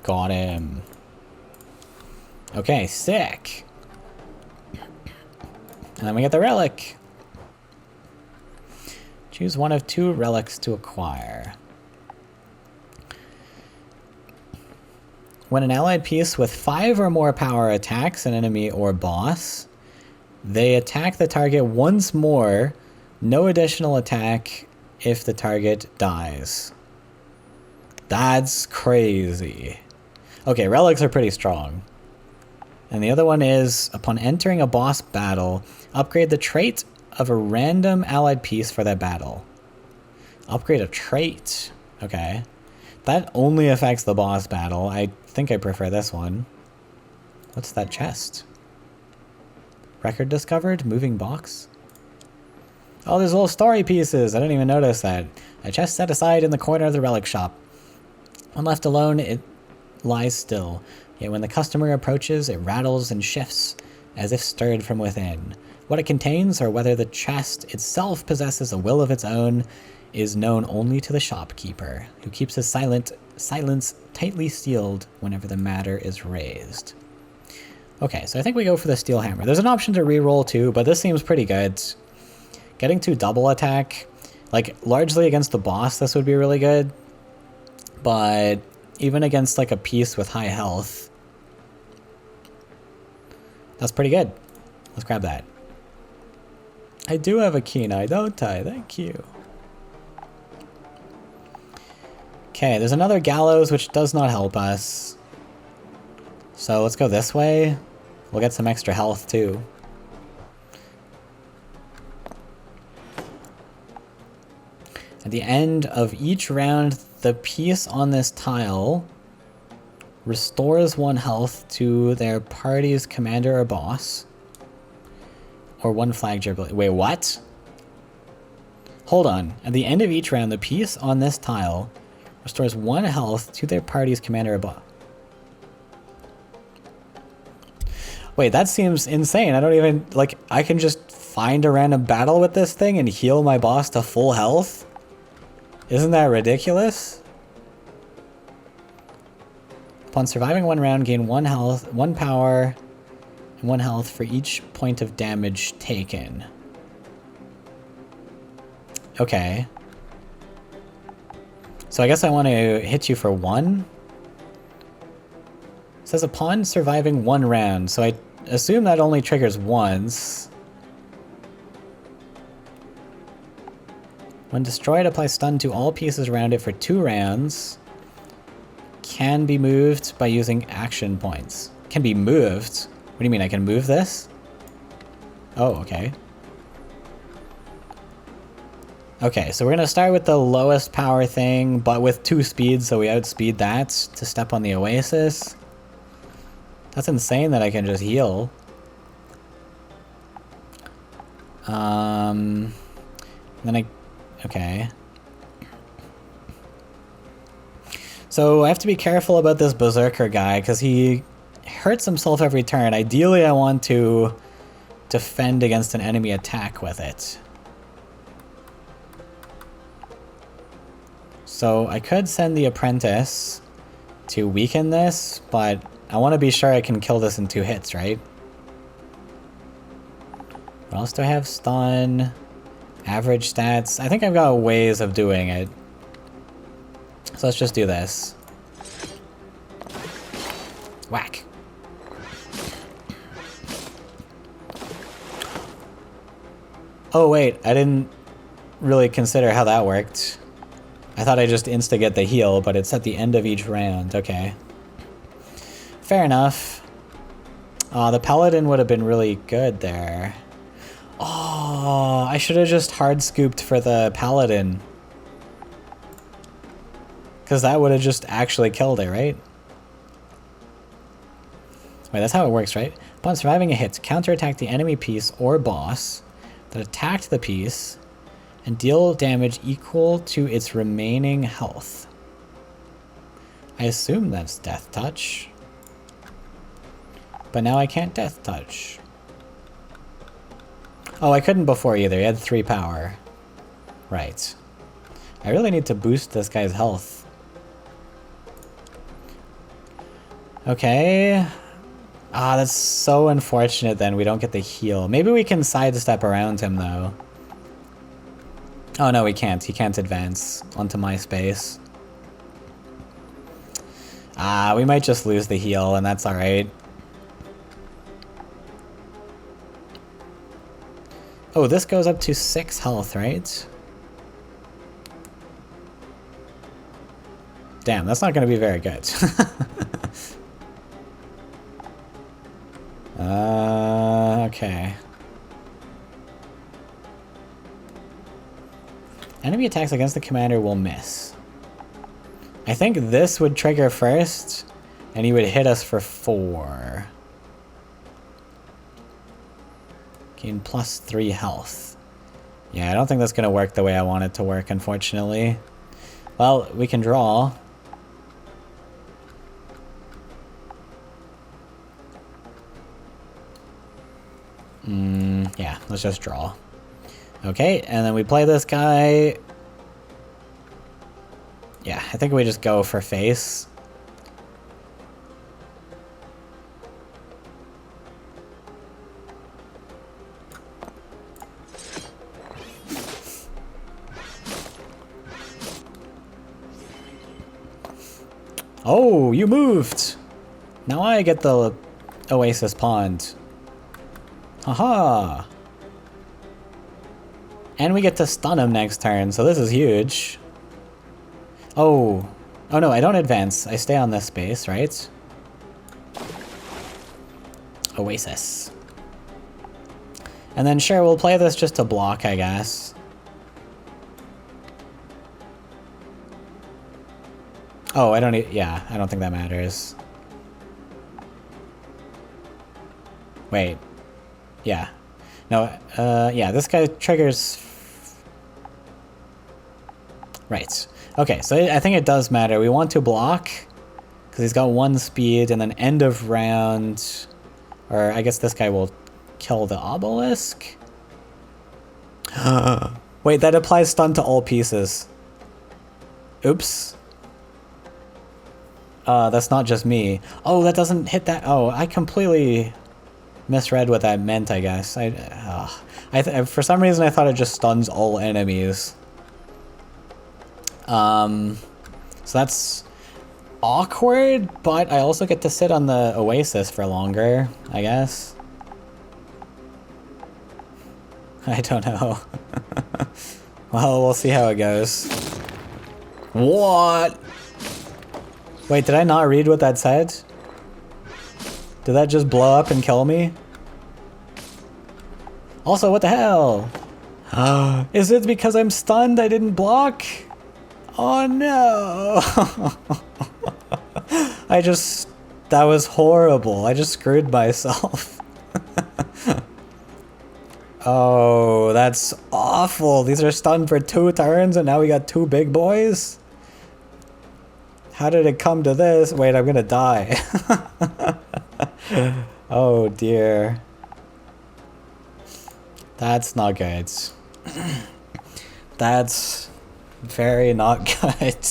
Speaker 1: Got him. Okay, sick. And then we get the relic. Choose one of 2 relics to acquire. When an allied piece with 5 or more power attacks an enemy or boss, they attack the target once more, no additional attack if the target dies. That's crazy. Okay, relics are pretty strong. And the other one is, upon entering a boss battle, upgrade the trait of a random allied piece for that battle. Upgrade a trait. Okay. That only affects the boss battle. I think I prefer this one. What's that chest? Record discovered? Moving box? Oh, there's little story pieces. I didn't even notice that. A chest set aside in the corner of the relic shop. When left alone, it lies still. Yet when the customer approaches, it rattles and shifts, as if stirred from within. What it contains, or whether the chest itself possesses a will of its own, is known only to the shopkeeper, who keeps his silence tightly sealed whenever the matter is raised. Okay, so I think we go for the steel hammer. There's an option to reroll too, but this seems pretty good. Getting to double attack, like largely against the boss, this would be really good. But even against like a piece with high health, That's pretty good. Let's grab that. I do have a keen eye, don't I? Thank you. Okay, there's another gallows, which does not help us. So let's go this way. We'll get some extra health, too. At the end of each round, the piece on this tile restores 1 health to their party's commander or boss. Or 1 flag gerbil. Wait, what? Hold on. At the end of each round, the piece on this tile restores 1 health to their party's commander or boss. Wait, that seems insane. I don't even, like, I can just find a random battle with this thing and heal my boss to full health? Isn't that ridiculous? Upon surviving 1 round, gain 1 health, 1 power, and 1 health for each point of damage taken. Okay. So I guess I want to hit you for 1. It says upon surviving 1 round, so I assume that only triggers once. When destroyed, apply stun to all pieces around it for 2 rounds. Can be moved by using action points. Can be moved? What do you mean, I can move this? Oh, okay. Okay, so we're gonna start with the lowest power thing, but with 2 speeds, so we outspeed that to step on the Oasis. That's insane that I can just heal. Okay. So I have to be careful about this Berserker guy, because he hurts himself every turn. Ideally, I want to defend against an enemy attack with it. So I could send the Apprentice to weaken this, but I want to be sure I can kill this in 2 hits, right? What else do I have? Stun, average stats. I think I've got ways of doing it. So let's just do this. Whack. Oh wait, I didn't really consider how that worked. I thought I just insta-get the heal, but it's at the end of each round. Okay. Fair enough. The Paladin would have been really good there. Oh, I should have just hard scooped for the Paladin. Because that would have just actually killed it, right? Wait, that's how it works, right? Upon surviving a hit, counterattack the enemy piece or boss that attacked the piece and deal damage equal to its remaining health. I assume that's Death Touch. But now I can't Death Touch. Oh, I couldn't before either. He had 3 power. Right. I really need to boost this guy's health. Okay. Ah, that's so unfortunate then we don't get the heal. Maybe we can sidestep around him though. Oh no, we can't. He can't advance onto my space. Ah, we might just lose the heal and that's alright. Oh, this goes up to 6 health, right? Damn, that's not going to be very good. Okay. Enemy attacks against the commander will miss. I think this would trigger first, and he would hit us for 4. Gain plus 3 health. Yeah, I don't think that's going to work the way I want it to work, unfortunately. Well, we can draw. Yeah, let's just draw. Okay, and then we play this guy. Yeah, I think we just go for face. Oh, you moved! Now I get the Oasis Pond. Haha! And we get to stun him next turn, so this is huge. Oh. Oh no, I don't advance. I stay on this space, right? Oasis. And then sure, we'll play this just to block, I guess. Oh, I don't yeah, I don't think that matters. Wait. Yeah. No, yeah, this guy triggers... Right. Okay, so I think it does matter. We want to block, because he's got 1 speed, and then end of round... Or I guess this guy will kill the obelisk? Wait, that applies stun to all pieces. Oops. That's not just me. Oh, that doesn't hit that... Oh, I completely misread what that meant, I guess. For some reason, I thought it just stuns all enemies. So that's awkward, but I also get to sit on the Oasis for longer, I guess. I don't know. Well, we'll see how it goes. What? Wait, did I not read what that said? Did that just blow up and kill me? Also, what the hell? Is it because I'm stunned I didn't block? Oh no! That was horrible. I just screwed myself. Oh, that's awful. These are stunned for 2 turns and now we got 2 big boys? How did it come to this? Wait, I'm gonna die. Oh dear. That's not good. That's very not good.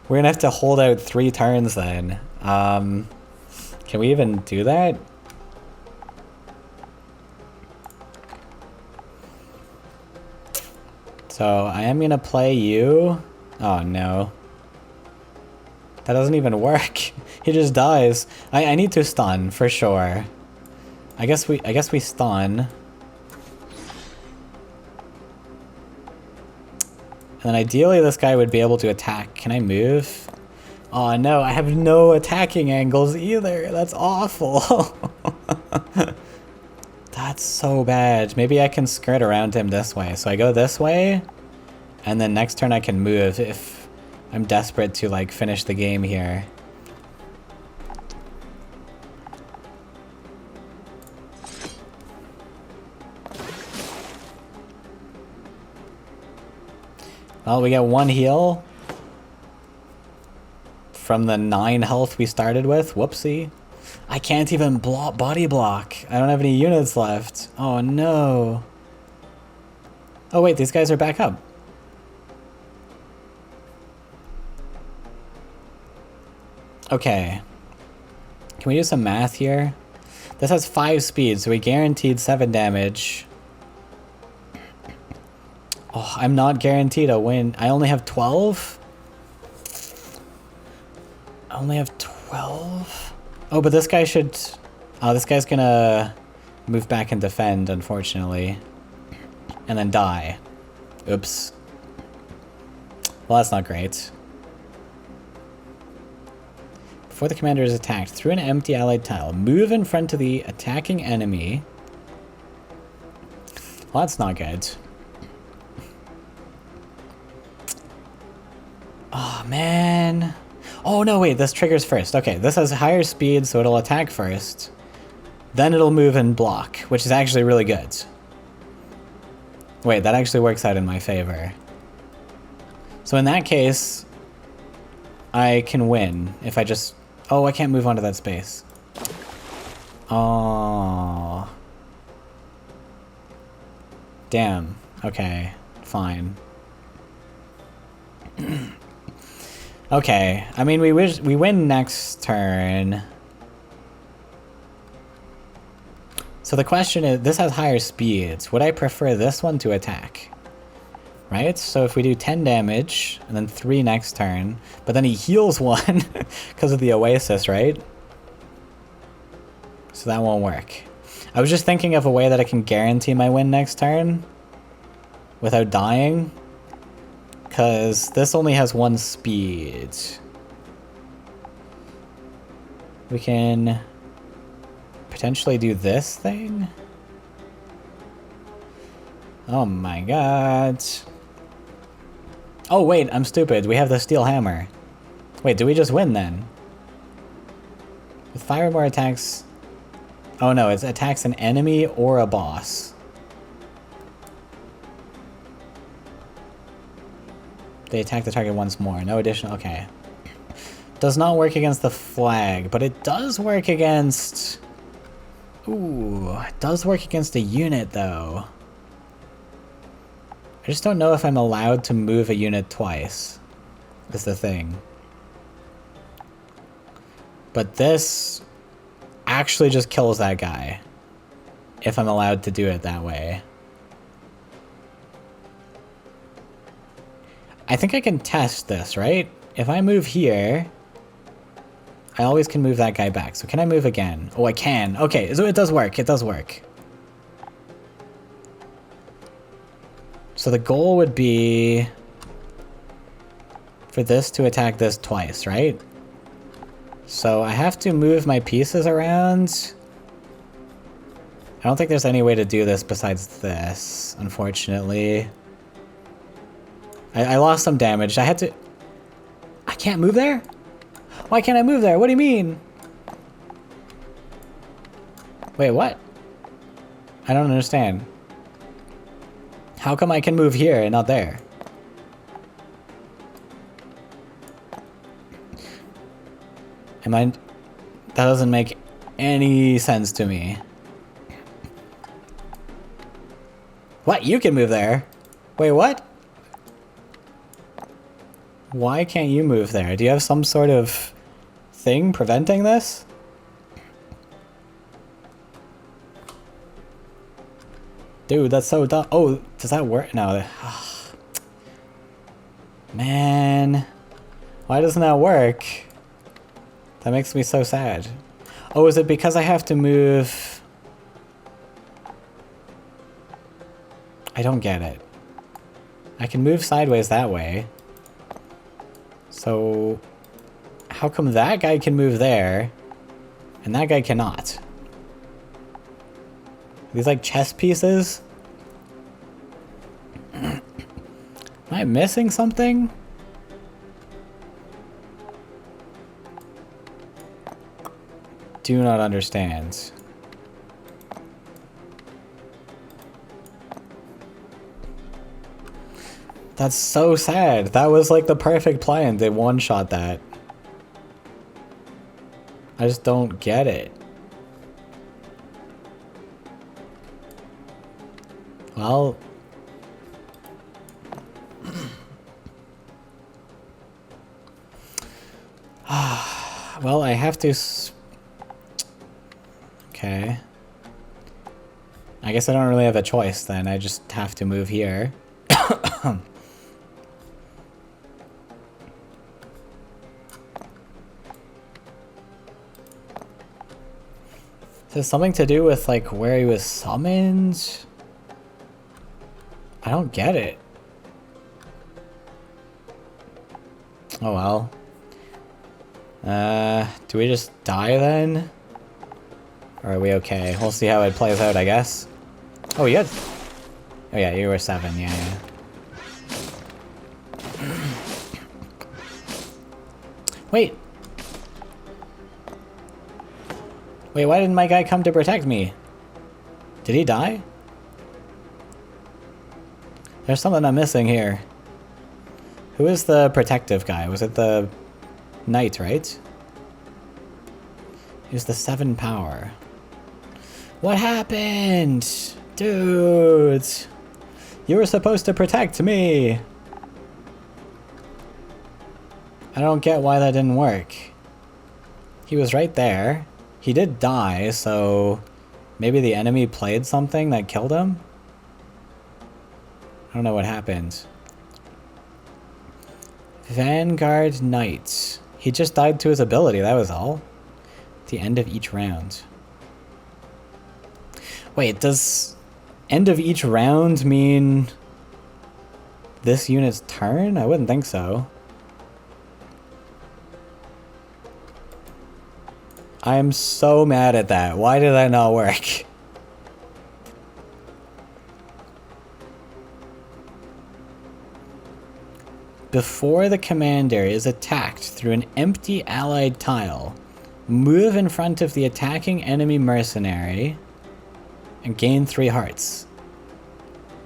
Speaker 1: We're gonna have to hold out 3 turns then. Can we even do that? So I am gonna play you. Oh no. That doesn't even work. He just dies. I need to stun for sure. I guess we stun. And then ideally this guy would be able to attack. Can I move? Oh no, I have no attacking angles either. That's awful. That's so bad. Maybe I can skirt around him this way. So I go this way, and then next turn I can move if I'm desperate to like finish the game here. Well, we get 1 heal from the 9 health we started with. Whoopsie. I can't even body block. I don't have any units left. Oh no. Oh wait, these guys are back up. Okay. Can we do some math here? This has 5 speed, so we guaranteed 7 damage. Oh, I'm not guaranteed a win. I only have 12? I only have 12? Oh, but this guy should... Oh, this guy's gonna move back and defend, unfortunately. And then die. Oops. Well, that's not great. Before the commander is attacked, through an empty allied tile, move in front of the attacking enemy. Well, that's not good. Oh, man. Oh, no, wait, this triggers first. Okay, this has higher speed, so it'll attack first. Then it'll move and block, which is actually really good. Wait, that actually works out in my favor. So in that case, I can win if I just... Oh, I can't move onto that space. Oh. Damn. Okay, fine. Okay, I mean, we win next turn. So the question is, this has higher speeds. Would I prefer this one to attack? Right? So if we do 10 damage, and then 3 next turn, but then he heals 1 because of the Oasis, right? So that won't work. I was just thinking of a way that I can guarantee my win next turn without dying. Because this only has 1 speed. We can potentially do this thing. Oh my god. Oh wait, I'm stupid. We have the steel hammer. Wait, do we just win then? With fire more attacks... Oh no, it attacks an enemy or a boss. They attack the target once more. No additional... Okay. Does not work against the flag, but it does work against... Ooh, it does work against a unit though. I just don't know if I'm allowed to move a unit twice. Is the thing. But this actually just kills that guy. If I'm allowed to do it that way. I think I can test this, right? If I move here, I always can move that guy back. So can I move again? Oh, I can. Okay, so it does work. It does work. So the goal would be for this to attack this twice, right? So I have to move my pieces around. I don't think there's any way to do this besides this, unfortunately. I lost some damage. I had to... I can't move there? Why can't I move there? What do you mean? Wait, what? I don't understand. How come I can move here and not there? That doesn't make any sense to me. What? You can move there? Wait, what? Why can't you move there? Do you have some sort of thing preventing this? Dude, that's so dumb. Oh, does that work? No. Man. Why doesn't that work? That makes me so sad. Oh, is it because I have to move... I don't get it. I can move sideways that way. So... how come that guy can move there, and that guy cannot? Are these like chess pieces? Am I missing something? Do not understand. That's so sad. That was like the perfect plan. They one-shot that. I just don't get it. Well... well, I have to... Okay. I guess I don't really have a choice then. I just have to move here. Is this something to do with like where he was summoned? I don't get it. Oh well. Do we just die then? Or are we okay? We'll see how it plays out, I guess. Oh, you had... oh yeah, you were 7, yeah. Wait! Wait, why didn't my guy come to protect me? Did he die? There's something I'm missing here. Who is the protective guy? Was it the knight, right? He was the 7 power. What happened? Dude! You were supposed to protect me! I don't get why that didn't work. He was right there. He did die, so maybe the enemy played something that killed him? I don't know what happened. Vanguard Knight. He just died to his ability, that was all. At the end of each round. Wait, does end of each round mean this unit's turn? I wouldn't think so. I am so mad at that. Why did that not work? Before the commander is attacked through an empty allied tile, move in front of the attacking enemy mercenary and gain 3 hearts.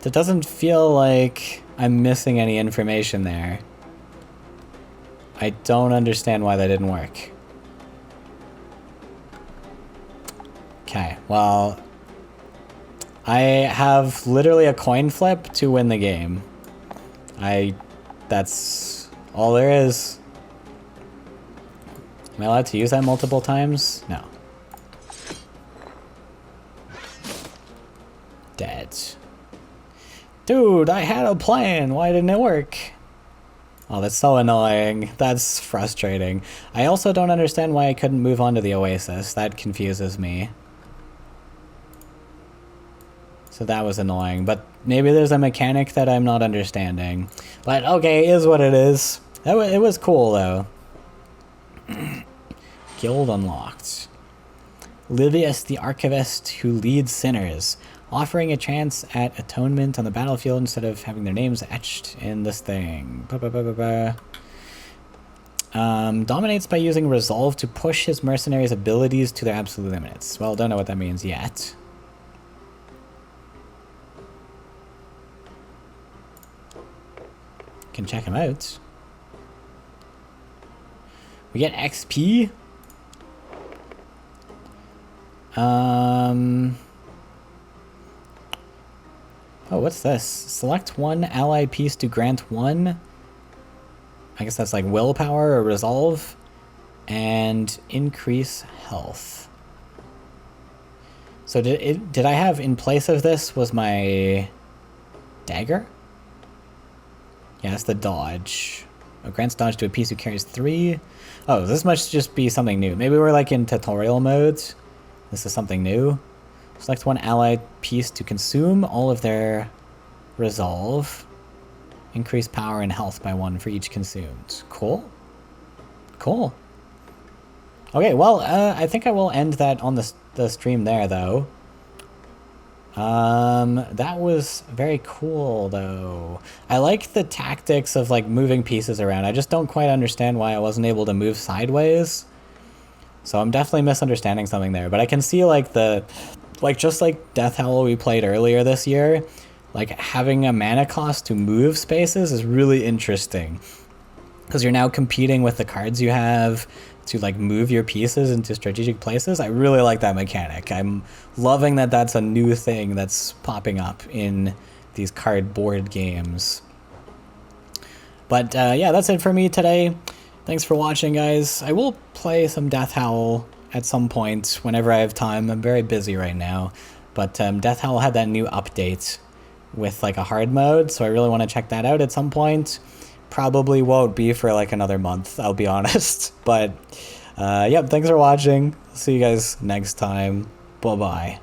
Speaker 1: That doesn't feel like I'm missing any information there. I don't understand why that didn't work. Okay, well, I have literally a coin flip to win the game. That's all there is. Am I allowed to use that multiple times? No. Dead. Dude, I had a plan. Why didn't it work? Oh, that's so annoying. That's frustrating. I also don't understand why I couldn't move on to the Oasis. That confuses me. So that was annoying, but maybe there's a mechanic that I'm not understanding. But okay, is what it is. It was cool though. Guild unlocked. Livius the Archivist who leads sinners, offering a chance at atonement on the battlefield instead of having their names etched in this thing. Dominates by using resolve to push his mercenaries' abilities to their absolute limits. Well, don't know what that means yet. Can check him out. We get XP. Oh, what's this? Select one ally piece to grant one. I guess that's like willpower or resolve. And increase health. So did I have in place of this was my dagger? Yeah, that's the dodge. Oh, grants dodge to a piece who carries 3. Oh, this must just be something new. Maybe we're like in tutorial modes. This is something new. Select one allied piece to consume all of their resolve. Increase power and health by 1 for each consumed. Cool. Cool. Okay, well, I think I will end that on the stream there, though. That was very cool, though. I like the tactics of, like, moving pieces around. I just don't quite understand why I wasn't able to move sideways. So I'm definitely misunderstanding something there. But I can see, like, just like Death Howl we played earlier this year, like, having a mana cost to move spaces is really interesting. Because you're now competing with the cards you have to, like, move your pieces into strategic places. I really like that mechanic. I'm loving that that's a new thing that's popping up in these cardboard games. But yeah, that's it for me today. Thanks for watching, guys. I will play some Death Howl at some point whenever I have time. I'm very busy right now. But Death Howl had that new update with, like, a hard mode, so I really want to check that out at some point. Probably won't be for like another month, I'll be honest. But, yep, thanks for watching. See you guys next time. Bye-bye.